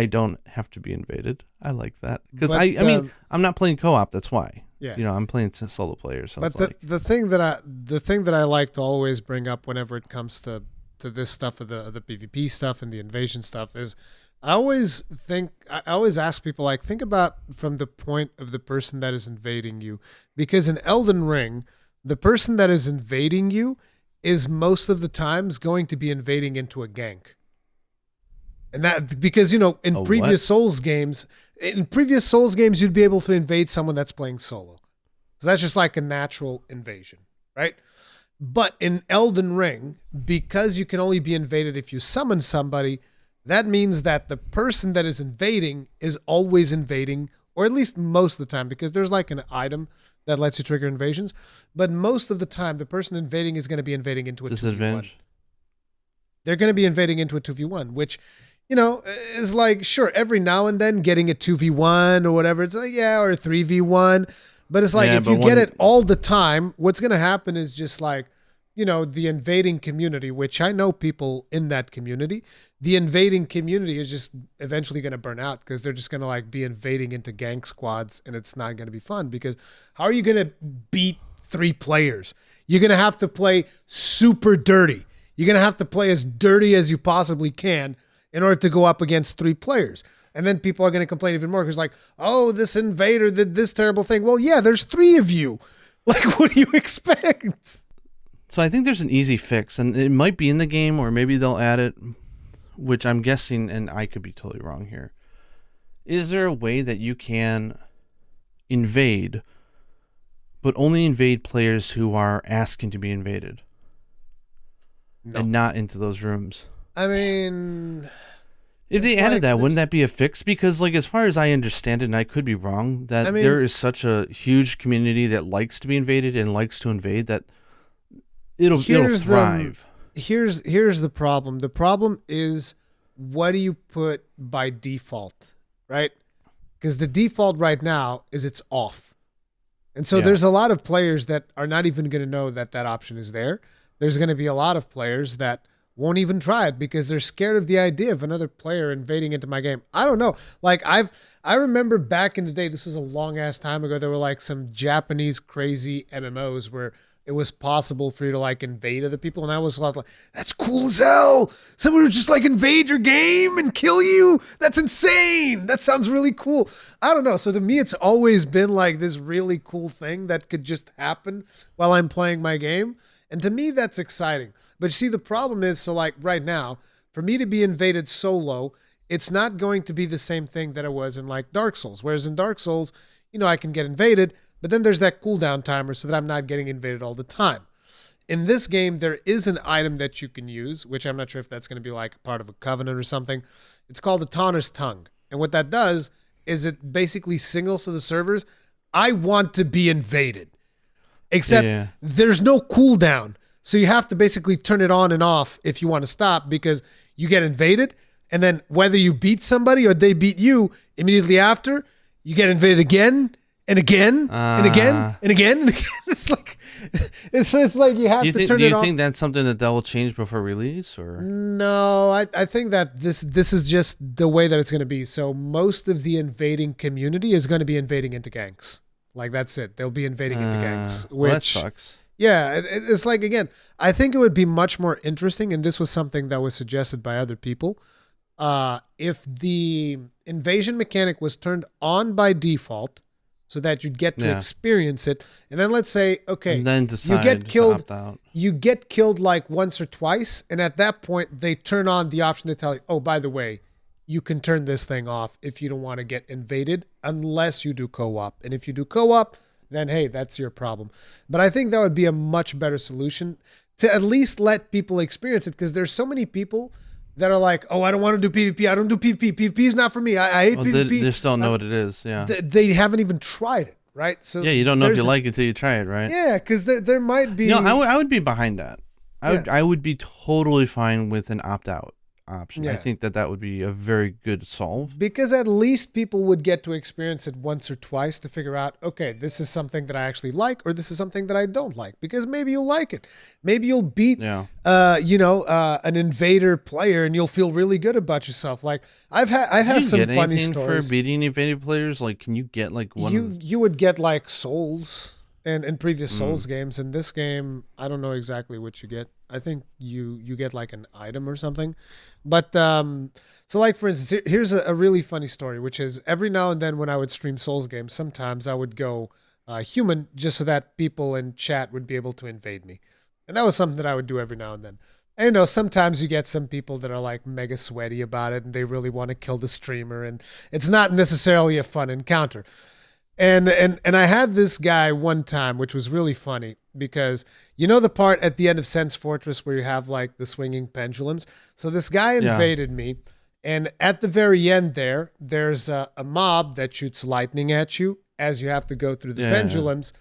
don't have to be invaded. I like that. Because I'm not playing co-op. That's why. Yeah. I'm playing solo players. So but the thing that I like to always bring up whenever it comes to this stuff of the PvP stuff and the invasion stuff is I always ask people think about from the point of the person that is invading you, because in Elden Ring, the person that is invading you is most of the times going to be invading into a gank. And that because in previous Souls games, you'd be able to invade someone that's playing solo. So that's just a natural invasion, right? But in Elden Ring, because you can only be invaded if you summon somebody, that means that the person that is invading is always invading, or at least most of the time, because there's like an item that lets you trigger invasions. But most of the time, the person invading is going to be invading into a 2v1. They're going to be invading into a 2v1, which, is like, sure, every now and then getting a 2v1 or whatever, it's like, yeah, or a 3v1. But it's like, if you get it all the time, what's going to happen is just like, the invading community, which I know people in that community, the invading community is just eventually going to burn out because they're just going to like be invading into gank squads, and it's not going to be fun because how are you going to beat 3 players? You're going to have to play super dirty. You're going to have to play as dirty as you possibly can in order to go up against 3 players. And then people are going to complain even more because like, oh, this invader did this terrible thing. Well, yeah, there's 3 of you. Like, what do you expect? So I think there's an easy fix, and it might be in the game, or maybe they'll add it, which I'm guessing, and I could be totally wrong here. Is there a way that you can invade, but only invade players who are asking to be invaded? No. And not into those rooms? I mean, if they added that, wouldn't that be a fix? Because, like, as far as I understand it, and I could be wrong, that there is such a huge community that likes to be invaded and likes to invade that it'll thrive. Here's the problem. The problem is, what do you put by default, right? Because the default right now is it's off. And so there's a lot of players that are not even going to know that that option is there. There's going to be a lot of players that won't even try it because they're scared of the idea of another player invading into my game. I don't know. Like I remember back in the day, this was a long ass time ago, there were like some Japanese crazy MMOs where it was possible for you to like invade other people. And I was like, that's cool as hell. Someone would just like invade your game and kill you. That's insane. That sounds really cool. I don't know. So to me, it's always been like this really cool thing that could just happen while I'm playing my game. And to me, that's exciting. But you see, the problem is, so like right now, for me to be invaded solo, it's not going to be the same thing that it was in like Dark Souls. Whereas in Dark Souls, I can get invaded, but then there's that cooldown timer so that I'm not getting invaded all the time. In this game, there is an item that you can use, which I'm not sure if that's going to be like part of a covenant or something. It's called the Taunter's Tongue. And what that does is it basically signals to the servers, I want to be invaded. Except there's no cooldown. So you have to basically turn it on and off if you want to stop because you get invaded. And then whether you beat somebody or they beat you, immediately after, you get invaded again. And again, and again, and again, and again. It's like you have to turn it on. Do you think that's something that will change before release, or no? I think that this is just the way that it's going to be. So most of the invading community is going to be invading into ganks. Like that's it. They'll be invading into ganks, which that sucks. Yeah, it's like again. I think it would be much more interesting, and this was something that was suggested by other people. If the invasion mechanic was turned on by default, so that you'd get to experience it. And then let's say, okay, and then you get killed. You get killed like once or twice. And at that point, they turn on the option to tell you, oh, by the way, you can turn this thing off if you don't want to get invaded unless you do co-op. And if you do co-op, then, hey, that's your problem. But I think that would be a much better solution to at least let people experience it because there's so many people that are like, oh, I don't want to do PvP. I don't do PvP. PvP is not for me. I hate PvP. They just don't know what it is. Yeah. They haven't even tried it, right? So yeah, you don't know if you like it until you try it, right? Yeah, because there might be. I would be behind that. I would be totally fine with an opt-out option. Yeah. I think that would be a very good solve. Because at least people would get to experience it once or twice to figure out, okay, this is something that I actually like or this is something that I don't like. Because maybe you'll like it. Maybe you'll beat, an invader player and you'll feel really good about yourself. Like I've had some funny stories. For beating invaded players? Like, can you get like one? You would get like souls. And in previous Souls games, in this game, I don't know exactly what you get. I think you get like an item or something. But so like for instance, here's a really funny story, which is every now and then when I would stream Souls games, sometimes I would go human just so that people in chat would be able to invade me. And that was something that I would do every now and then. And sometimes you get some people that are like mega sweaty about it and they really want to kill the streamer and it's not necessarily a fun encounter. And I had this guy one time, which was really funny because you know the part at the end of Sense Fortress where you have like the swinging pendulums. So this guy Yeah. invaded me, and at the very end there's a mob that shoots lightning at you as you have to go through the Yeah. pendulums.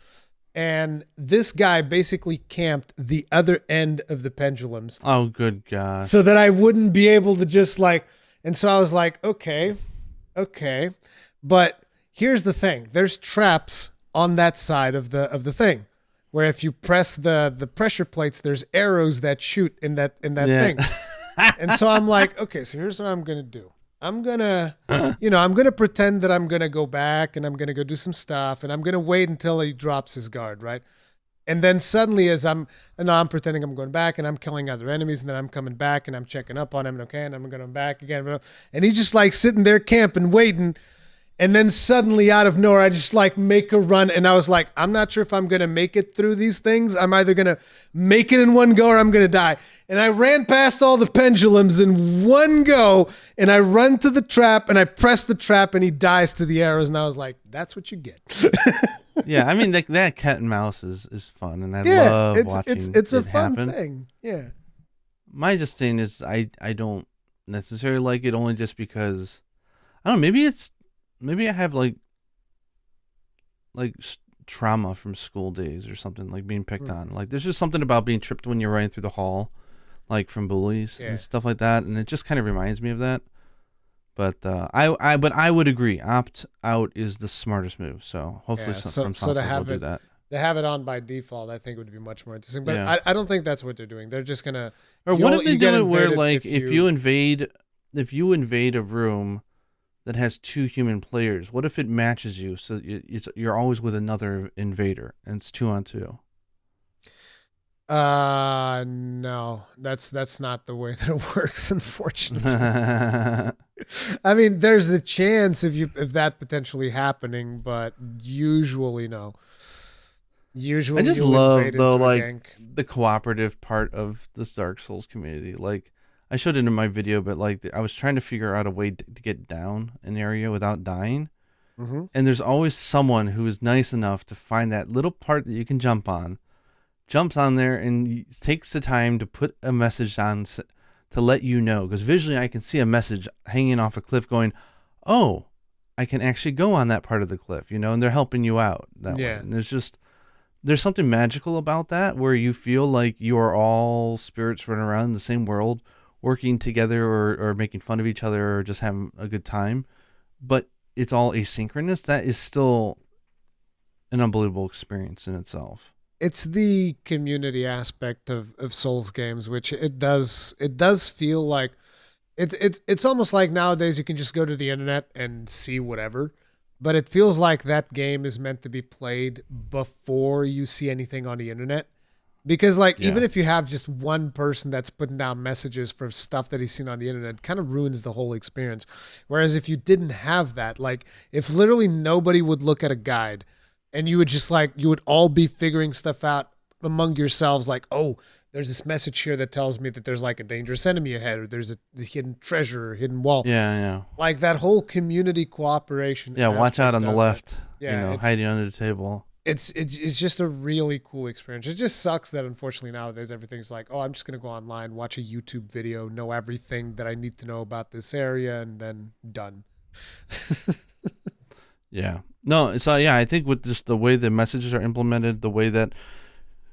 And this guy basically camped the other end of the pendulums Oh, good God. so that I wouldn't be able to just like. And so I was like, okay, but here's the thing: there's traps on that side of the thing, where if you press the pressure plates, there's arrows that shoot in that Yeah. thing. And so I'm like, okay, so here's what I'm gonna do. I'm gonna pretend that I'm gonna go back and I'm gonna go do some stuff and I'm gonna wait until he drops his guard, right? And then suddenly, I'm pretending I'm going back and I'm killing other enemies, and then I'm coming back and I'm checking up on him, and okay, and I'm going back again, and he's just like sitting there camping, waiting. And then suddenly, out of nowhere, I just like make a run, and I was like, I'm not sure if I'm gonna make it through these things. I'm either gonna make it in one go or I'm gonna die. And I ran past all the pendulums in one go, and I run to the trap, and I press the trap, and he dies to the arrows. And I was like, that's what you get. Yeah, I mean that cat and mouse is fun, and I love watching it's a it fun happen. thing. Yeah. My just thing is I don't necessarily like it only just because I don't know, maybe I have trauma from school days or something, like being picked on. Like there's just something about being tripped when you're running through the hall, like from bullies and stuff like that, and it just kind of reminds me of that. But I would agree. Opt out is the smartest move. So hopefully some software will do that. They have it on by default. I think it would be much more interesting. But Yeah. I don't think that's what they're doing. They're just gonna. Or what if they get do it where invaded like if you invade a room that has two human players, what if it matches you so you're always with another invader and it's 2-on-2? No, that's not the way that it works, unfortunately. I mean, there's a chance if that potentially happening, but usually no. Usually, I just you'll love invade though into a like gank. the cooperative part of this Dark Souls community. Like I showed it in my video, but like I was trying to figure out a way to get down an area without dying. Mm-hmm. And there's always someone who is nice enough to find that little part that you can jump on, jumps on there and takes the time to put a message on to let you know. Because visually I can see a message hanging off a cliff going, oh, I can actually go on that part of the cliff, and they're helping you out that way. And there's something magical about that where you feel like you are all spirits running around in the same world, working together or making fun of each other or just having a good time. But it's all asynchronous. That is still an unbelievable experience in itself. It's the community aspect of Souls games, which it does feel like it's almost like nowadays you can just go to the internet and see whatever, but it feels like that game is meant to be played before you see anything on the internet. Because even if you have just one person that's putting down messages for stuff that he's seen on the internet, it kind of ruins the whole experience. Whereas if you didn't have that, like if literally nobody would look at a guide and you would just you would all be figuring stuff out among yourselves, like, oh, there's this message here that tells me that there's like a dangerous enemy ahead, or there's a hidden treasure or hidden wall. Yeah. Like that whole community cooperation. Yeah, watch out on the left. Yeah, hiding under the table. It's just a really cool experience. It just sucks that unfortunately nowadays everything's like, oh, I'm just gonna go online, watch a YouTube video, know everything that I need to know about this area, and then done. Yeah. No, so yeah, I think with just the way the messages are implemented, the way that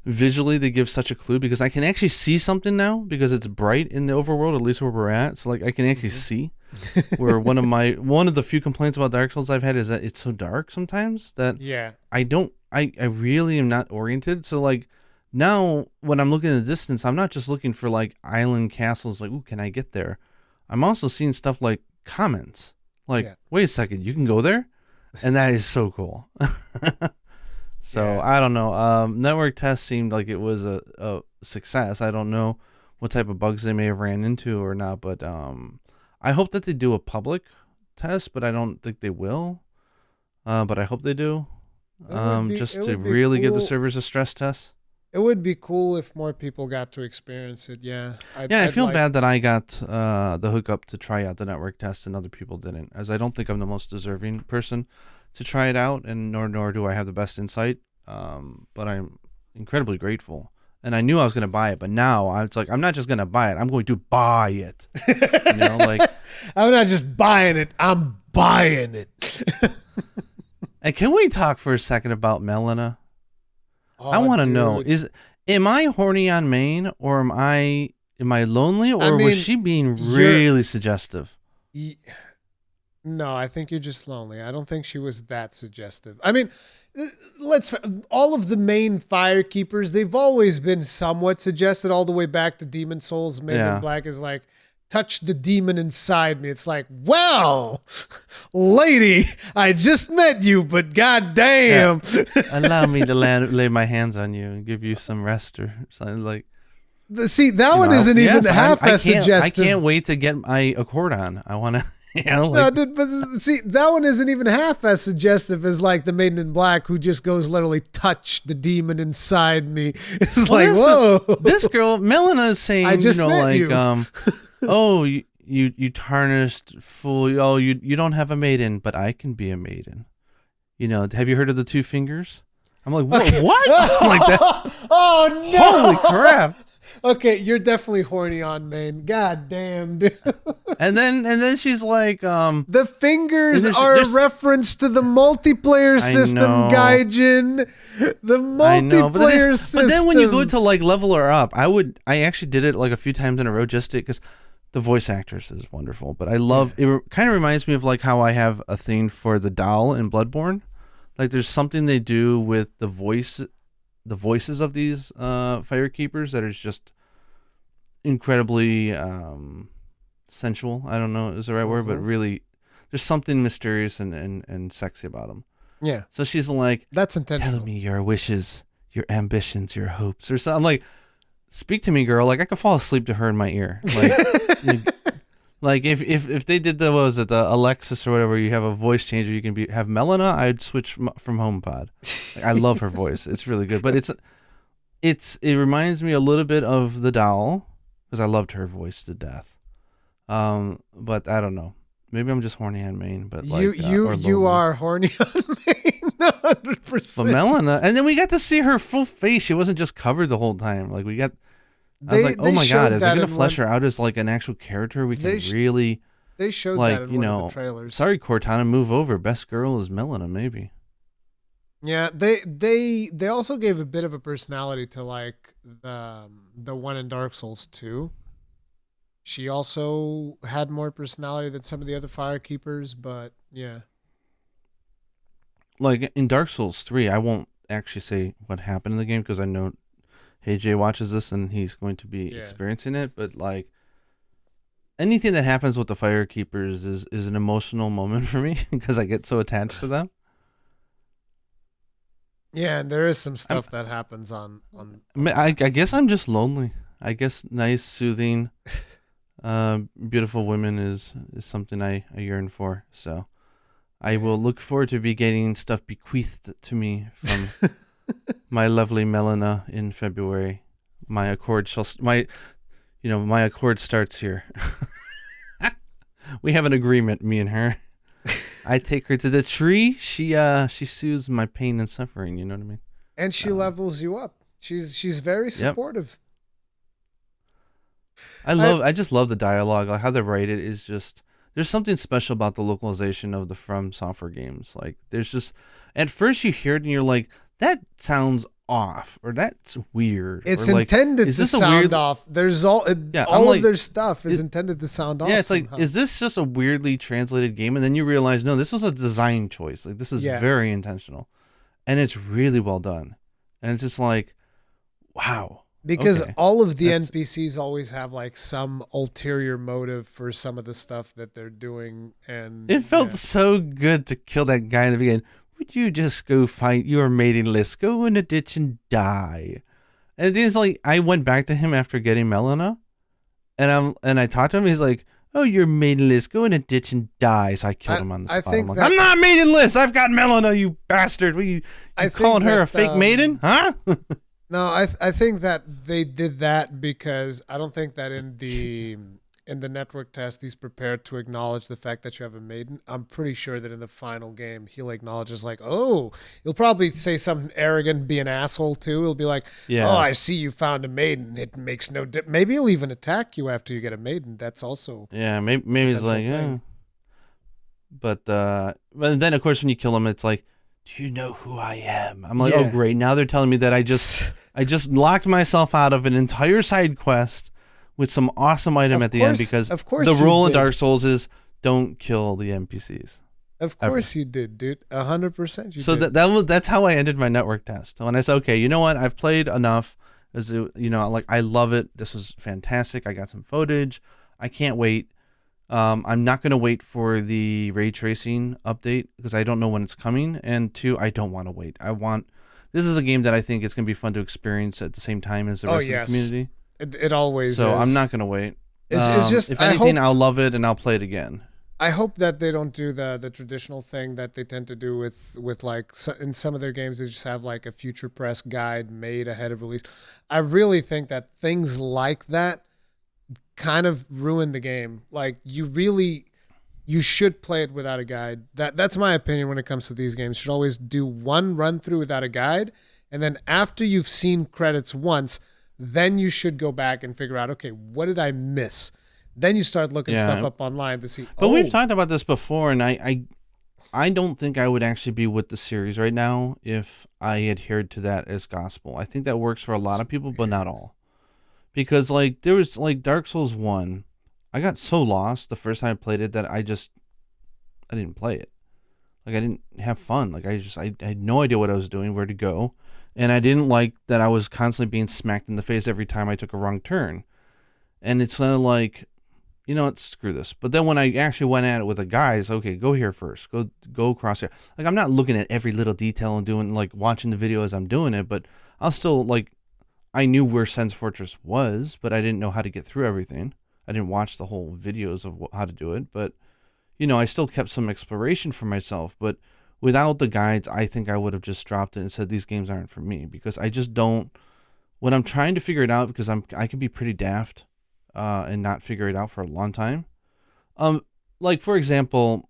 visually they give such a clue, because I can actually see something now because it's bright in the overworld, at least where we're at. So like I can actually see. Where one of the few complaints about Dark Souls I've had is that it's so dark sometimes that I really am not oriented. So like now when I'm looking at the distance, I'm not just looking for like island castles like, ooh, can I get there? I'm also seeing stuff like comments. Like, wait a second, you can go there? And that is so cool. So I don't know. Network test seemed like it was a success. I don't know what type of bugs they may have ran into or not, but I hope that they do a public test, but I don't think they will. But I hope they do. Just to really give the servers a stress test. It would be cool if more people got to experience it. Yeah. I feel bad that I got the hookup to try out the network test and other people didn't, as I don't think I'm the most deserving person to try it out, and nor do I have the best insight. But I'm incredibly grateful. And I knew I was going to buy it, but now I'm not just going to buy it. I'm going to buy it. Like I'm not just buying it. I'm buying it. And can we talk for a second about Melina? Oh, I want to know, am I horny on Maine, or am I lonely, or was she being really suggestive? No, I think you're just lonely. I don't think she was that suggestive. I mean, all of the main firekeepers, they've always been somewhat suggested, all the way back to Demon Souls. Maiden Black is like, touch the demon inside me. It's like, well, lady, I just met you, but goddamn. Yeah. Allow me to lay my hands on you and give you some rest or something like. See, that one isn't even half as suggestive. I can't wait to get my Accord on. I want to. No, dude, but see, that one isn't even half as suggestive as like the Maiden in Black, who just goes literally, touch the demon inside me. It's whoa. This girl, Melina, is saying, I just met you. Oh, you tarnished fool. Oh, you don't have a maiden, but I can be a maiden. Have you heard of the two fingers? I'm like, what? What? Like that. Oh no! Holy crap! Okay, you're definitely horny on Maine. God damn, dude. And then she's like, the fingers are a reference to the multiplayer system, Gaijin. The multiplayer system. But then when you go to like level her up, I actually did it like a few times in a row just because the voice actress is wonderful. But I love it. Kind of reminds me of like how I have a thing for the doll in Bloodborne. Like there's something they do with the voices of these firekeepers that is just incredibly sensual. I don't know is the right word, but really there's something mysterious and sexy about them. Yeah. So she's like, that's intentional. Tell me your wishes, your ambitions, your hopes, or something. I'm like, speak to me, girl. Like I could fall asleep to her in my ear. Like, like if they did the Alexis or whatever, you have a voice changer. You can have Melina. I'd switch from HomePod. Like, I love her voice. It's really good. But it reminds me a little bit of the doll because I loved her voice to death. But I don't know. Maybe I'm just horny on Maine. But like you are horny on Maine, 100%. But Melina, and then we got to see her full face. She wasn't just covered the whole time. Like I was like, oh my god, is they gonna flesh her out as like an actual character? We can really. They showed that in one of the trailers. Sorry, Cortana, move over. Best girl is Melina, maybe. Yeah, they also gave a bit of a personality to like the one in Dark Souls 2. She also had more personality than some of the other firekeepers, but yeah. Like in Dark Souls 3, I won't actually say what happened in the game because I know Hey Jay watches this and he's going to be experiencing it, but like anything that happens with the firekeepers is an emotional moment for me because I get so attached to them. Yeah, and there is some stuff that happens on I guess I'm just lonely. I guess nice, soothing, beautiful women is something I yearn for. So I will look forward to be getting stuff bequeathed to me from my lovely Melina in February. My accord starts here. We have an agreement, me and her. I take her to the tree. She soothes my pain and suffering. You know what I mean? And she levels you up. She's very supportive. I just love the dialogue. Like how they write it is just. There's something special about the localization of the FromSoftware games. Like there's just at first you hear it and you're like, that sounds off or that's weird. It's or like, intended to sound off. There's all of their stuff is intended to sound off. Yeah, it's somehow. like, is this just a weirdly translated game? And then you realize, no, this was a design choice. Like this is very intentional, and it's really well done. And it's just like, wow. Because all of the NPCs always have like some ulterior motive for some of the stuff that they're doing, and it felt so good to kill that guy in the beginning. Would you just go fight your maidenless? Go in a ditch and die. And it's like I went back to him after getting Melina, and I talked to him. He's like, "Oh, you're maidenless. Go in a ditch and die." So I killed him on the spot. I'm not maidenless. I've got Melina. You bastard. What you calling her a fake maiden? Huh? No, I think that they did that because I don't think that in the in the network test he's prepared to acknowledge the fact that you have a maiden, I'm pretty sure that in the final game he'll acknowledge as like, oh, he'll probably say something arrogant, be an asshole too. He'll be like, oh, I see you found a maiden. It makes no difference. Maybe he'll even attack you after you get a maiden. That's also maybe it's like But then of course when you kill him, it's like, do you know who I am? I'm like, oh great, now they're telling me that I just locked myself out of an entire side quest with some awesome item at the end, because the rule in Dark Souls is don't kill the NPCs. Of course you did, dude. 100% you so did. That's how I ended my network test. When I said, okay, you know what? I've played enough. Like, I love it. This was fantastic. I got some footage. I can't wait. I'm not going to wait for the ray tracing update because I don't know when it's coming. And 2, I don't want to wait. This is a game that I think it's going to be fun to experience at the same time as the rest of the community. It always is. So I'm not going to wait. It's just, if anything, I'll love it and I'll play it again. I hope that they don't do the traditional thing that they tend to do with like in some of their games. They just have like a future press guide made ahead of release. I really think that things like that kind of ruin the game. Like you should play it without a guide. That's my opinion when it comes to these games. You should always do one run through without a guide, and then after you've seen credits once, then you should go back and figure out, okay, what did I miss? Then you start looking stuff up online to see. But we've talked about this before, and I don't think I would actually be with the series right now if I adhered to that as gospel. I think that works for a lot of people, but not all. Because like there was like Dark Souls 1, I got so lost the first time I played it that I didn't play it. Like I didn't have fun. Like I had no idea what I was doing, where to go. And I didn't like that I was constantly being smacked in the face every time I took a wrong turn. And it's kind of like, you know what, screw this. But then when I actually went at it with a guy, it's okay, go here first. Go across here. Like I'm not looking at every little detail and doing like watching the video as I'm doing it, but I'll still like, I knew where Sen's Fortress was, but I didn't know how to get through everything. I didn't watch the whole videos of how to do it, but you know, I still kept some exploration for myself. But without the guides, I think I would have just dropped it and said these games aren't for me, because I just don't. When I'm trying to figure it out, because I can be pretty daft and not figure it out for a long time. Like for example,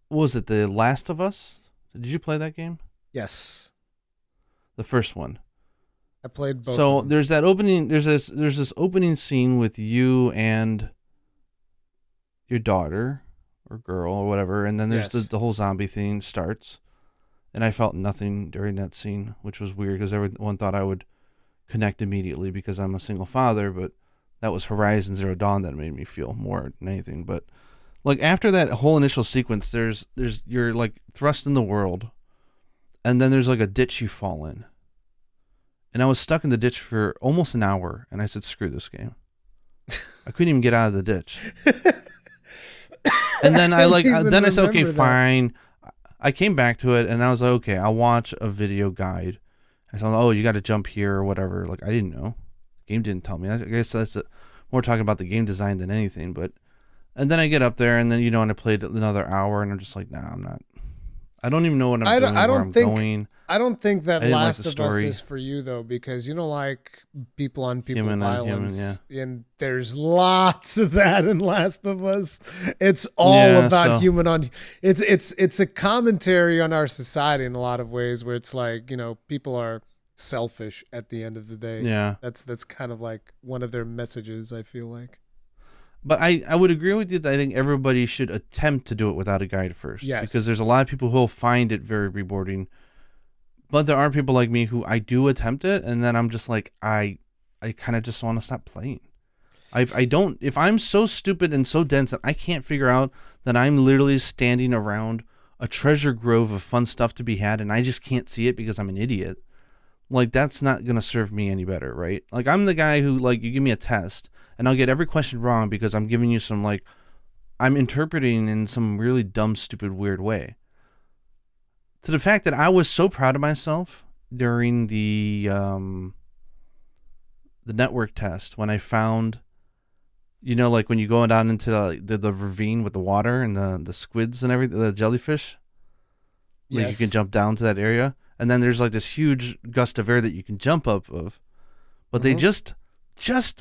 what was it, The Last of Us? Did you play that game? Yes. The first one. I played both. So there's that opening. There's this opening scene with you and your daughter or girl or whatever, and then there's the whole zombie thing starts, and I felt nothing during that scene, which was weird because everyone thought I would connect immediately because I'm a single father, but that was Horizon Zero Dawn that made me feel more than anything. But like after that whole initial sequence, there's you're like thrust in the world, and then there's like a ditch you fall in. And I was stuck in the ditch for almost an hour, and I said, screw this game. I couldn't even get out of the ditch. And then I said, okay, fine. I came back to it, and I was like, okay, I'll watch a video guide. I said, oh, you got to jump here or whatever. Like, I didn't know. The game didn't tell me. I guess that's more talking about the game design than anything. And then I get up there, and then, and I played another hour, and I'm just like, nah, I'm not. I don't even know what I'm doing, where I'm going. I don't think that Last of Us is for you, though, because you don't like people on people violence. And there's lots of that in Last of Us. It's all about human on. It's a commentary on our society in a lot of ways, where it's like, people are selfish at the end of the day. Yeah. That's kind of like one of their messages, I feel like. But I would agree with you that I think everybody should attempt to do it without a guide first. Yes. Because there's a lot of people who will find it very rewarding. But there are people like me who I do attempt it, and then I'm just like, I kind of just want to stop playing. I don't, if I'm so stupid and so dense that I can't figure out that I'm literally standing around a treasure grove of fun stuff to be had, and I just can't see it because I'm an idiot, like that's not going to serve me any better, right? Like I'm the guy who, like, you give me a test, and I'll get every question wrong because I'm giving you some, like, I'm interpreting in some really dumb, stupid, weird way. To the fact that I was so proud of myself during the network test when I found, like when you go down into the ravine with the water and the squids and everything, the jellyfish. Like yes. You can jump down to that area. And then there's like this huge gust of air that you can jump up of. But they just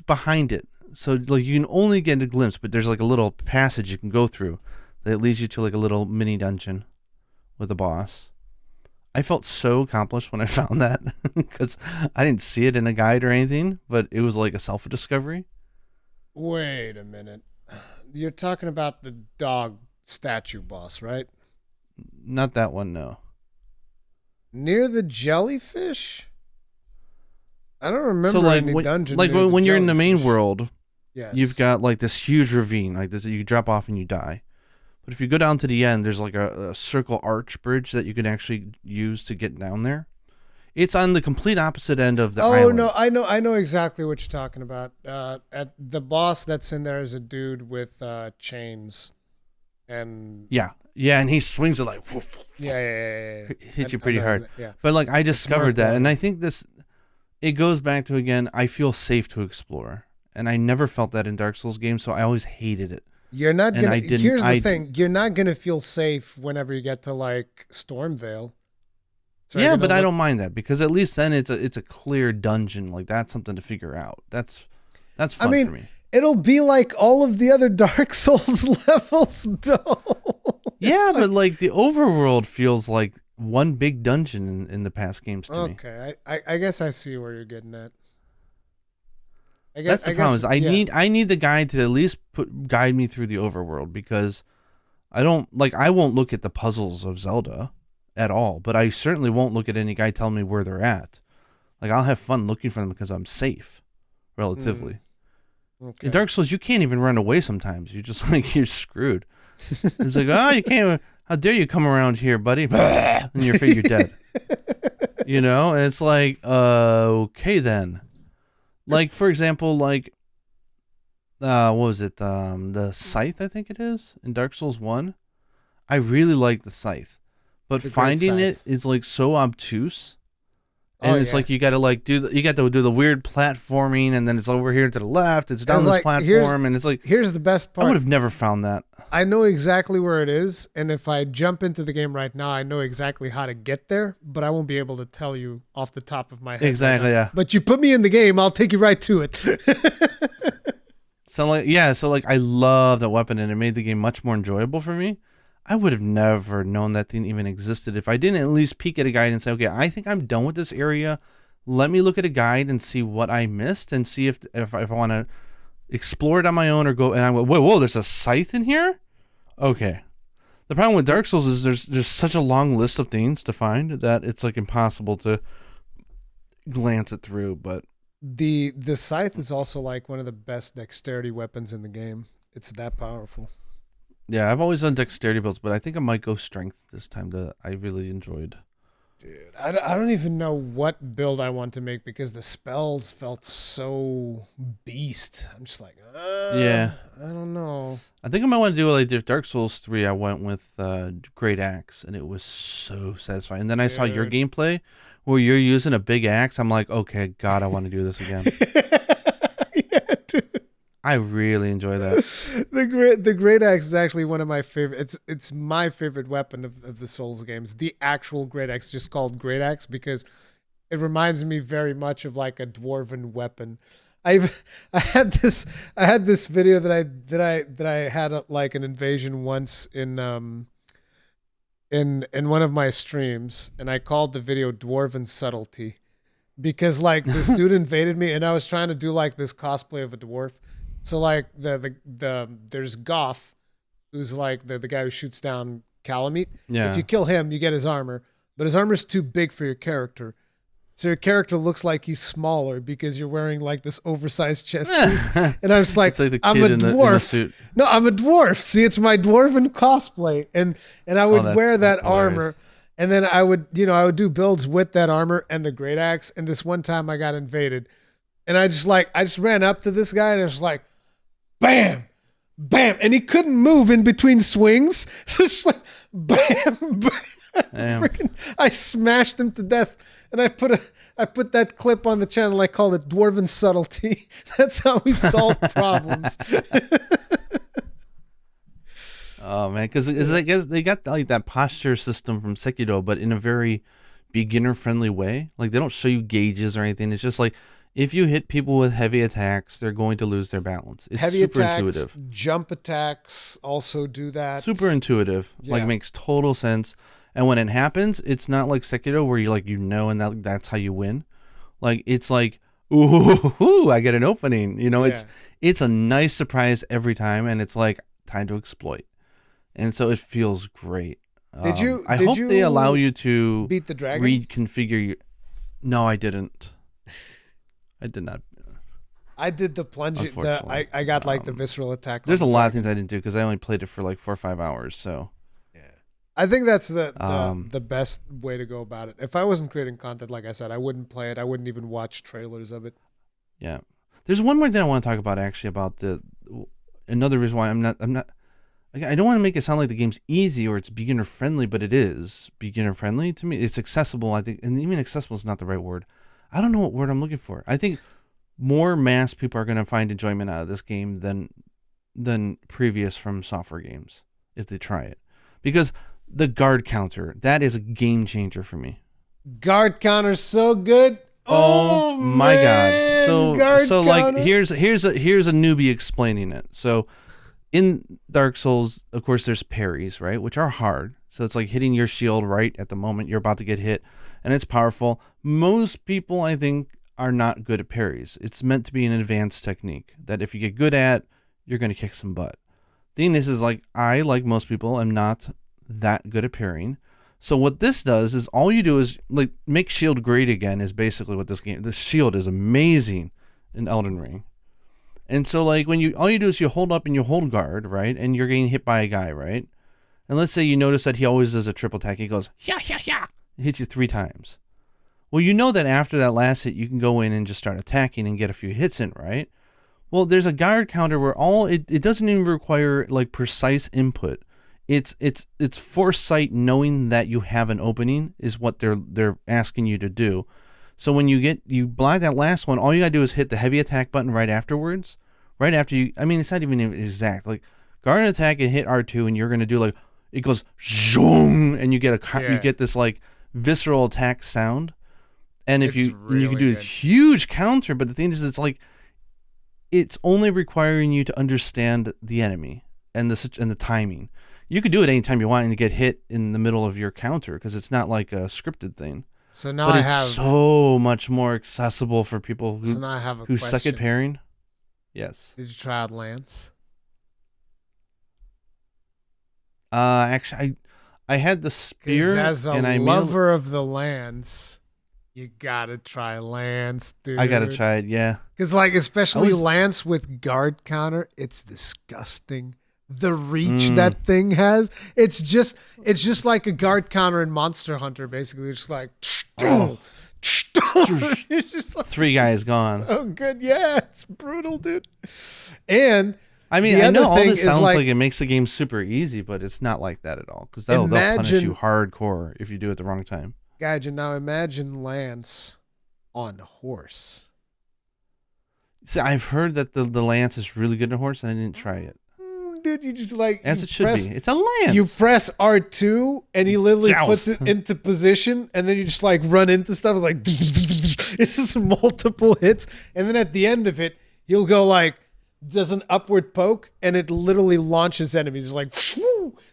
behind it, So like you can only get a glimpse, but there's like a little passage you can go through that leads you to like a little mini dungeon with a boss. I felt so accomplished when I found that because I didn't see it in a guide or anything, but it was like a self-discovery. Wait a minute. You're talking about the dog statue boss, right? Not that one, no. Near the jellyfish? I don't remember so like any dungeon. Like when you're in the main world, yes, you've got like this huge ravine, like this. You drop off and you die. But if you go down to the end, there's like a circle arch bridge that you can actually use to get down there. It's on the complete opposite end of the island. Oh no, I know exactly what you're talking about. At the boss that's in there is a dude with chains, and yeah, and he swings it like yeah. Hits you pretty hard. Yeah, but like I discovered that, and I think it goes back to again. I feel safe to explore, and I never felt that in Dark Souls games, so I always hated it. You're not gonna. Here's the thing: you're not gonna feel safe whenever you get to like Stormvale. So yeah, but I don't mind that because at least then it's a clear dungeon. Like that's something to figure out. That's fun for me. It'll be like all of the other Dark Souls levels, though. Yeah, but like the overworld feels like one big dungeon in the past games to me. Okay, I guess I see where you're getting at. That's the problem. I need the guide to at least guide me through the overworld because I won't look at the puzzles of Zelda at all, but I certainly won't look at any guide telling me where they're at. Like I'll have fun looking for them because I'm safe, relatively. Okay. In Dark Souls, you can't even run away sometimes. You're just like you're screwed. It's like you can't. How dare you come around here, buddy? And you're afraid you're dead. And it's like okay then. Like, for example, like, what was it? The Scythe, I think it is, in Dark Souls 1. I really like the Scythe. But finding it is, like, so obtuse. And it's like you got to, like, do the weird platforming, and then it's over here to the left, it's down this platform, and it's like... Here's the best part. I would have never found that. I know exactly where it is, and if I jump into the game right now, I know exactly how to get there, but I won't be able to tell you off the top of my head. Exactly, yeah. But you put me in the game, I'll take you right to it. So I love that weapon, and it made the game much more enjoyable for me. I would have never known that thing even existed if I didn't at least peek at a guide and say, okay, I think I'm done with this area. Let me look at a guide and see what I missed and see if I want to explore it on my own or go. And I go, whoa, there's a scythe in here? Okay. The problem with Dark Souls is there's such a long list of things to find that it's like impossible to glance it through. But the scythe is also like one of the best dexterity weapons in the game. It's that powerful. Yeah, I've always done dexterity builds, but I think I might go strength this time that I really enjoyed. Dude, I don't even know what build I want to make because the spells felt so beast. I'm just like, I don't know. I think I might want to do what I did with Dark Souls 3. I went with Great Axe, and it was so satisfying. And then I saw your gameplay where you're using a big axe. I'm like, okay, God, I want to do this again. Yeah, dude. I really enjoy that. The great axe is actually one of my favorite. It's my favorite weapon of the Souls games. The actual great axe, just called great axe because it reminds me very much of like a dwarven weapon. I had this video that I had like an invasion once in one of my streams, and I called the video Dwarven Subtlety because like this dude invaded me and I was trying to do like this cosplay of a dwarf. So like there's Goff, who's like the guy who shoots down Calamite. Yeah. If you kill him, you get his armor, but his armor's too big for your character. So your character looks like he's smaller because you're wearing like this oversized chest piece. And I was like, I'm a dwarf. No, I'm a dwarf. See, it's my dwarven cosplay. And I would wear that armor. And then I would do builds with that armor and the great axe. And this one time I got invaded. And I just ran up to this guy and I was like, bam, bam. And he couldn't move in between swings. So it's like, bam, bam. I smashed him to death. And I put that clip on the channel. I called it Dwarven Subtlety. That's how we solve problems. Oh man, because I guess they got like that posture system from Sekiro, but in a very beginner friendly way. Like they don't show you gauges or anything. It's just like if you hit people with heavy attacks, they're going to lose their balance. It's heavy super attacks, intuitive. jump attacks also do that. Super intuitive. Yeah. Like makes total sense. And when it happens, it's not like Sekiro where and that's how you win. Like it's like, ooh, I get an opening. It's a nice surprise every time, and it's like time to exploit. And so it feels great. I hope they allow you to beat the dragon? Reconfigure your. No, I didn't. I did not. I did the plunging. I got like the visceral attack. There's a lot of things I didn't do because I only played it for like 4 or 5 hours. So yeah, I think that's the best way to go about it. If I wasn't creating content, like I said, I wouldn't play it. I wouldn't even watch trailers of it. Yeah, there's one more thing I want to talk about actually about another reason why I'm not. I don't want to make it sound like the game's easy or it's beginner friendly, but it is beginner friendly to me. It's accessible, I think, and even accessible is not the right word. I don't know what word I'm looking for. I think more mass people are going to find enjoyment out of this game than previous FromSoftware games if they try it, because the guard counter, that is a game changer for me. Guard counter's so good. Oh my man. God! So like here's a newbie explaining it. So in Dark Souls, of course, there's parries, right, which are hard. So it's like hitting your shield right at the moment you're about to get hit, and it's powerful. Most people, I think, are not good at parries. It's meant to be an advanced technique that if you get good at, you're going to kick some butt. Thing is like I, like most people, am not that good at parrying. So what this does is all you do is like make shield great again is basically what this game. The shield is amazing in Elden Ring. And so like when all you do is you hold up and you hold guard, right? And you're getting hit by a guy, right? And let's say you notice that he always does a triple attack. He goes, yeah. It hits you 3 times. Well, you know that after that last hit, you can go in and just start attacking and get a few hits in, right? Well, there's a guard counter where it doesn't even require like precise input. It's foresight, knowing that you have an opening is what they're asking you to do. So when you block that last one, all you gotta do is hit the heavy attack button right afterwards. Right after you, I mean, it's not even exact. Like guard and attack and hit R2, and you're gonna do like it goes zoom, and you get this like visceral attack sound. And if you can do a huge counter, but the thing is, it's like it's only requiring you to understand the enemy and the timing. You could do it anytime you want and get hit in the middle of your counter because it's not like a scripted thing. So now it's so much more accessible for people who suck at pairing. Yes. Did you try out Lance? Actually, I had the spear. As a lover of the Lance, you gotta try Lance, dude. I gotta try it, yeah. Because like especially Lance with guard counter, it's disgusting. The reach that thing has, it's just like a guard counter in Monster Hunter. Basically, it's like it's just like 3 guys gone. Oh good, yeah, it's brutal, dude. And I mean, I know all this sounds like it makes the game super easy, but it's not like that at all. Because they'll punish you hardcore if you do it the wrong time. Gaijin, now imagine Lance on horse. See, I've heard that the Lance is really good on horse, and I didn't try it. Dude, you just like as it should be. It's a lance. You press R2 and he literally puts it into position, and then you just like run into stuff. It's like it's just multiple hits, and then at the end of it, he'll go like does an upward poke, and it literally launches enemies. It's like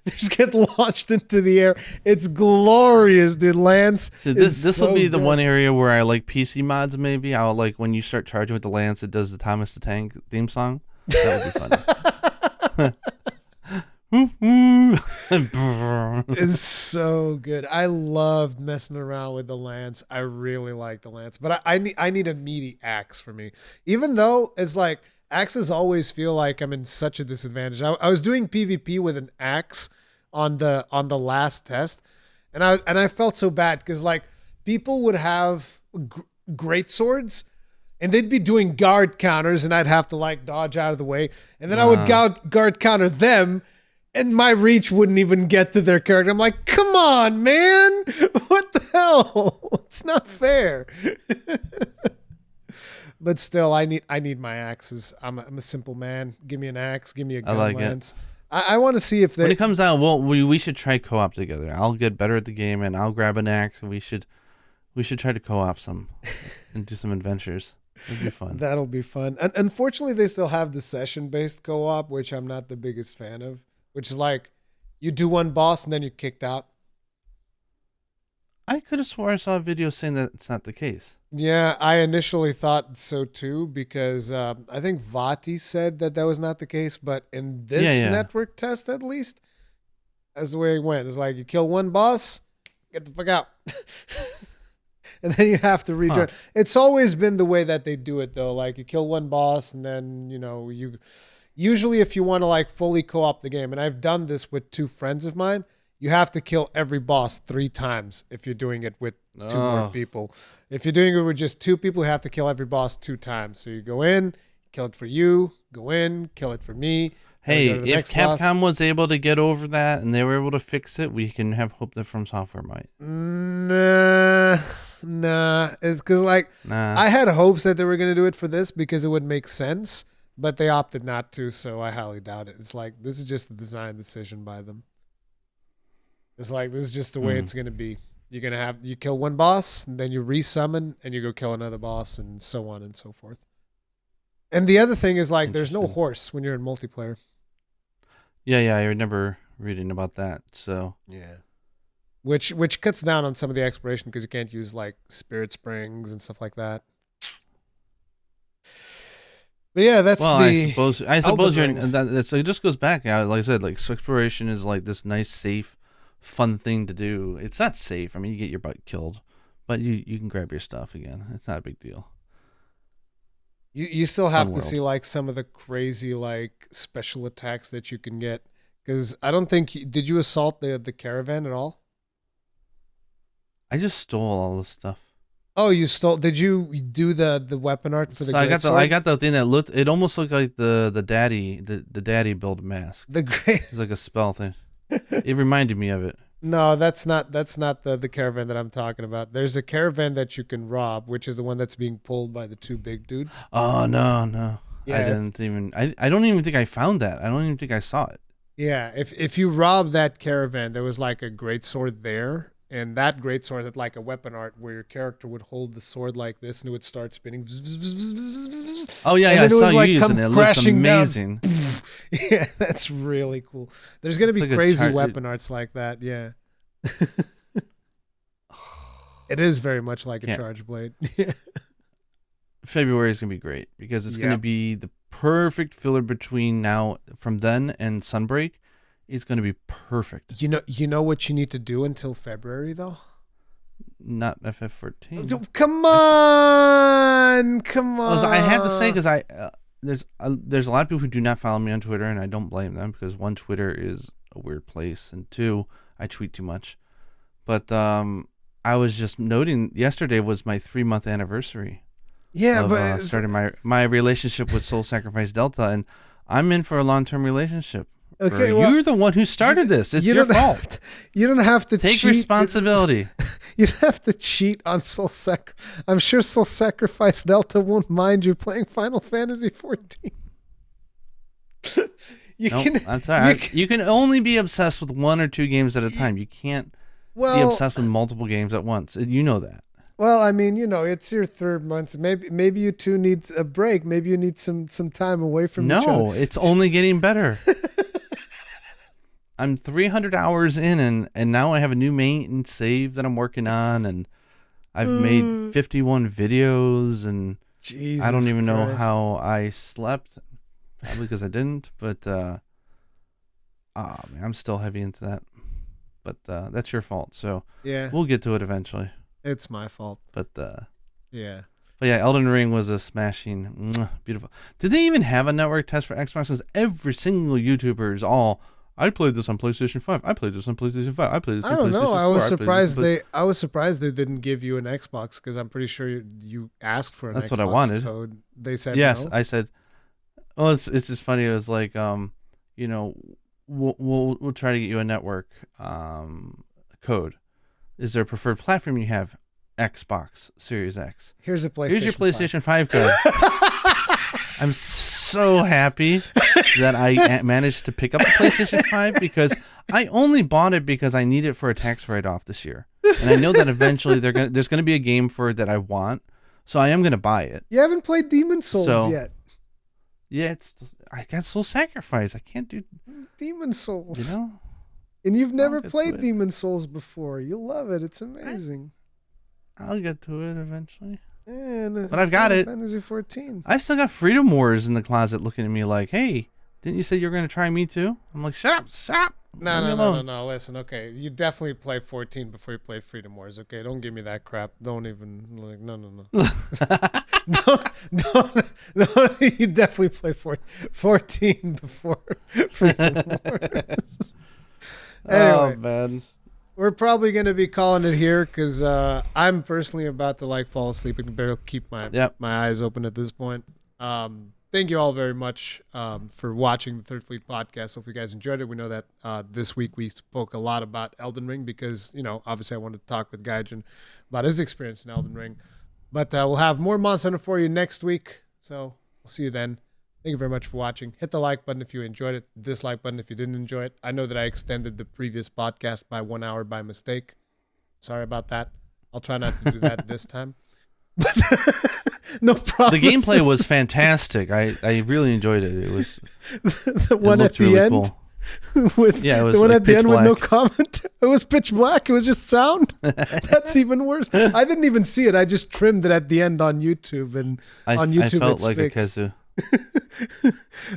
they just get launched into the air. It's glorious, dude. Lance. So this will be the one area where I like PC mods. Maybe I'll like when you start charging with the lance, it does the Thomas the Tank theme song. That would be funny. It's so good. I loved messing around with the lance. I really like the lance, but I need a meaty axe for me. Even though it's like axes always feel like I'm in such a disadvantage. I was doing PvP with an axe on the last test, and I felt so bad because like people would have great swords. And they'd be doing guard counters, and I'd have to like dodge out of the way. And then I would guard counter them, and my reach wouldn't even get to their character. I'm like, come on, man. What the hell? It's not fair. But still, I need my axes. I'm a simple man. Give me an axe. Give me a gun lance. I want to see if when it comes out, well, we should try co-op together. I'll get better at the game, and I'll grab an axe, and we should try to co-op some and do some adventures. It'd be fun. That'll be fun. And unfortunately, they still have the session-based co-op, which I'm not the biggest fan of. Which is like, you do one boss and then you're kicked out. I could have swore I saw a video saying that it's not the case. Yeah, I initially thought so too, because I think Vati said that was not the case. But in this network test, at least, that's the way it went. It's like, you kill one boss, get the fuck out. And then you have to rejoin. Huh. It's always been the way that they do it, though. Like, you kill one boss, and then, you usually, if you want to like fully co-op the game, and I've done this with 2 friends of mine, you have to kill every boss 3 times if you're doing it with 2 more people. If you're doing it with just 2 people, you have to kill every boss 2 times. So you go in, kill it for you, go in, kill it for me. Hey, if Capcom was able to get over that and they were able to fix it, we can have hope that FromSoftware might. Nah. It's because I had hopes that they were going to do it for this because it would make sense, but they opted not to, so I highly doubt it. It's like, this is just a design decision by them. It's like, this is just the way it's going to be. You're going to you kill one boss, and then you resummon, and you go kill another boss, and so on and so forth. And the other thing is, like, there's no horse when you're in multiplayer. Yeah, I remember reading about that. So yeah, which cuts down on some of the exploration because you can't use like spirit springs and stuff like that. But yeah, that's I suppose you're. So it just goes back. Like I said, like exploration is like this nice, safe, fun thing to do. It's not safe. I mean, you get your butt killed, but you can grab your stuff again. It's not a big deal. You still have to see like some of the crazy like special attacks that you can get, because I don't think did you assault the caravan at all? I just stole all the stuff. Oh, you stole? Did you do the weapon art for the? So I got the thing that looked. It almost looked like the daddy build mask. The great. It's like a spell thing. It reminded me of it. No, that's not the caravan that I'm talking about. There's a caravan that you can rob, which is the one that's being pulled by the 2 big dudes. Oh no. Yeah, I don't even think I found that. I don't even think I saw it. Yeah, if you rob that caravan, there was like a greatsword there, and that greatsword had like a weapon art where your character would hold the sword like this and it would start spinning. Oh yeah, I saw you using it. It looks amazing. Yeah, that's really cool. There's gonna be like crazy weapon arts like that. Yeah. It is very much like a charge blade. February is gonna be great because it's gonna be the perfect filler between from then and Sunbreak. It's gonna be perfect. You know what you need to do until February though? Not FF14. Come on. Well, I have to say, because there's a lot of people who do not follow me on Twitter, and I don't blame them, because 1, Twitter is a weird place, and 2, I tweet too much. But I was just noting yesterday was my 3-month anniversary. Yeah, but starting my relationship with Soul Sacrifice Delta, and I'm in for a long-term relationship. Okay, well, you're the one who started this. It's your fault. You don't have to take responsibility. You don't have to cheat on Soul Sacrifice. I'm sure Soul Sacrifice Delta won't mind you playing Final Fantasy 14. I'm sorry. You can only be obsessed with 1 or 2 games at a time. You can't be obsessed with multiple games at once. You know that. Well, I mean, it's your 3rd month. Maybe you 2 need a break. Maybe you need some time away from each other. No, it's only getting better. I'm 300 hours in, and now I have a new main save that I'm working on, and I've made 51 videos, and Jesus I don't even know Christ. how I slept, probably because I didn't, but man, I'm still heavy into that. But that's your fault, so yeah, we'll get to it eventually. It's my fault. But yeah. But yeah, Elden Ring was a smashing, beautiful. Did they even have a network test for Xbox? Because every single YouTuber is all, I played this on PlayStation 5. I played this on PlayStation 5. I played this on PlayStation 4. I don't know. I was surprised they didn't give you an Xbox, because I'm pretty sure you asked for an That's Xbox what I wanted. code. They said yes. No? I said, oh, it's just funny. It was like, we'll try to get you a network code. Is there a preferred platform you have? Xbox Series X. Here's your PlayStation 5 code. I'm so happy that I managed to pick up the PlayStation 5, because I only bought it because I need it for a tax write-off this year. And I know that eventually there's going to be a game for it that I want. So I am going to buy it. You haven't played Demon Souls yet. Yeah, I got Soul Sacrifice. I can't do Demon Souls. You know? And you've never played Demon Souls before. You'll love it. It's amazing. I'll get to it eventually. But I've got it. Fantasy 14. I still got Freedom Wars in the closet looking at me like, hey, didn't you say you were going to try me too? I'm like, shut up. No. Listen, okay. You definitely play 14 before you play Freedom Wars, okay? Don't give me that crap. Don't even, like, no. No. You definitely play 14 before Freedom Wars. Anyway, oh, man. We're probably going to be calling it here because I'm personally about to fall asleep. I can barely keep my eyes open at this point. Thank you all very much for watching the Third Fleet podcast. Hope you guys enjoyed it. We know that this week we spoke a lot about Elden Ring because, obviously I wanted to talk with Gaijin about his experience in Elden Ring. But we'll have more Monster Hunter for you next week. So we'll see you then. Thank you very much for watching. Hit the like button if you enjoyed it. Dislike button if you didn't enjoy it. I know that I extended the previous podcast by 1 hour by mistake. Sorry about that. I'll try not to do that this time. No problem. The gameplay was fantastic. I really enjoyed it. It was the one at the end. Cool. It was the one at the end with no comment. It was pitch black. It was just sound. That's even worse. I didn't even see it. I just trimmed it at the end on YouTube, and on YouTube I felt it's like fixed. a kazoo.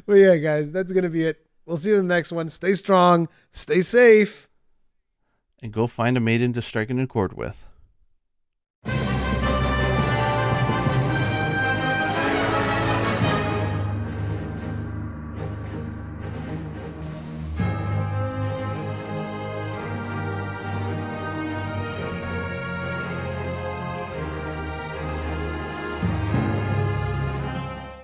But yeah, guys, that's gonna be it. We'll see you in the next one. Stay strong. Stay safe. And go find a maiden to strike an accord with.